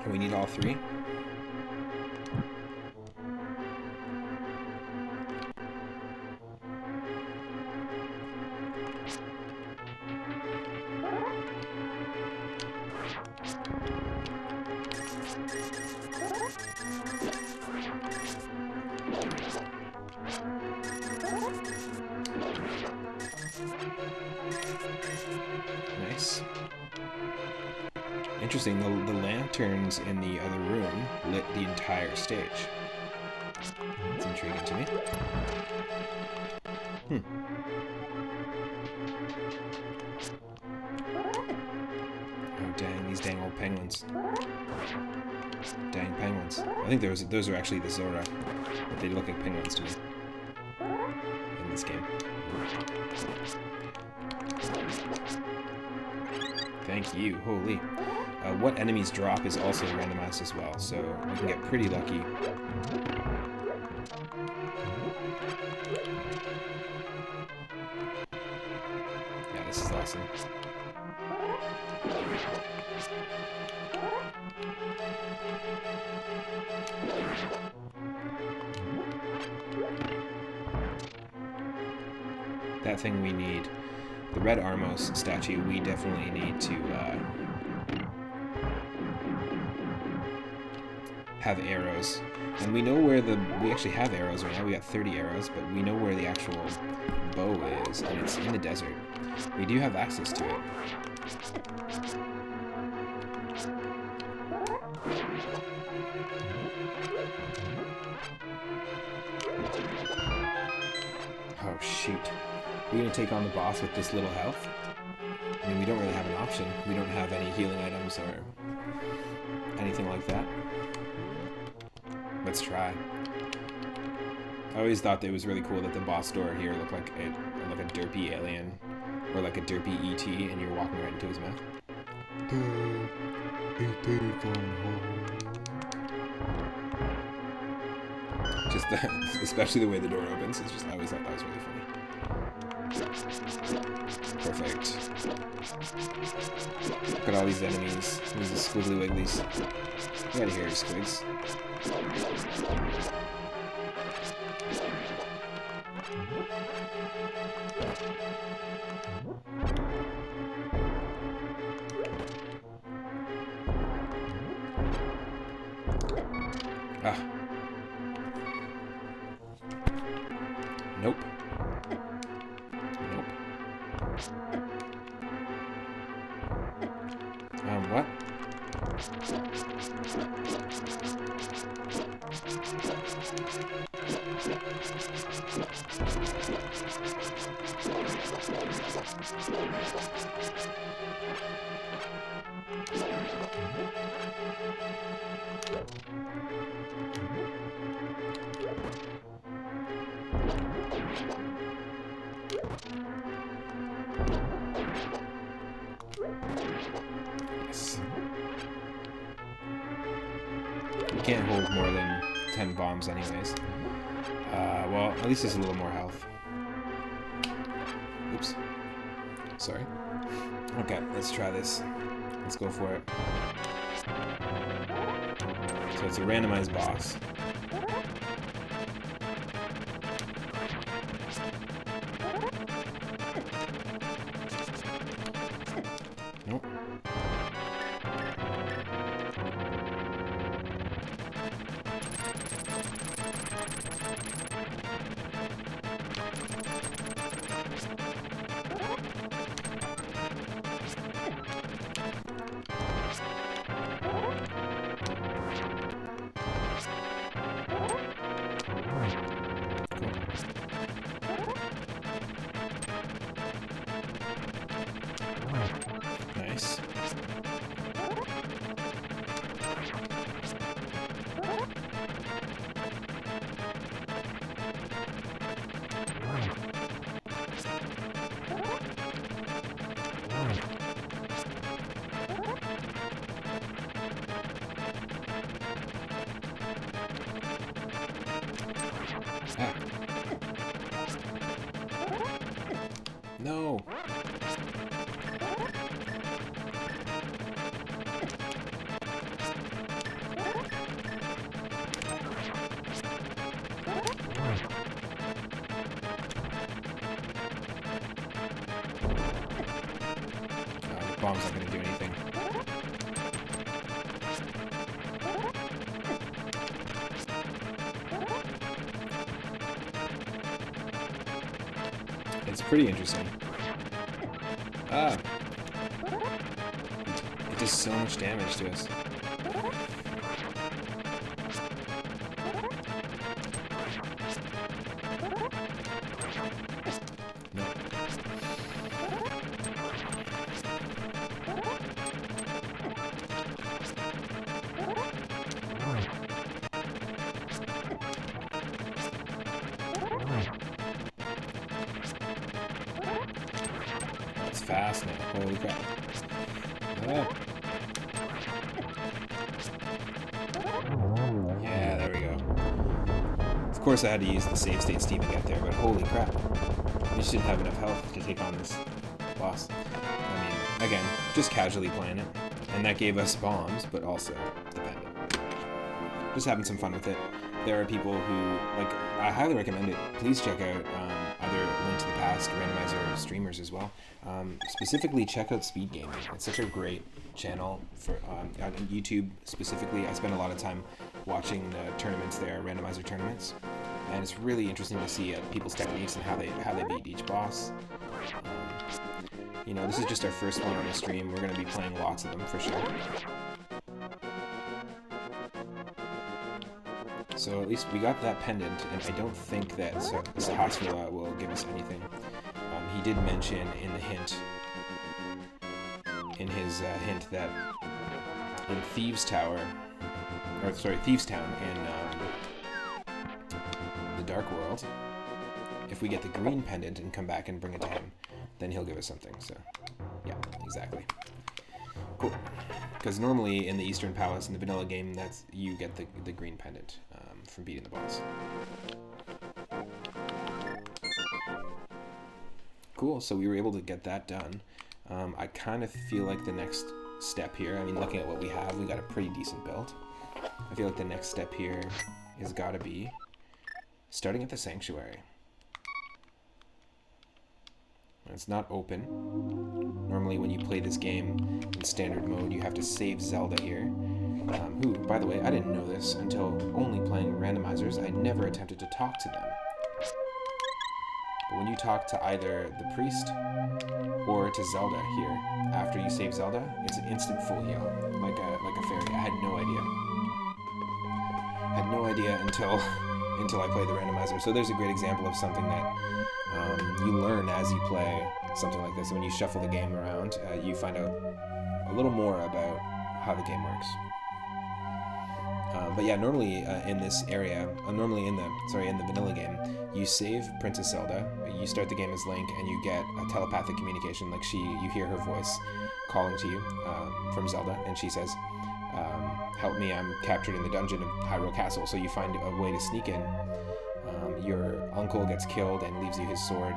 And we need all 3. Nice. Interesting, the lanterns in the other room lit the entire stage. That's intriguing to me. Oh dang, these dang old penguins. Dang penguins. I think those are actually the Zora, but they look like penguins to me in this game. Thank you, holy. What enemies drop is also randomized as well, so we can get pretty lucky. Yeah, this is awesome. That thing we need. The red Armos statue, we definitely need to have arrows. And we know where we actually have arrows right now. We got 30 arrows, but we know where the actual bow is, and it's in the desert. We do have access to it. Oh shoot. We're gonna take on the boss with this little health? I mean, we don't really have an option. We don't have any healing items or anything like that. Let's try. I always thought that it was really cool that the boss door here looked like a derpy alien, or like a derpy ET, and you're walking right into his mouth. Just especially the way the door opens. It's just, I always thought that was really funny. Perfect. Look at all these enemies. These squiggly wigglies. Get out of here, squigs. Ah. Nope. Nope. What? Yes. You can't hold more than 10 bombs anyways. Well, at least there's a little more health. Oops. Sorry. Okay, let's try this. Let's go for it. So it's a randomized boss. Nope. Nice. Ah. No. bomb's not gonna do anything. It's pretty interesting. Ah! It does so much damage to us. No. That's fast now. Holy crap. Ah. Yeah, there we go. Of course I had to use the save state to even get there, but holy crap. We just didn't have enough health to take on this boss. I mean, again, just casually playing it. And that gave us bombs, but also the Bandit. Just having some fun with it. There are people who, like, I highly recommend it. Please check out other Link to the Past randomizer streamers as well. Specifically, check out Speed Gaming. It's such a great channel for on YouTube specifically. I spend a lot of time watching the tournaments there, randomizer tournaments, and it's really interesting to see people's techniques and how they beat each boss. You know, this is just our first one on the stream. We're going to be playing lots of them for sure. So at least we got that pendant, and I don't think that Sahasrara will give us anything. He did mention in the hint, in his hint, that in Thieves Town in the Dark World, if we get the green pendant and come back and bring it to him, then he'll give us something. So, yeah, exactly. Cool. Because normally in the Eastern Palace in the vanilla game, that's you get the green pendant from beating the boss. Cool. So we were able to get that done. I kind of feel like the next step here, I mean, looking at what we have, we got a pretty decent build. I feel like the next step here has got to be starting at the Sanctuary. It's not open. Normally when you play this game in standard mode, you have to save Zelda here. Who, by the way, I didn't know this until only playing randomizers. I never attempted to talk to them. But when you talk to either the priest or to Zelda here, after you save Zelda, it's an instant full heal, like a fairy. I had no idea. I had no idea until I played the randomizer. So there's a great example of something that you learn as you play something like this. When you shuffle the game around, you find out a little more about how the game works. But yeah, normally in this area, normally in the vanilla game, you save Princess Zelda. You start the game as Link, and you get a telepathic communication. Like you hear her voice calling to you from Zelda, and she says, "Help me! I'm captured in the dungeon of Hyrule Castle." So you find a way to sneak in. Your uncle gets killed and leaves you his sword.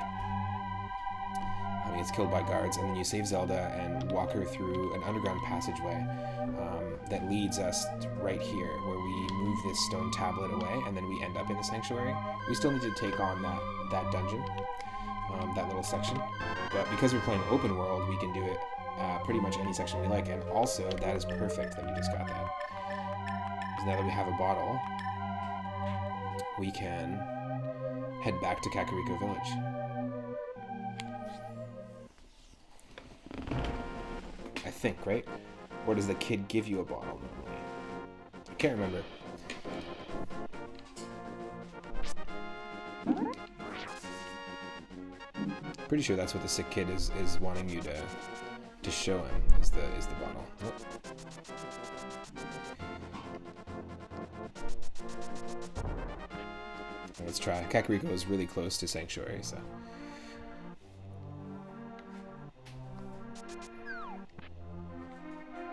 He gets killed by guards, and then you save Zelda and walk her through an underground passageway that leads us right here, where we move this stone tablet away, and then we end up in the Sanctuary. We still need to take on that dungeon, that little section, but because we're playing open world, we can do it pretty much any section we like, and also that is perfect that we just got that. Because now that we have a bottle, we can head back to Kakariko Village. I think, right? Or does the kid give you a bottle normally? I can't remember. Pretty sure that's what the sick kid is wanting you to show him is the bottle. Oh. Let's try. Kakariko is really close to Sanctuary, so.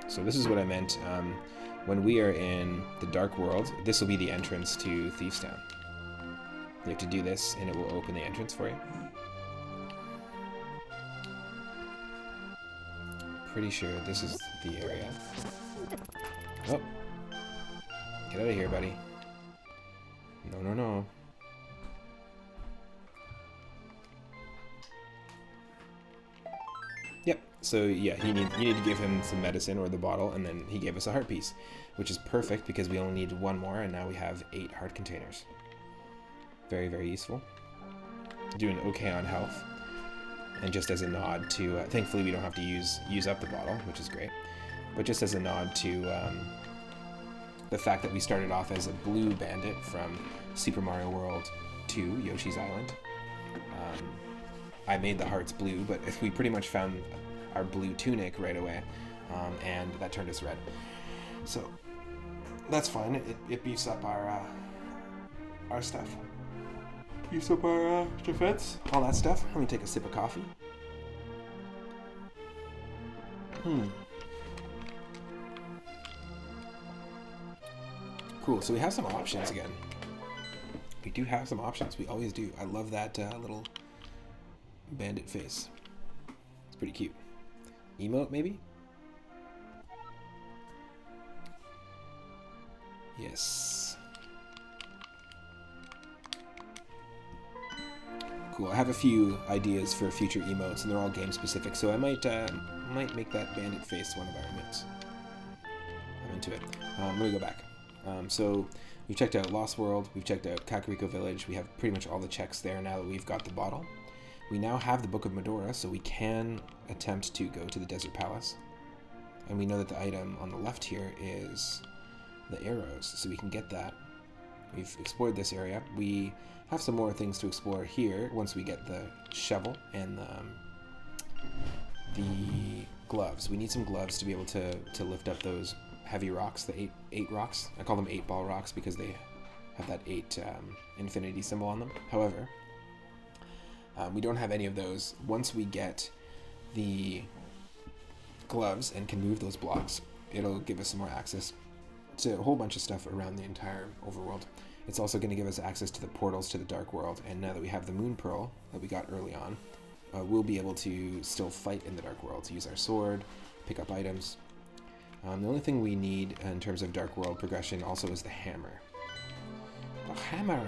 So this is what I meant. When we are in the Dark World, this will be the entrance to Thieves Town. You have to do this, and it will open the entrance for you. Pretty sure this is the area. Oh. Get out of here, buddy. No, no, no. Yep. So yeah, you need to give him some medicine or the bottle, and then he gave us a heart piece, which is perfect because we only need one more, and now we have 8 heart containers. Very, very useful. Doing okay on health, and just as a nod to, thankfully we don't have to use up the bottle, which is great. But just as a nod to the fact that we started off as a blue bandit from Super Mario World 2, Yoshi's Island. I made the hearts blue, but we pretty much found our blue tunic right away, and that turned us red. So that's fine. It beefs up our stuff. Beefs up our defense, all that stuff. Let me take a sip of coffee. Cool. So we have some options again. We do have some options. We always do. I love that little bandit face. It's pretty cute. Emote, maybe? Yes. Cool. I have a few ideas for future emotes, and they're all game specific, so I might make that bandit face one of our emotes. I'm into it. Let me go back. So we've checked out Lost World, we've checked out Kakariko Village, we have pretty much all the checks there now that we've got the bottle. We now have the Book of Medora, so we can attempt to go to the Desert Palace. And we know that the item on the left here is the arrows, so we can get that. We've explored this area. We have some more things to explore here once we get the shovel and the gloves. We need some gloves to be able to lift up those heavy rocks, the eight rocks. I call them 8-ball rocks because they have that 8 infinity symbol on them. However, we don't have any of those. Once we get the gloves and can move those blocks, it'll give us some more access to a whole bunch of stuff around the entire overworld. It's also going to give us access to the portals to the Dark World, and now that we have the Moon Pearl that we got early on, we'll be able to still fight in the Dark World, use our sword, pick up items. The only thing we need in terms of Dark World progression also is the hammer. The hammer!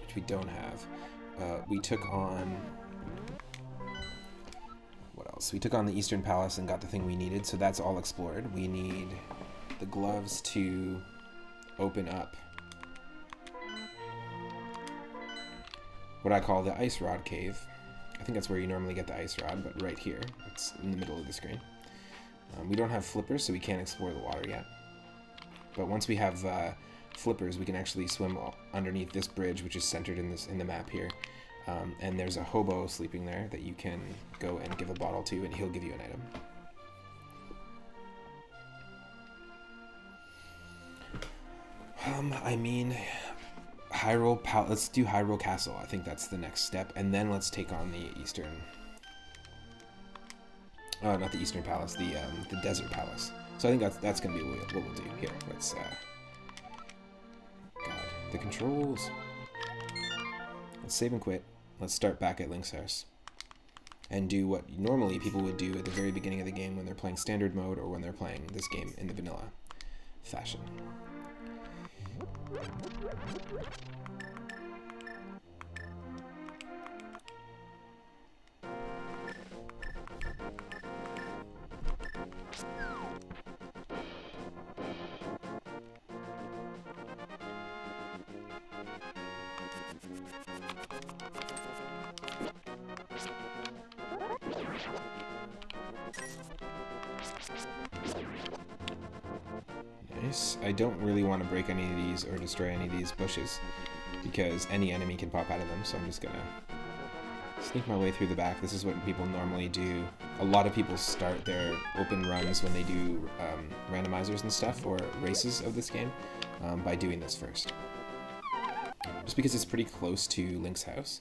Which we don't have. We took on... What else? We took on the Eastern Palace and got the thing we needed, so that's all explored. We need the gloves to open up what I call the Ice Rod Cave. I think that's where you normally get the Ice Rod, but right here. It's in the middle of the screen. We don't have flippers, so we can't explore the water yet. But once we have flippers, we can actually swim underneath this bridge, which is centered in the map here. And there's a hobo sleeping there that you can go and give a bottle to, and he'll give you an item. I mean, let's do Hyrule Castle. I think that's the next step, and then let's take on the Eastern... not the Eastern Palace, the Desert Palace. So I think that's going to be what we'll do. Here, let's... God, the controls. Let's save and quit. Let's start back at Link's house. And do what normally people would do at the very beginning of the game when they're playing standard mode or when they're playing this game in the vanilla fashion. Nice. I don't really want to break any of these or destroy any of these bushes because any enemy can pop out of them, so I'm just gonna sneak my way through the back. This is what people normally do. A lot of people start their open runs when they do randomizers and stuff or races of this game by doing this first. Just because it's pretty close to Link's house.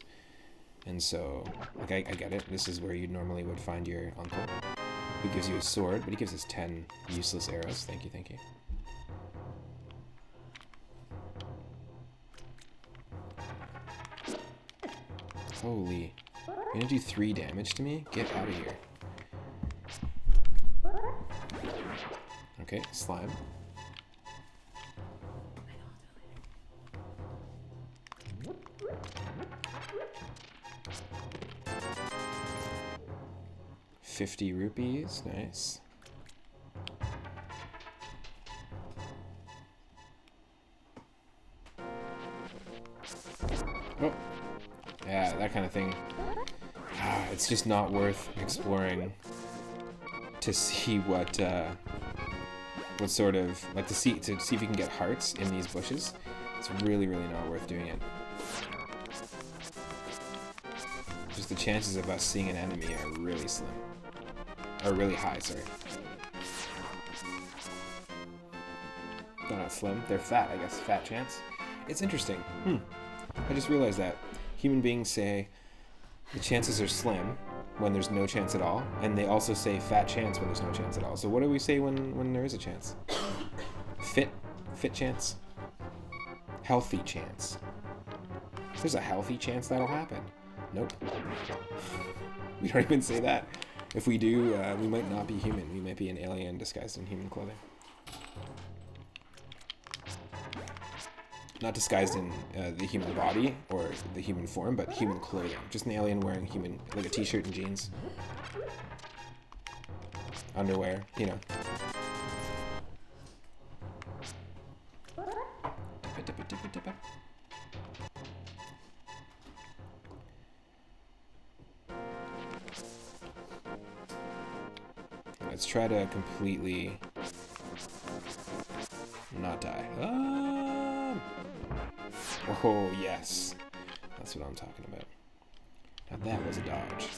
And so, like, I get it. This is where you normally would find your uncle, who gives you a sword, but he gives us 10 useless arrows. Thank you, thank you. Holy. You're gonna do 3 damage to me? Get out of here. Okay, slime. 50 rupees, nice. Oh, yeah, that kind of thing. It's just not worth exploring to see what sort of, like, to see if you can get hearts in these bushes. It's really, really not worth doing it. Just the chances of us seeing an enemy are really slim. Or really high, sorry. They're not slim, they're fat, I guess. Fat chance. It's interesting. I just realized that human beings say the chances are slim when there's no chance at all, and they also say fat chance when there's no chance at all. So what do we say when there is a chance? Fit chance? Healthy chance. There's a healthy chance that'll happen. Nope. We don't even say that. If we do, we might not be human. We might be an alien disguised in human clothing. Not disguised in the human body or the human form, but human clothing. Just an alien wearing human, like a t-shirt and jeans. Underwear, you know. Let's try to completely not die. Oh, yes. That's what I'm talking about. Now that was a dodge.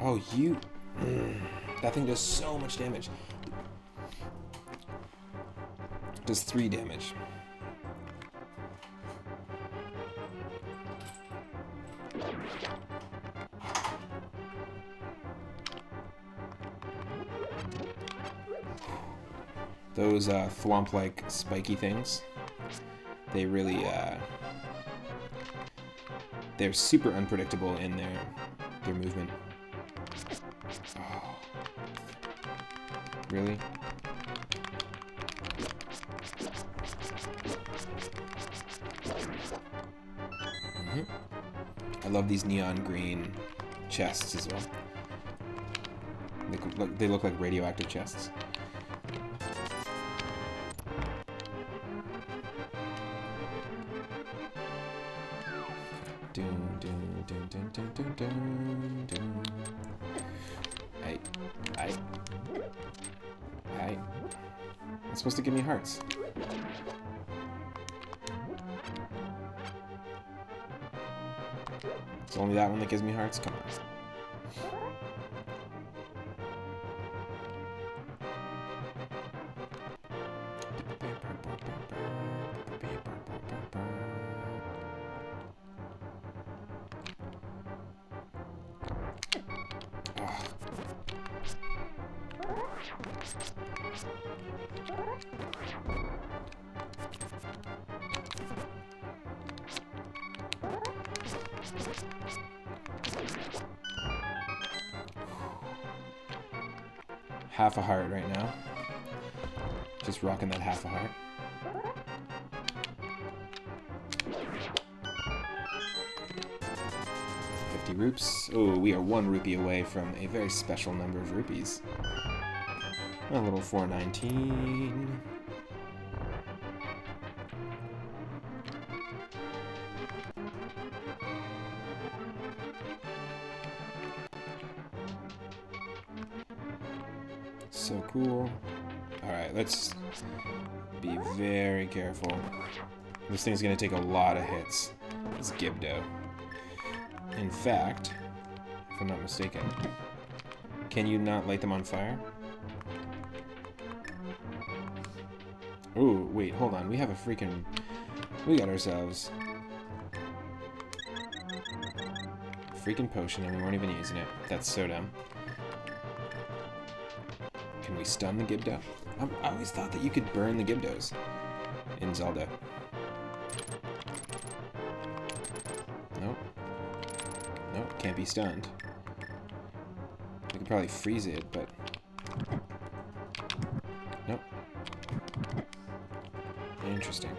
Oh, you... That thing does so much damage. Does 3 damage. Those thwomp-like spiky things, they really they're super unpredictable in their movement. Oh. Really? I love these neon green chests as well. They look like radioactive chests. Hey. It's supposed to give me hearts. It's only that one that gives me hearts? Come on. Half a heart right now. Just rocking that half a heart. Rupes. Oh, we are 1 rupee away from a very special number of rupees. A little 419. So cool. Alright, let's be very careful. This thing's gonna take a lot of hits. It's Gibdo. In fact, if I'm not mistaken, can you not light them on fire? Ooh, wait, hold on. We have a freaking... We got ourselves a freaking potion and we weren't even using it. That's so dumb. Can we stun the Gibdo? I always thought that you could burn the Gibdos in Zelda. Nope. Nope, can't be stunned. We could probably freeze it, but... Nope. Interesting.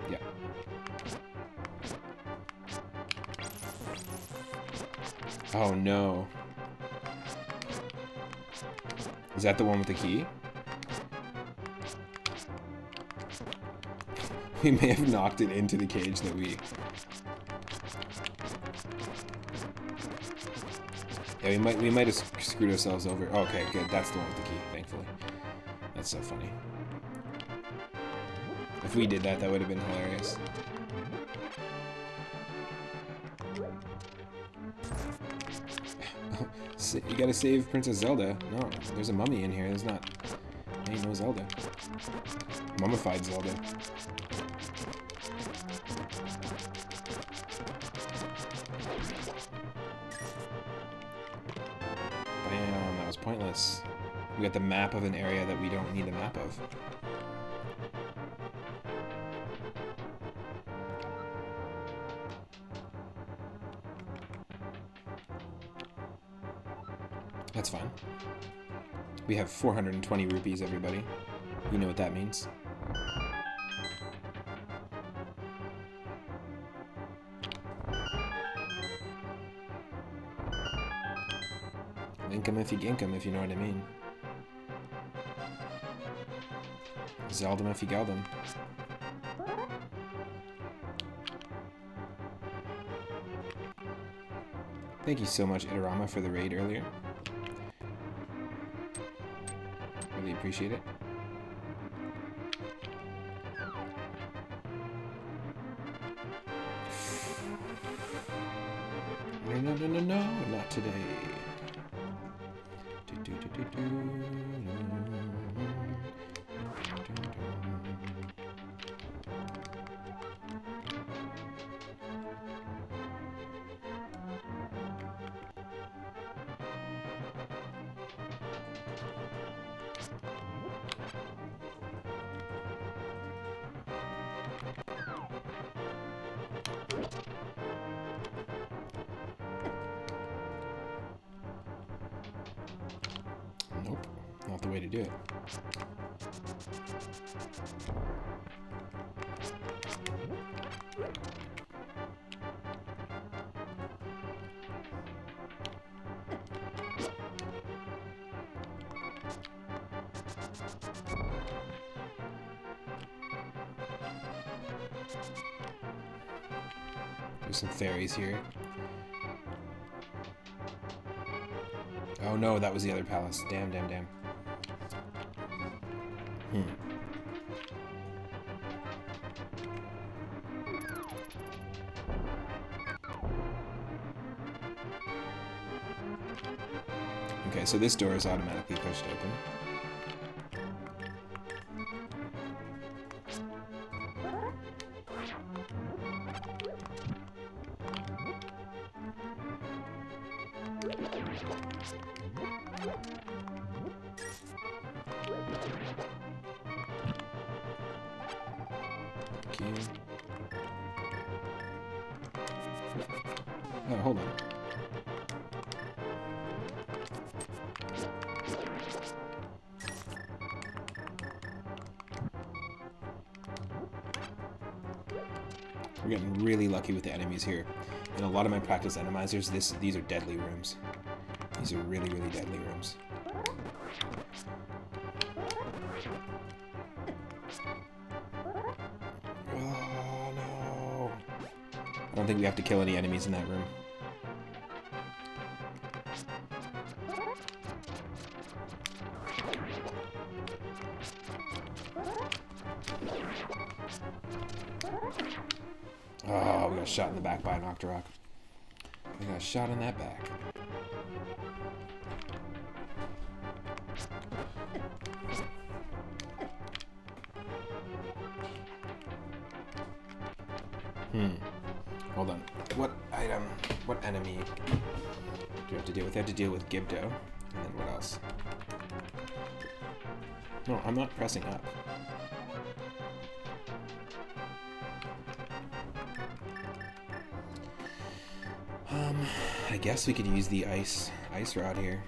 Yeah. Oh no. Is that the one with the key? We may have knocked it into the cage that we... Yeah, we might have screwed ourselves over. Oh, okay, good. That's the one with the key, thankfully. That's so funny. If we did that, that would have been hilarious. You gotta save Princess Zelda. No, there's a mummy in here. There's not... Ain't no Zelda. Mummified Zelda. Bam, that was pointless. We got the map of an area that we don't need a map of. That's fine. We have 420 rupees, everybody. You know what that means. Link 'em if you gink 'em, if you know what I mean. Zelda 'em if you geld 'em. Thank you so much, Itarama, for the raid earlier. Really appreciate it. No, not today. Nope, not the way to do it. There's some fairies here. Oh no, that was the other palace. Damn. Okay, so this door is automatically pushed open. Oh, hold on. We're getting really lucky with the enemies here. In a lot of my practice randomizers, these are deadly rooms. These are really deadly rooms. Oh no. I don't think we have to kill any enemies in that room. Oh, we got shot in the back by an Octorok. We got shot in that back. Hold on. What item, what enemy do we have to deal with? I have to deal with Gibdo. And then what else? No, I'm not pressing up. I guess we could use the ice rod here.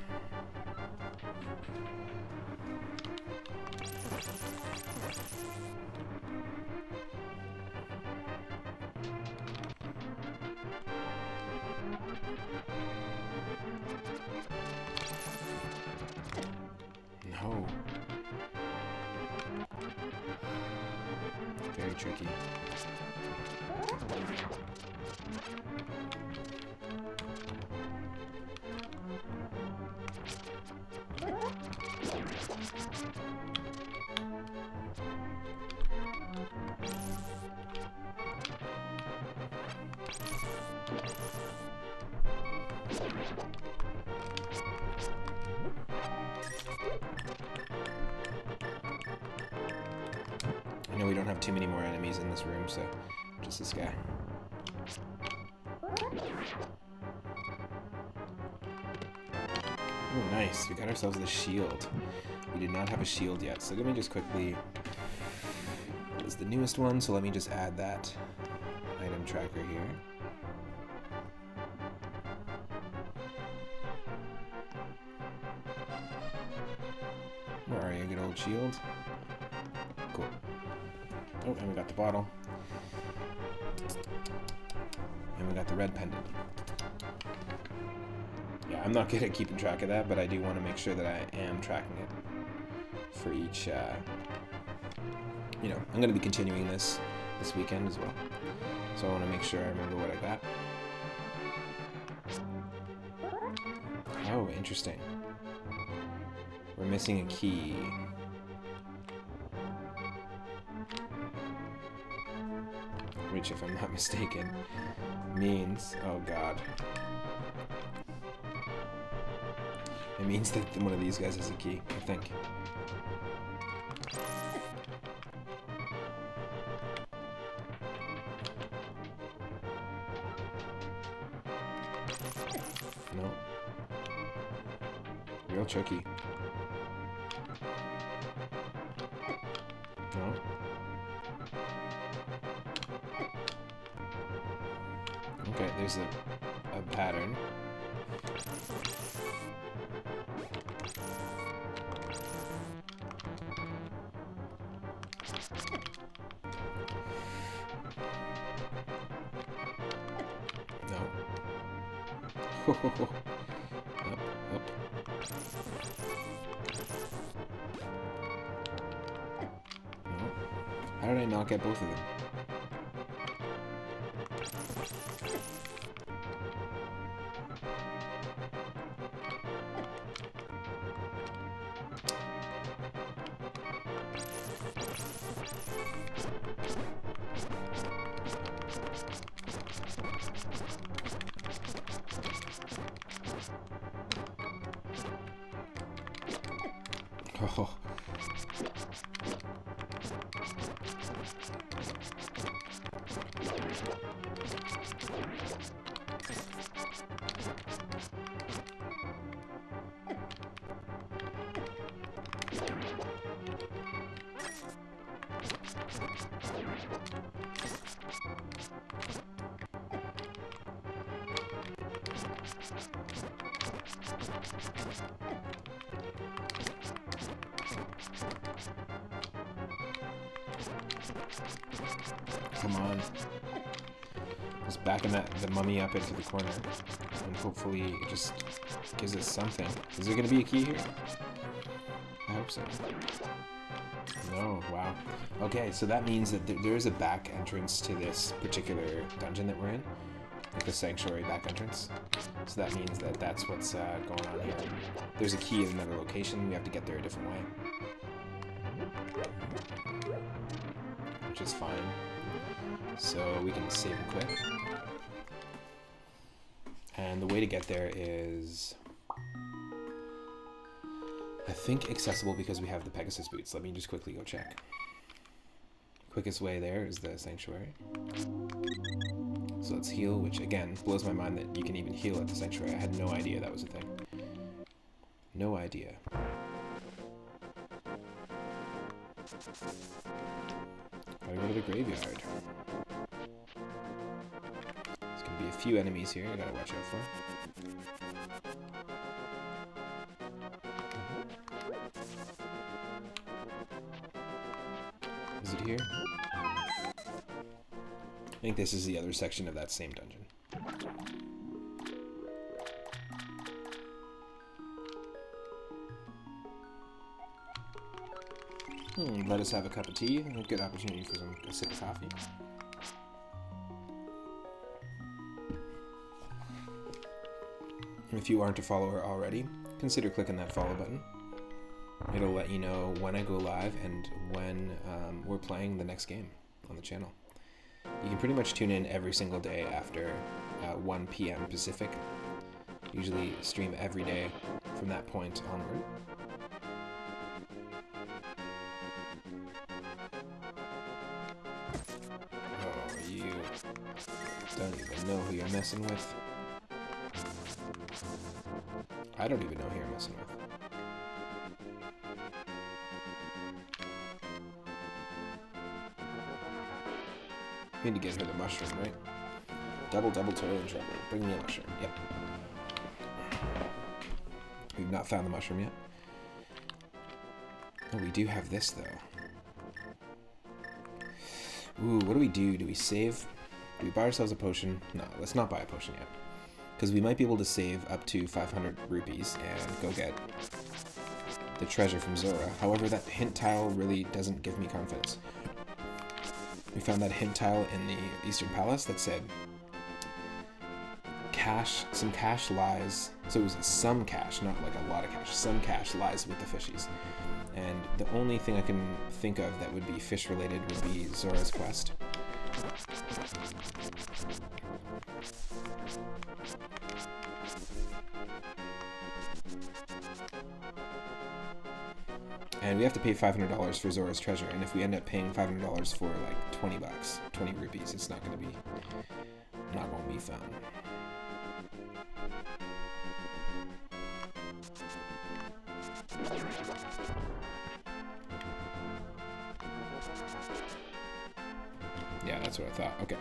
No. Very tricky. I know we don't have too many more enemies in this room, so just this guy. Oh, nice. We got ourselves the shield. We did not have a shield yet, so let me just quickly... It's the newest one, so let me just add that item tracker here. Where are you, good old shield? Cool. Oh, and we got the bottle. And we got the red pendant. Yeah, I'm not good at keeping track of that, but I do want to make sure that I am tracking it for each, you know, I'm going to be continuing this weekend as well. So I want to make sure I remember what I got. Oh, interesting. We're missing a key. Which, if I'm not mistaken, means... Oh, God. It means that one of these guys has a key, I think. No. Real tricky. No. Okay, there's a pattern. No. Up, up. No. How did I not get both of them? Oh. Come on. Just backing the mummy up into the corner. And hopefully it just gives us something. Is there going to be a key here? I hope so. No, wow. Okay, so that means that there is a back entrance to this particular dungeon that we're in. Like the sanctuary back entrance. So that means that that's what's going on here. There's a key in another location. We have to get there a different way. Which is fine. So we can save and quit. And the way to get there is, I think, accessible because we have the Pegasus Boots. Let me just quickly go check. Quickest way there is the sanctuary. So let's heal, which again blows my mind that you can even heal at the sanctuary. I had no idea that was a thing. No idea. Gotta go to the graveyard. It's gonna be a few enemies here I gotta watch out for. Is it here? I think this is the other section of that same dungeon. Let us have a cup of tea. A good opportunity for a sip of coffee. If you aren't a follower already, consider clicking that follow button. It'll let you know when I go live and when we're playing the next game on the channel. You can pretty much tune in every single day after 1 p.m. Pacific. Usually stream every day from that point onward. Oh, you don't even know who you're messing with. I don't even know who you're messing with. We need to get her the mushroom, right? Double toil and trouble. Bring me a mushroom. Yep. We've not found the mushroom yet. Oh, we do have this, though. Ooh, what do we do? Do we save? Do we buy ourselves a potion? No, let's not buy a potion yet. Because we might be able to save up to 500 rupees and go get the treasure from Zora. However, that hint tile really doesn't give me confidence. We found that hint tile in the Eastern Palace that said some cash lies, so it was some cash, not like a lot of cash, some cash lies with the fishies. And the only thing I can think of that would be fish related would be Zora's quest. And we have to pay $500 for Zora's treasure, and if we end up paying $500 for like 20 bucks, 20 rupees, it's not gonna be fun. Yeah, that's what I thought. Okay.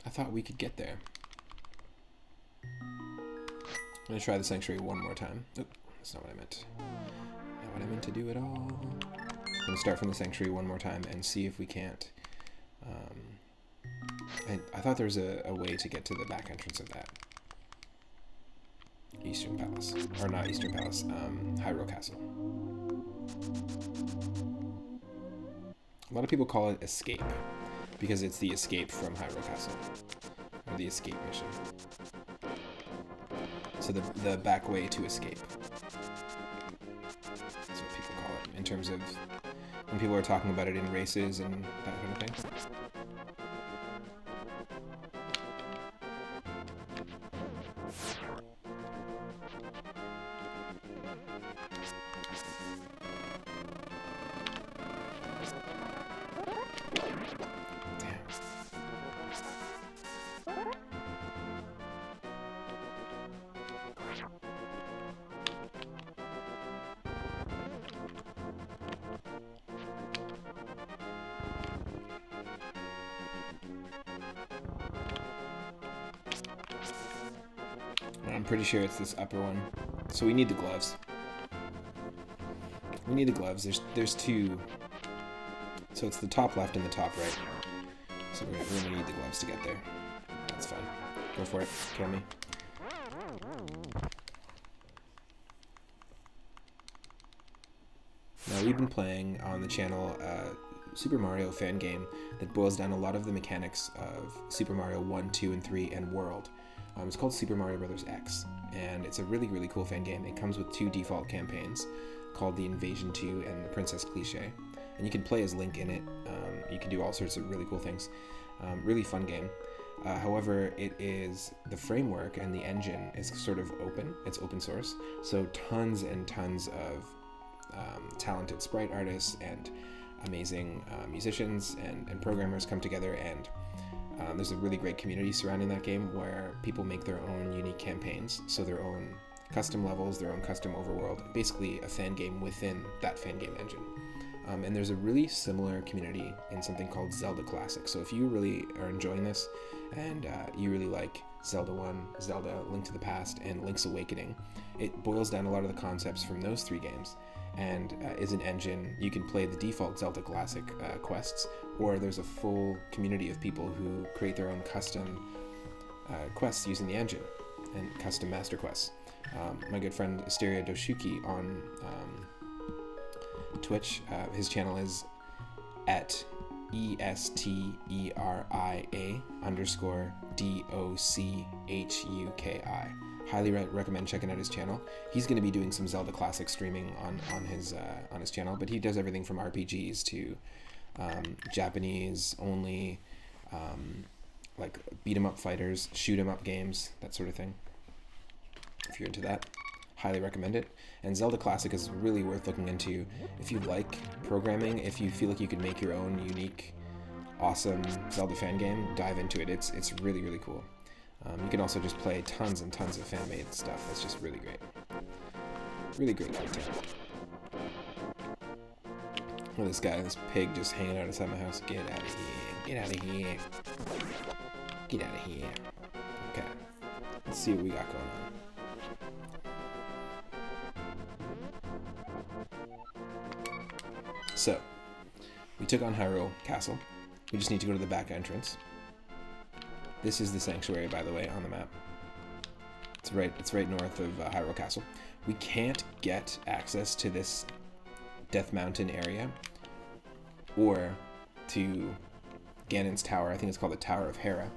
I thought we could get there. I'm gonna try the sanctuary one more time. Oop, that's not what I meant. Not what I meant to do at all. I'm gonna start from the sanctuary one more time and see if we can't. I thought there was a way to get to the back entrance of that. Eastern Palace. Or not Eastern Palace, Hyrule Castle. A lot of people call it escape, because it's the escape from Hyrule Castle. Or the escape mission. So the back way to escape. That's what people call it, in terms of when people are talking about it in races and that kind of thing. I'm pretty sure it's this upper one. So we need the gloves. We need the gloves. There's two. So it's the top left and the top right. So we're gonna need the gloves to get there. That's fine. Go for it. Kill me. Now we've been playing on the channel Super Mario fan game that boils down a lot of the mechanics of Super Mario 1, 2, and 3 and World. It's called Super Mario Bros. X, and it's a really, really cool fan game. It comes with 2 default campaigns called the Invasion 2 and the Princess Cliché, and you can play as Link in it. You can do all sorts of really cool things. Really fun game. However, it is the framework and the engine is sort of open. It's open source, so tons and tons of talented sprite artists and amazing musicians and programmers come together, and there's a really great community surrounding that game where people make their own unique campaigns, so their own custom levels, their own custom overworld, basically a fan game within that fan game engine. And there's a really similar community in something called Zelda Classic. So if you really are enjoying this and you really like Zelda 1, Zelda, Link to the Past, and Link's Awakening, it boils down a lot of the concepts from those 3 games and is an engine. You can play the default Zelda Classic quests, or there's a full community of people who create their own custom quests using the engine and custom master quests. My good friend Asteria Doshuki on Twitch, his channel is at ESTERIA_DOCHUKI. Highly recommend checking out his channel. He's going to be doing some Zelda Classic streaming on his channel, but he does everything from RPGs to Japanese only, like beat 'em up fighters, shoot 'em up games, that sort of thing. If you're into that, highly recommend it. And Zelda Classic is really worth looking into if you like programming. If you feel like you could make your own unique, awesome Zelda fan game, dive into it. It's really, really cool. You can also just play tons and tons of fan-made stuff. That's just really great. Really great content. Oh, this pig just hanging out outside my house. Get out of here. Get out of here. Get out of here. Okay. Let's see what we got going on. So, we took on Hyrule Castle. We just need to go to the back entrance. This is the sanctuary, by the way, on the map. It's right north of Hyrule Castle. We can't get access to this Death Mountain area or to Ganon's Tower. I think it's called the Tower of Hera.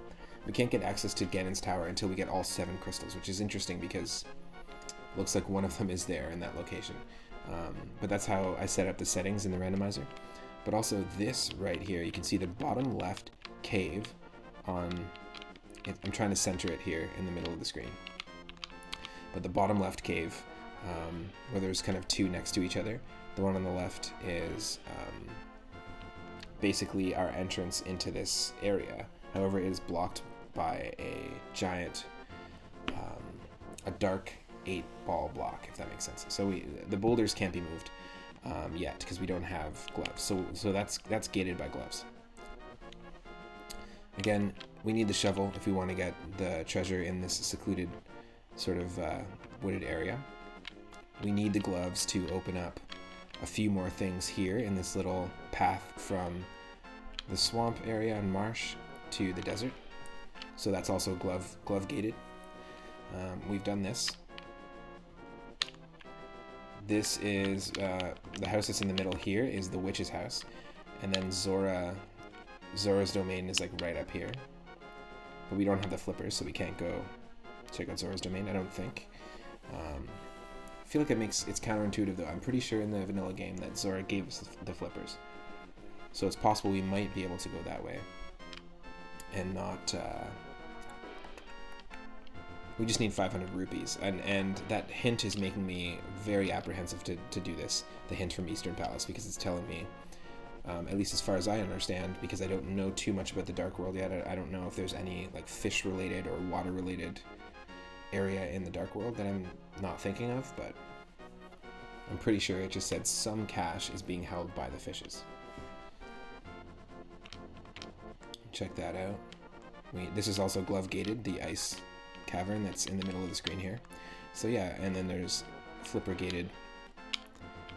We can't get access to Ganon's Tower until we get all 7 crystals, which is interesting because it looks like one of them is there in that location. But that's how I set up the settings in the randomizer. But also this right here, you can see the bottom left cave on it. I'm trying to center it here in the middle of the screen. But the bottom left cave, where there's kind of 2 next to each other, the one on the left is basically our entrance into this area. However, it is blocked by a giant, a dark 8-ball block, if that makes sense. So the boulders can't be moved yet because we don't have gloves. So that's gated by gloves. Again, we need the shovel if we want to get the treasure in this secluded sort of wooded area. We need the gloves to open up a few more things here in this little path from the swamp area and marsh to the desert. So that's also glove gated. We've done this. This is the house that's in the middle here is the witch's house, and then Zora's domain is like right up here. But we don't have the flippers, so we can't go check out Zora's domain, I don't think. I feel like it's counterintuitive though. I'm pretty sure in the vanilla game that Zora gave us the flippers. So it's possible we might be able to go that way. And not... we just need 500 rupees. And that hint is making me very apprehensive to do this. The hint from Eastern Palace, because it's telling me, at least as far as I understand, because I don't know too much about the Dark World yet, I don't know if there's any like fish-related or water-related area in the Dark World that I'm not thinking of, but I'm pretty sure it just said some cash is being held by the fishes. Check that out. This is also glove gated, the ice cavern that's in the middle of the screen here. So yeah, and then there's flipper gated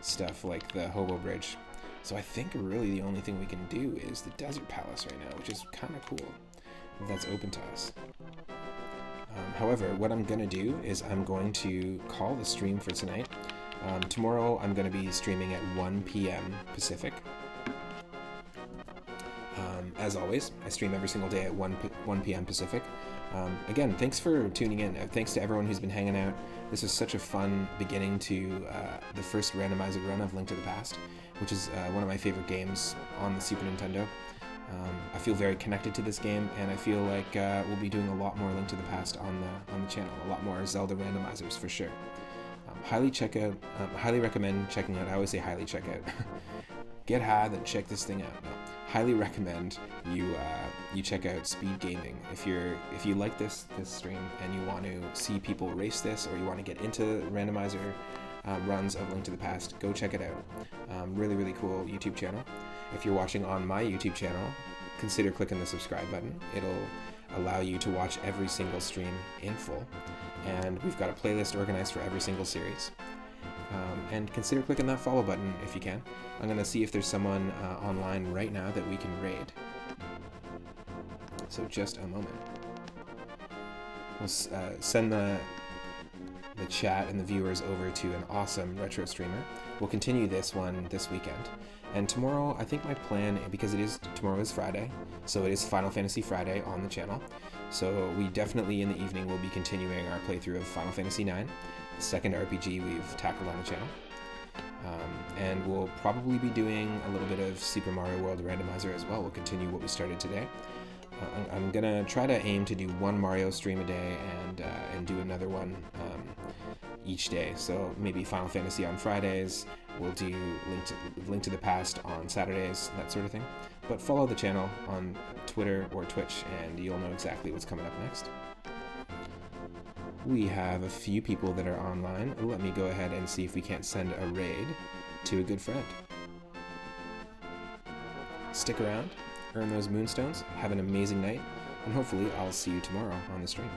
stuff like the hobo bridge. So I think really the only thing we can do is the desert palace right now, which is kind of cool if that's open to us. However, what I'm going to do is I'm going to call the stream for tonight. Tomorrow I'm going to be streaming at 1 p.m. Pacific. As always, I stream every single day at 1 p.m. Pacific. Again, thanks for tuning in. Thanks to everyone who's been hanging out. This was such a fun beginning to the first randomizer run of Link to the Past, which is one of my favorite games on the Super Nintendo. I feel very connected to this game, and I feel like we'll be doing a lot more Link to the Past on the channel, a lot more Zelda randomizers for sure. Highly recommend checking out. I always say highly check out. Get high, then check this thing out. No. Highly recommend you check out Speed Gaming if you like this stream and you want to see people race this, or you want to get into randomizer runs of Link to the Past. Go check it out. Really, really cool YouTube channel. If you're watching on my YouTube channel, consider clicking the subscribe button. It'll allow you to watch every single stream in full. And we've got a playlist organized for every single series. And consider clicking that follow button if you can. I'm going to see if there's someone online right now that we can raid. So just a moment. We'll send the chat and the viewers over to an awesome retro streamer. We'll continue this one this weekend. And tomorrow, I think my plan, because tomorrow is Friday, so it is Final Fantasy Friday on the channel. So we definitely in the evening will be continuing our playthrough of Final Fantasy IX, the second RPG we've tackled on the channel. And we'll probably be doing a little bit of Super Mario World Randomizer as well. We'll continue what we started today. I'm gonna try to aim to do one Mario stream a day and do another one each day. So maybe Final Fantasy on Fridays. We'll do Link to the Past on Saturdays, that sort of thing. But follow the channel on Twitter or Twitch, and you'll know exactly what's coming up next. We have a few people that are online. Let me go ahead and see if we can't send a raid to a good friend. Stick around, earn those moonstones, have an amazing night, and hopefully I'll see you tomorrow on the stream.